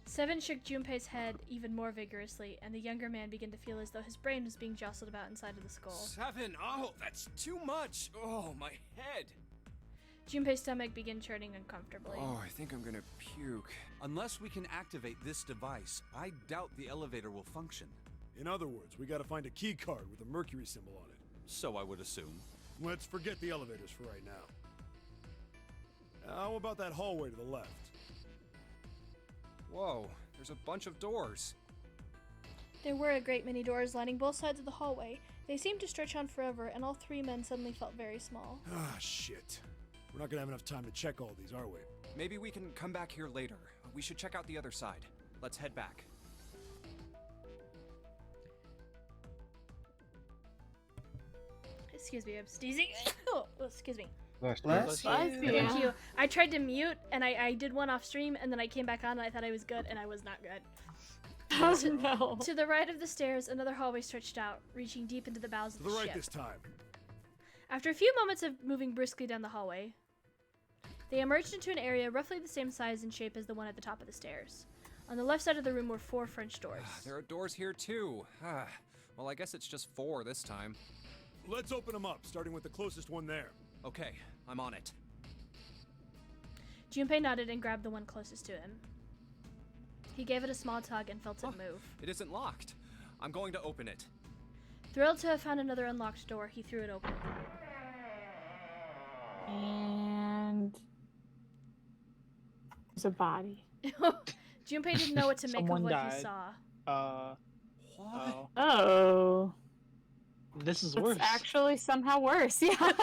Seven shook Junpei's head even more vigorously, and the younger man began to feel as though his brain was being jostled about inside of the skull. 7? Oh, that's too much. Oh, my head. Junpei's stomach began churning uncomfortably. Oh, I think I'm gonna puke. Unless we can activate this device, I doubt the elevator will function. In other words, we gotta find a key card with a Mercury symbol on it. So I would assume. Let's forget the elevators for right now. How about that hallway to the left? Whoa, there's a bunch of doors. There were a great many doors lining both sides of the hallway. They seemed to stretch on forever, and all three men suddenly felt very small. Ah, shit. We're not gonna have enough time to check all these, are we? Maybe we can come back here later. We should check out the other side. Let's head back. Excuse me, I'm sneezing. Oh, excuse me. Bless Thank you. I tried to mute, and I did one off stream, and then I came back on, and I thought I was good, and I was not good. Oh no. To the right of the stairs, another hallway stretched out, reaching deep into the bowels of To the the right ship. this time. After a few moments of moving briskly down the hallway, they emerged into an area roughly the same size and shape as the one at the top of the stairs. On the left side of the room were 4 French doors. There are doors here too. Well, I guess it's just 4 this time. Let's open them up, starting with the closest one there. Okay, I'm on it. Junpei nodded and grabbed the one closest to him. He gave it a small tug and felt it move. It isn't locked. I'm going to open it. Thrilled to have found another unlocked door, he threw it open. And there's a body. Junpei didn't know what to make of Someone what died. he saw. What? Oh. This is It's worse. actually somehow worse, yeah.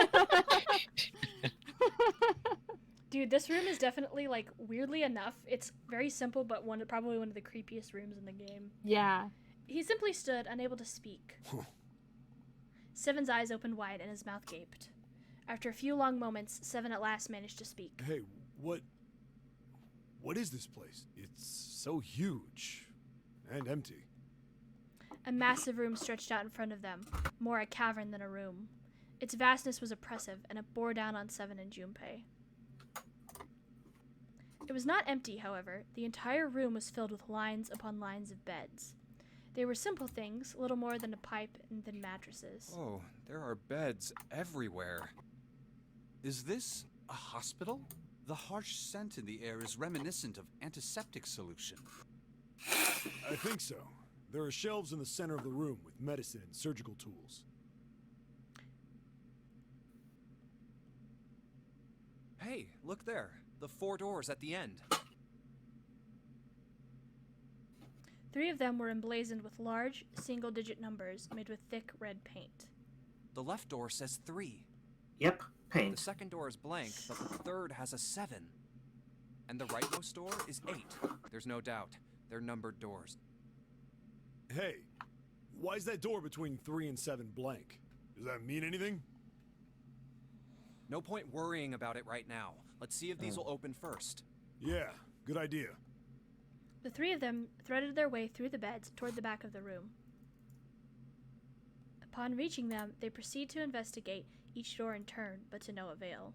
Dude, this room is definitely, like, weirdly enough, it's very simple, but probably one of the creepiest rooms in the game. Yeah. He simply stood, unable to speak. Seven's eyes opened wide and his mouth gaped. After a few long moments, Seven at last managed to speak. Hey, what is this place? It's so huge and empty. A massive room stretched out in front of them, more a cavern than a room. Its vastness was oppressive, and it bore down on Seven and Junpei. It was not empty, however. The entire room was filled with lines upon lines of beds. They were simple things, little more than a pipe and thin mattresses. Oh, there are beds everywhere. Is this a hospital? The harsh scent in the air is reminiscent of antiseptic solution. I think so. There are shelves in the center of the room with medicine and surgical tools. Hey, look there. The 4 doors at the end. 3 of them were emblazoned with large, single-digit numbers made with thick red paint. The left door says 3. Yep, paint. The second door is blank, but the third has a 7. And the rightmost door is 8. There's no doubt. They're numbered doors. Hey, why is that door between 3 and 7 blank? Does that mean anything? No point worrying about it right now. Let's see if these will open first. Yeah, good idea. The 3 of them threaded their way through the beds toward the back of the room. Upon reaching them, they proceed to investigate each door in turn, but to no avail.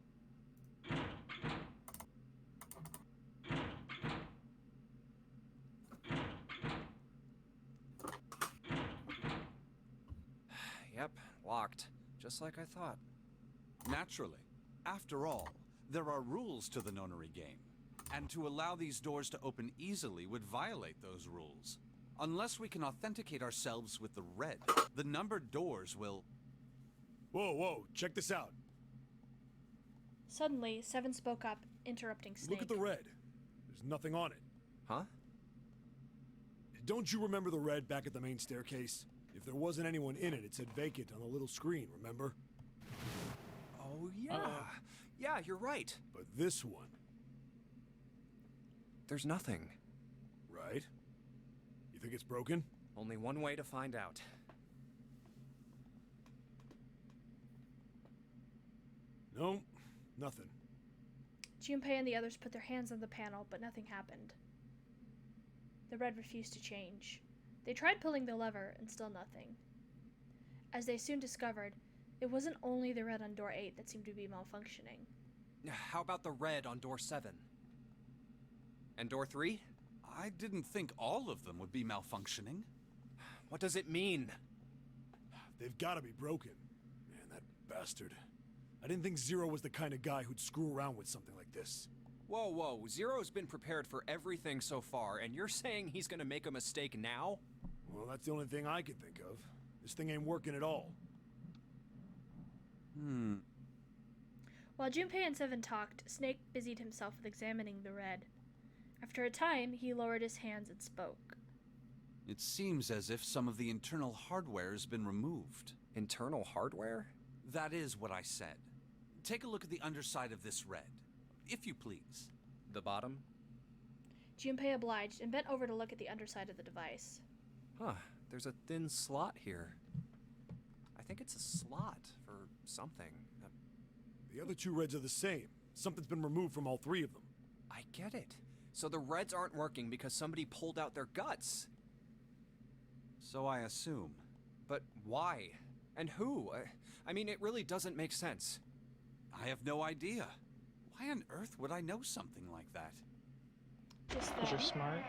Yep, locked. Just like I thought. Naturally. After all, there are rules to the nonary game, and to allow these doors to open easily would violate those rules. Unless we can authenticate ourselves with the red, the numbered doors will... Whoa, check this out. Suddenly, Seven spoke up, interrupting Snake. Look at the red. There's nothing on it. Huh? Don't you remember the red back at the main staircase? If there wasn't anyone in it, it said vacant on the little screen, remember? Oh, yeah. Yeah, you're right. But this one... There's nothing. Right? You think it's broken? Only one way to find out. No, nothing. Junpei and the others put their hands on the panel, but nothing happened. The red refused to change. They tried pulling the lever, and still nothing. As they soon discovered, it wasn't only the red on door 8 that seemed to be malfunctioning. How about the red on door 7? And door 3? I didn't think all of them would be malfunctioning. What does it mean? They've gotta be broken. Man, that bastard. I didn't think Zero was the kind of guy who'd screw around with something like this. Whoa, whoa, Zero's been prepared for everything so far, and you're saying he's gonna make a mistake now? Well, that's the only thing I can think of. This thing ain't working at all. While Junpei and Seven talked, Snake busied himself with examining the red. After a time, he lowered his hands and spoke. It seems as if some of the internal hardware has been removed. Internal hardware? That is what I said. Take a look at the underside of this red, if you please. The bottom? Junpei obliged and bent over to look at the underside of the device. Huh, there's a thin slot here. I think it's a slot for something. The other 2 reds are the same. Something's been removed from all 3 of them. I get it. So the reds aren't working because somebody pulled out their guts. So I assume. But why? And who? I mean, it really doesn't make sense. I have no idea. Why on earth would I know something like that? Just Because you're then, smart.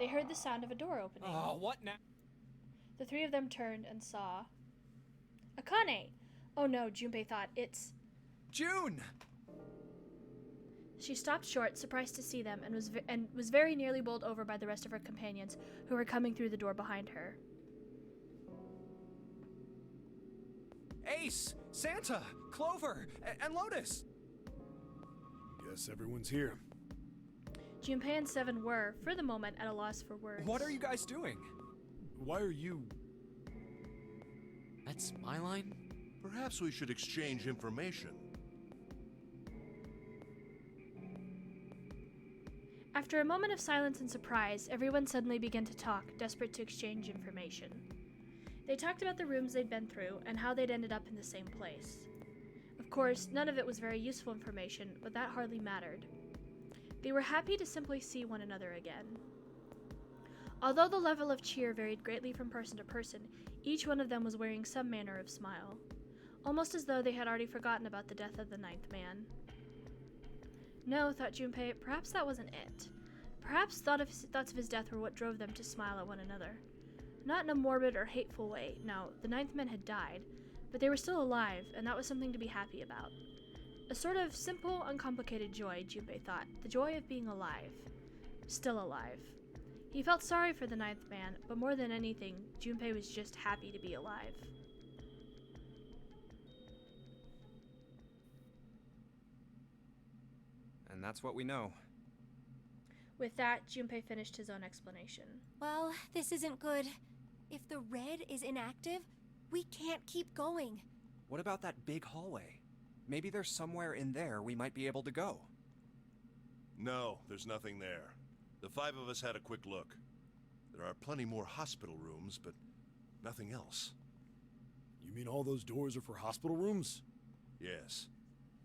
they heard the sound of a door opening. Oh, what now? The 3 of them turned and saw Akane. Oh no, Junpei thought, it's June! She stopped short, surprised to see them, and was very nearly bowled over by the rest of her companions, who were coming through the door behind her. Ace! Santa! Clover! And Lotus! Guess everyone's here. Junpei and Seven were, for the moment, at a loss for words. What are you guys doing? Why are you... That's my line? Perhaps we should exchange information. After a moment of silence and surprise, everyone suddenly began to talk, desperate to exchange information. They talked about the rooms they'd been through and how they'd ended up in the same place. Of course, none of it was very useful information, but that hardly mattered. They were happy to simply see one another again. Although the level of cheer varied greatly from person to person, each one of them was wearing some manner of smile, almost as though they had already forgotten about the death of the 9th man. No, thought Junpei, perhaps that wasn't it. Perhaps thoughts of his death were what drove them to smile at one another. Not in a morbid or hateful way, no, the 9th man had died, but they were still alive, and that was something to be happy about. A sort of simple, uncomplicated joy, Junpei thought, the joy of being alive. Still alive. He felt sorry for the 9th man, but more than anything, Junpei was just happy to be alive. And that's what we know. With that, Junpei finished his own explanation. Well, this isn't good. If the red is inactive, we can't keep going. What about that big hallway? Maybe there's somewhere in there we might be able to go. No, there's nothing there. The 5 of us had a quick look. There are plenty more hospital rooms, but nothing else. You mean all those doors are for hospital rooms? Yes.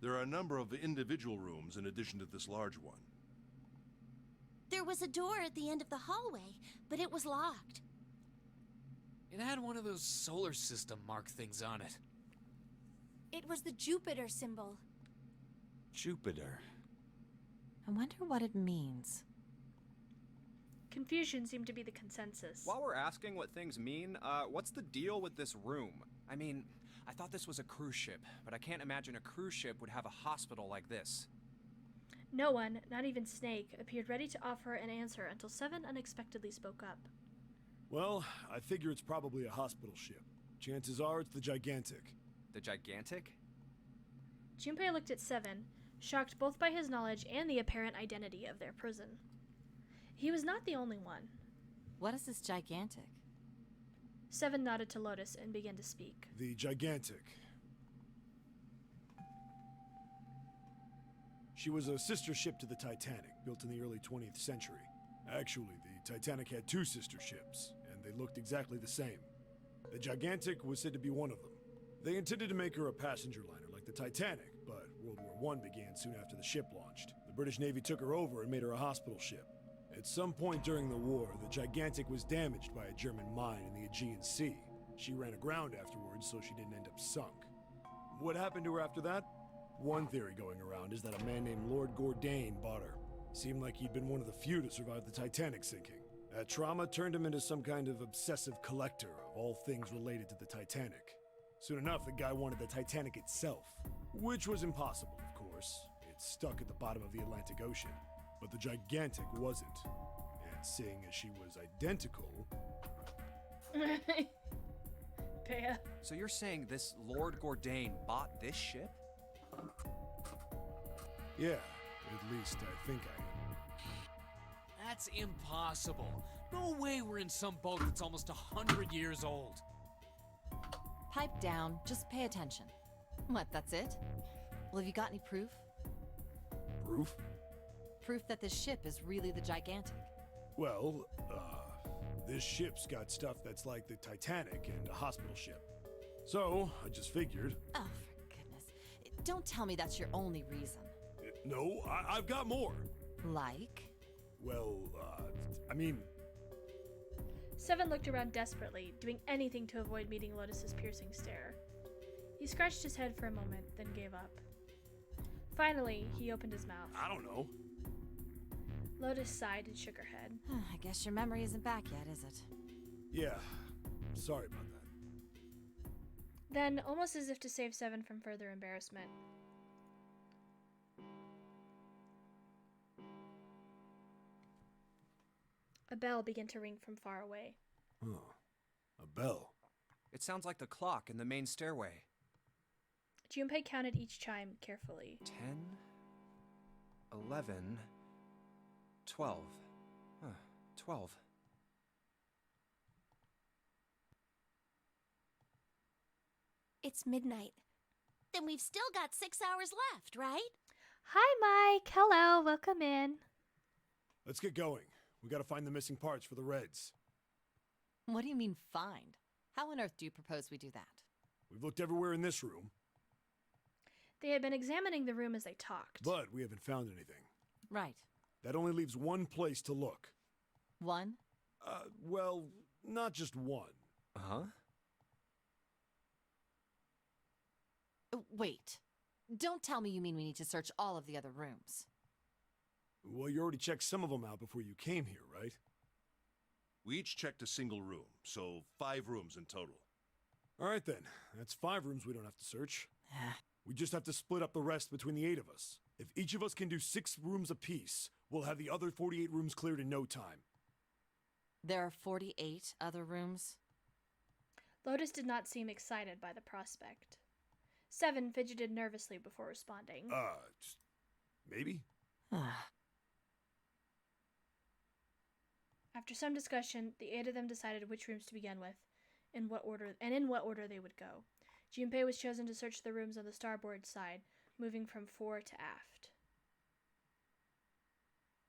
There are a number of individual rooms in addition to this large one. There was a door at the end of the hallway, but it was locked. It had one of those solar system mark things on it. It was the Jupiter symbol. Jupiter. I wonder what it means. Confusion seemed to be the consensus. While we're asking what things mean, what's the deal with this room? I mean, I thought this was a cruise ship, but I can't imagine a cruise ship would have a hospital like this. No one, not even Snake, appeared ready to offer an answer until Seven unexpectedly spoke up. Well, I figure it's probably a hospital ship. Chances are it's the Gigantic. The Gigantic? Junpei looked at Seven, shocked both by his knowledge and the apparent identity of their prison. He was not the only one. What is this Gigantic? Seven nodded to Lotus and began to speak. The Gigantic. She was a sister ship to the Titanic, built in the early 20th century. Actually, the Titanic had 2 sister ships, and they looked exactly the same. The Gigantic was said to be one of them. They intended to make her a passenger liner like the Titanic, but World War I began soon after the ship launched. The British Navy took her over and made her a hospital ship. At some point during the war, the Gigantic was damaged by a German mine in the Aegean Sea. She ran aground afterwards, so she didn't end up sunk. What happened to her after that? One theory going around is that a man named Lord Gordain bought her. Seemed like he'd been one of the few to survive the Titanic sinking. That trauma turned him into some kind of obsessive collector of all things related to the Titanic. Soon enough, the guy wanted the Titanic itself, which was impossible, of course. It's stuck at the bottom of the Atlantic Ocean. But the Gigantic wasn't. And seeing as she was identical... Paya. So you're saying this Lord Gordain bought this ship? Yeah, at least I think I am. That's impossible. No way we're in some boat that's almost 100 years old. Pipe down, just pay attention. What, that's it? Well, have you got any proof? Proof? Proof that this ship is really the Gigantic. Well, this ship's got stuff that's like the Titanic and a hospital ship. So, I just figured... Oh, for goodness. Don't tell me that's your only reason. No, I've got more. Like? Well, I mean... Seven looked around desperately, doing anything to avoid meeting Lotus's piercing stare. He scratched his head for a moment, then gave up. Finally, he opened his mouth. I don't know. Lotus sighed and shook her head. I guess your memory isn't back yet, is it? Yeah, sorry about that. Then, almost as if to save Seven from further embarrassment, a bell began to ring from far away. Huh. A bell. It sounds like the clock in the main stairway. Junpei counted each chime carefully. 10, 11, 12. 12. It's midnight. Then we've still got 6 hours left, right? Hi, Mike. Hello. Welcome in. Let's get going. We gotta find the missing parts for the Reds. What do you mean, find? How on earth do you propose we do that? We've looked everywhere in this room. They had been examining the room as they talked. But we haven't found anything. Right. That only leaves one place to look. One? Well, not just one. Uh-huh. Wait. Don't tell me you mean we need to search all of the other rooms. Well, you already checked some of them out before you came here, right? We each checked a single room, so 5 rooms in total. All right then. That's 5 rooms we don't have to search. We just have to split up the rest between the 8 of us. If each of us can do 6 rooms apiece, we'll have the other 48 rooms cleared in no time. There are 48 other rooms? Lotus did not seem excited by the prospect. Seven fidgeted nervously before responding. Maybe? After some discussion, the 8 of them decided which rooms to begin with, in what order they would go. Junpei was chosen to search the rooms on the starboard side, moving from fore to aft.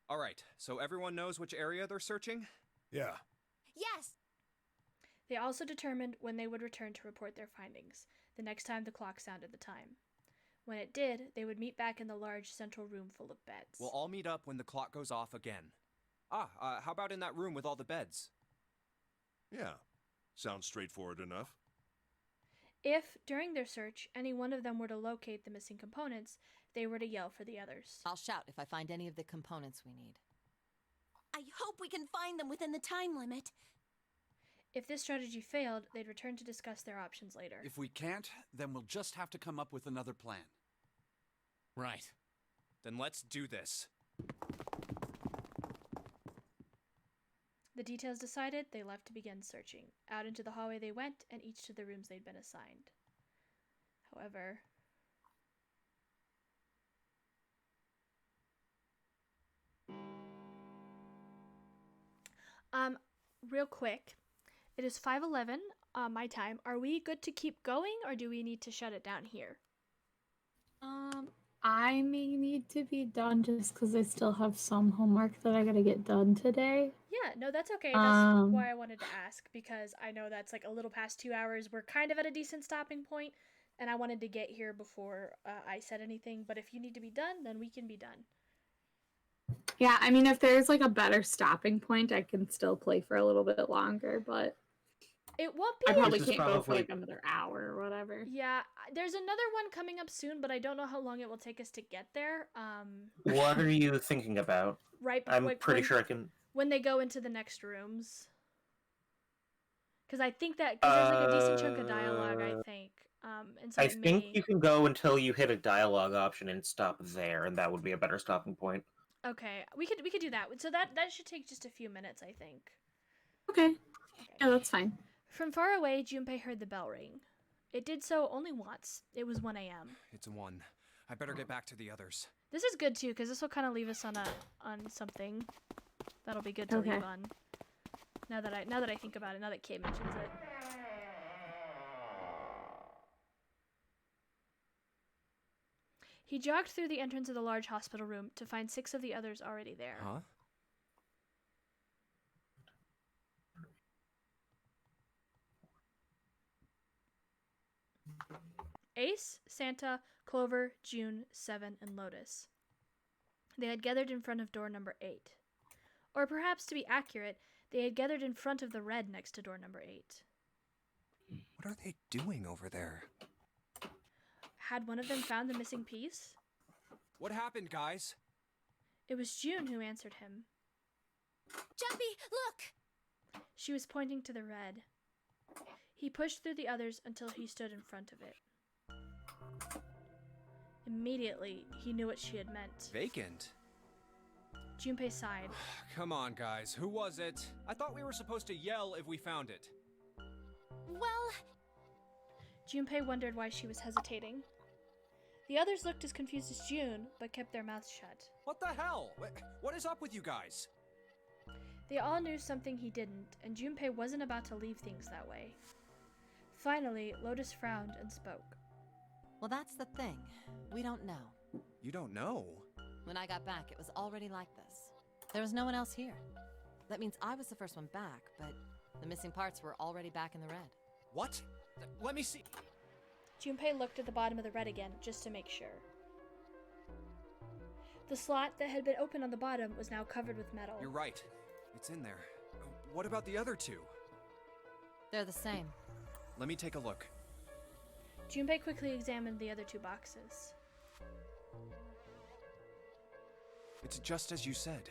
All right, so everyone knows which area they're searching? Yeah. Yes! They also determined when they would return to report their findings, the next time the clock sounded the time. When it did, they would meet back in the large central room full of beds. We'll all meet up when the clock goes off again. How about in that room with all the beds? Yeah, sounds straightforward enough. If, during their search, any one of them were to locate the missing components, they were to yell for the others. I'll shout if I find any of the components we need. I hope we can find them within the time limit. If this strategy failed, they'd return to discuss their options later. If we can't, then we'll just have to come up with another plan. Right. Then let's do this. The details decided, they left to begin searching. Out into the hallway they went, and each to the rooms they'd been assigned. However... real quick. It is 5:11 my time. Are we good to keep going, or do we need to shut it down here? I may need to be done just because I still have some homework that I gotta get done today. Yeah, no, that's okay. That's why I wanted to ask, because I know that's like a little past 2 hours. We're kind of at a decent stopping point, and I wanted to get here before I said anything. But if you need to be done, then we can be done. Yeah, I mean, if there's like a better stopping point, I can still play for a little bit longer, but it won't be. I probably can't go for like another hour or whatever. Yeah, there's another one coming up soon, but I don't know how long it will take us to get there. What are you thinking about? Right, I'm pretty sure I can. When they go into the next rooms, because I think that there's like a decent chunk of dialogue. I think. And so I think you can go until you hit a dialogue option and stop there, and that would be a better stopping point. Okay, we could do that. So that should take just a few minutes, I think. Okay. Yeah, that's fine. From far away, Junpei heard the bell ring. It did so only once. It was 1 a.m. It's 1. I better get back to the others. This is good too, because this will kind of leave us on something that'll be good to leave on. Now that I think about it, now that Kate mentions it. He jogged through the entrance of the large hospital room to find 6 of the others already there. Huh? Ace, Santa, Clover, June, Seven, and Lotus. They had gathered in front of door number 8. Or perhaps, to be accurate, they had gathered in front of the red next to door number 8. What are they doing over there? Had one of them found the missing piece? What happened, guys? It was June who answered him. Jumpy, look! She was pointing to the red. He pushed through the others until he stood in front of it. Immediately, he knew what she had meant. Vacant? Junpei sighed. Come on, guys. Who was it? I thought we were supposed to yell if we found it. Well... Junpei wondered why she was hesitating. The others looked as confused as June, but kept their mouths shut. What the hell? What is up with you guys? They all knew something he didn't, and Junpei wasn't about to leave things that way. Finally, Lotus frowned and spoke. Well, that's the thing. We don't know. You don't know? When I got back, it was already like this. There was no one else here. That means I was the first one back, but the missing parts were already back in the red. What? Let me see. Junpei looked at the bottom of the red again, just to make sure. The slot that had been open on the bottom was now covered with metal. You're right. It's in there. What about the other 2? They're the same. Let me take a look. Junpei quickly examined the other 2 boxes. It's just as you said.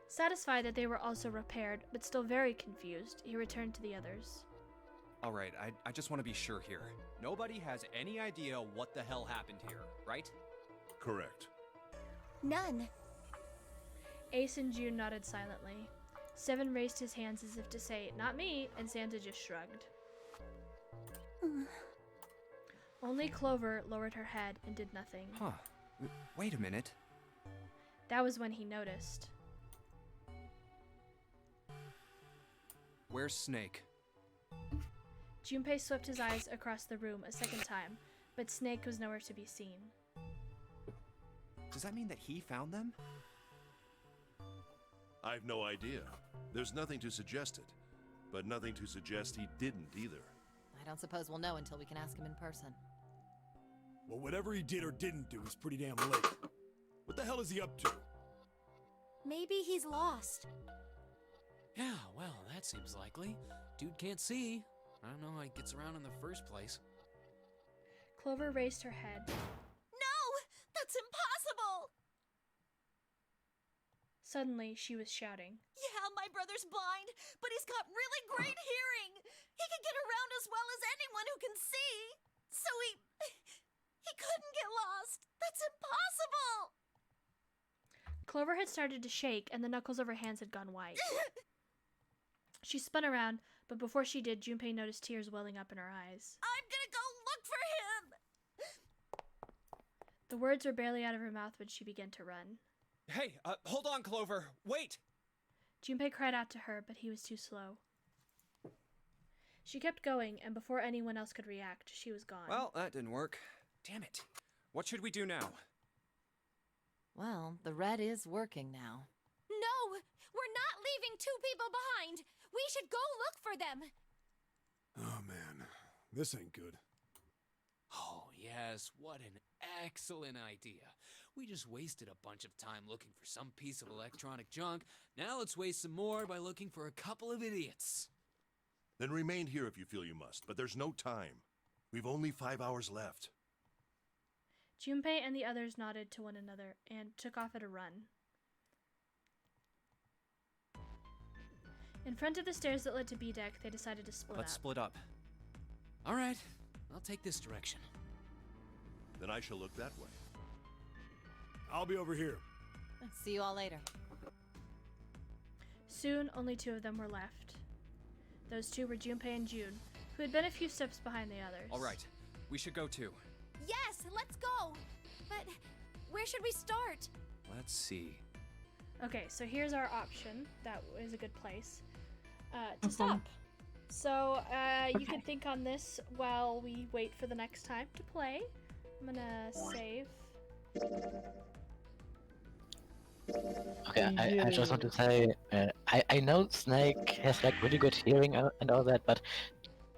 Satisfied that they were also repaired, but still very confused, he returned to the others. All right, I just want to be sure here. Nobody has any idea what the hell happened here, right? Correct. None. Ace and June nodded silently. Seven raised his hands as if to say, "Not me," and Santa just shrugged. Only Clover lowered her head and did nothing. Huh. Wait a minute. That was when he noticed. Where's Snake? Junpei swept his eyes across the room a second time, but Snake was nowhere to be seen. Does that mean that he found them? I've no idea. There's nothing to suggest it, but nothing to suggest he didn't either. I don't suppose we'll know until we can ask him in person. Well, whatever he did or didn't do is pretty damn late. What the hell is he up to? Maybe he's lost. Yeah, well, that seems likely. Dude can't see. I don't know how he gets around in the first place. Clover raised her head. No! That's impossible! Suddenly, she was shouting. Yeah, my brother's blind, but he's got really great hearing. He can get around as well as anyone who can see. So he couldn't get lost. That's impossible! Clover had started to shake, and the knuckles of her hands had gone white. She spun around, but before she did, Junpei noticed tears welling up in her eyes. I'm gonna go look for him! The words were barely out of her mouth when she began to run. Hey, hold on, Clover. Wait! Junpei cried out to her, but he was too slow. She kept going, and before anyone else could react, she was gone. Well, that didn't work. Damn it. What should we do now? Well, the red is working now. No! We're not leaving 2 people behind! We should go look for them! Oh man, this ain't good. yes, what an excellent idea. We just wasted a bunch of time looking for some piece of electronic junk. Now let's waste some more by looking for a couple of idiots. Then remain here if you feel you must, but there's no time. We've only 5 hours left. Junpei and the others nodded to one another and took off at a run. In front of the stairs that led to B deck, they decided to split Let's up. split up. All right, I'll take this direction. Then I shall look that way. I'll be over here. See you all later. Soon, only 2 of them were left. Those 2 were Junpei and June, who had been a few steps behind the others. All right, we should go too. Yes, let's go. But where should we start? Let's see. Okay, so here's our option. That is a good place to stop. So you can think on this while we wait for the next time to play. I'm gonna save. Okay, I just want to say, I know Snake has like really good hearing and all that, but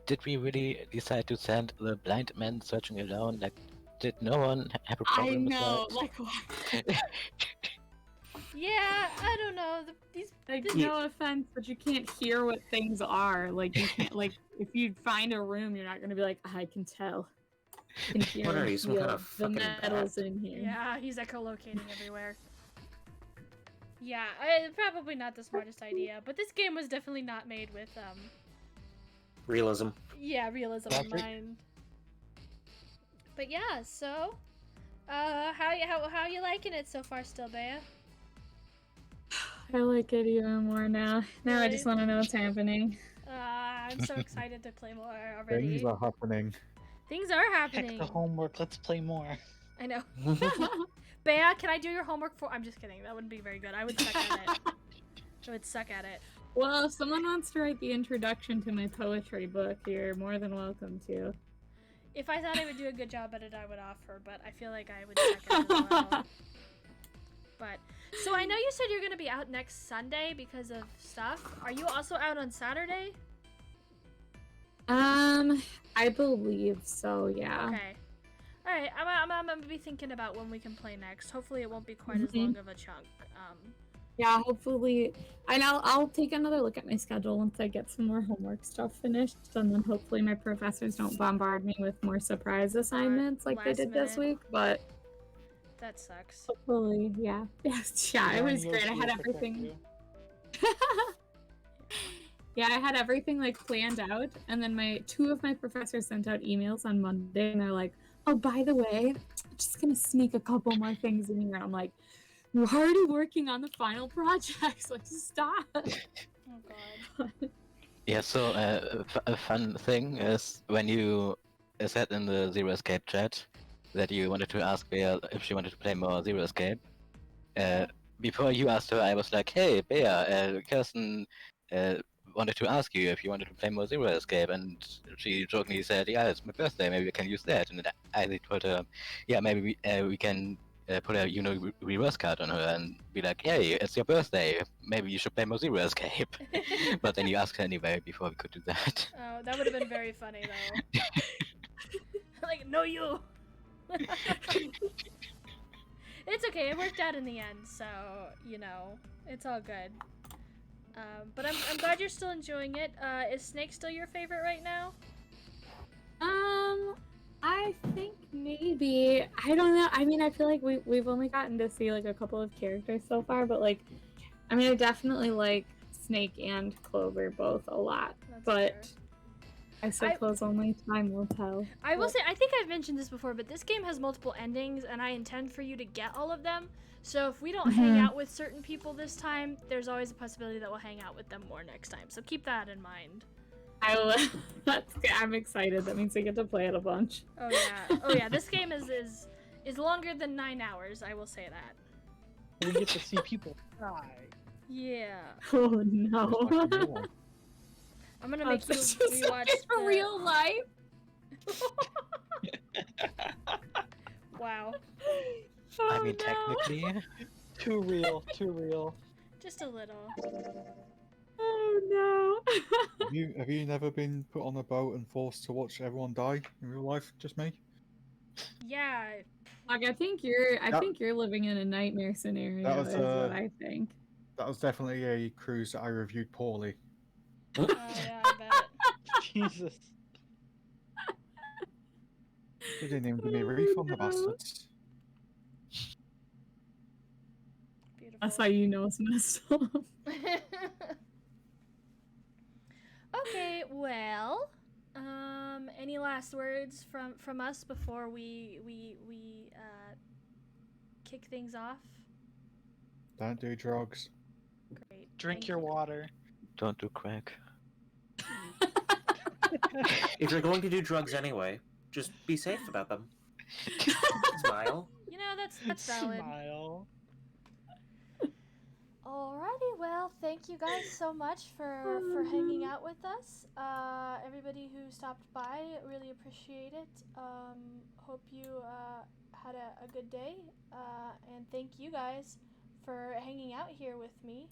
did we really decide to send the blind man searching alone? Like, did no one have a problem with that? I know, like what? Yeah, I don't know. No offense, but you can't hear what things are. Like you can't. Like if you find a room, you're not gonna be like, I can tell. I can hear What are you, some kind of the fucking metals in here. Yeah, he's echolocating everywhere. Yeah, probably not the smartest idea, but this game was definitely not made with Realism. yeah, realism in mind. But yeah, so how you liking it so far still, Bea? I like it even more now. Now I just Really? want to know what's happening. I'm so excited to play more already. Things are happening. Things are Heck happening. the homework. Let's play more. I know. Bea, can I do your homework for? I'm just kidding. That wouldn't be very good. I would suck at it. I would suck at it. Well, if someone wants to write the introduction to my poetry book, you're more than welcome to. If I thought I would do a good job at it, I would offer, but I feel like I would suck at it as well. But so I know you said you're gonna be out next Sunday because of stuff. Are you also out on Saturday? I believe so. Yeah. Okay. All right. I'm gonna be thinking about when we can play next. Hopefully, it won't be quite as long of a chunk. Yeah, hopefully. And I'll take another look at my schedule once I get some more homework stuff finished, and then hopefully my professors don't bombard me with more surprise assignments like they last did this minute. week. But That sucks. hopefully, yeah. Yes, yeah, it was great. I had everything. Yeah, I had everything like planned out, and then 2 of my professors sent out emails on Monday, and they're like, "Oh, by the way, I'm just gonna sneak a couple more things in here." And I'm like, "We're already working on the final projects. Like, stop." Oh god. Yeah, so a fun thing is when you said in the Zero Escape chat that you wanted to ask Bea if she wanted to play more Zero Escape. Before you asked her, I was like, "Hey, Bea, Kirsten wanted to ask you if you wanted to play more Zero Escape," and she jokingly said, "Yeah, it's my birthday, maybe we can use that." And I told her, "Yeah, maybe we can put a reverse card on her and be like, hey, it's your birthday, maybe you should play more Zero Escape." But then you asked her anyway before we could do that. Oh, that would have been very funny though. Like, no, you. It's okay. It worked out in the end, so you know, it's all good. But I'm glad you're still enjoying it. Is Snake still your favorite right now? I think maybe. I don't know. I mean, I feel like we've only gotten to see like a couple of characters so far, but like, I mean, I definitely like Snake and Clover both a lot. That's but fair. I suppose only time will tell. I will say, I think I've mentioned this before, but this game has multiple endings, and I intend for you to get all of them. So if we don't hang out with certain people this time, there's always a possibility that we'll hang out with them more next time. So keep that in mind. I will. I'm excited. That means we get to play it a bunch. Oh yeah. Oh yeah. This game is longer than 9 hours. I will say that. We get to see people die. Yeah. Oh no. I'm gonna make you rewatch for real life. Wow. I mean, technically. Too real. Just a little. Oh no. Have you never been put on a boat and forced to watch everyone die in real life? Just me? Yeah. Like I think you're living in a nightmare scenario. That was, is what I think. That was definitely a cruise that I reviewed poorly. Oh yeah, I bet. Jesus. They didn't even give me a refund, the bastards. Beautiful. That's how you know it's messed up. Okay, well, any last words from us before we kick things off? Don't do drugs. Great. Drink your water. Don't do crack. If you're going to do drugs anyway, just be safe about them. Smile. You know, that's valid. Smile. Alrighty, well, thank you guys so much for hanging out with us. Everybody who stopped by, really appreciate it. Hope you had a good day. And thank you guys for hanging out here with me.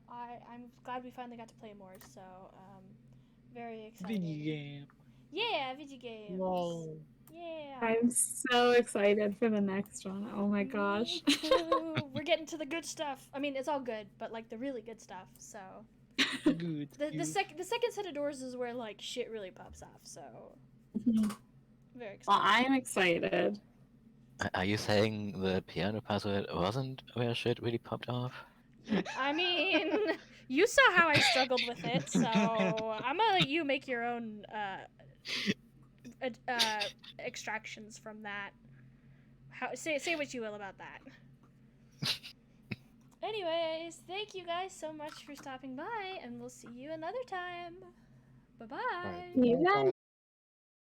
I'm glad we finally got to play more, so very excited. Video game. Yeah, video games. Whoa. Yeah. I'm so excited for the next one. Oh my gosh. Ooh, we're getting to the good stuff. I mean, it's all good, but like the really good stuff. So Good. the second set of doors is where like shit really pops off. So very excited. Well, I'm excited. Are you saying the piano puzzle wasn't where shit really popped off? I mean, you saw how I struggled with it, so I'm gonna let you make your own extractions from that. Say what you will about that. Anyways, thank you guys so much for stopping by, and we'll see you another time. Bye-bye. See you then.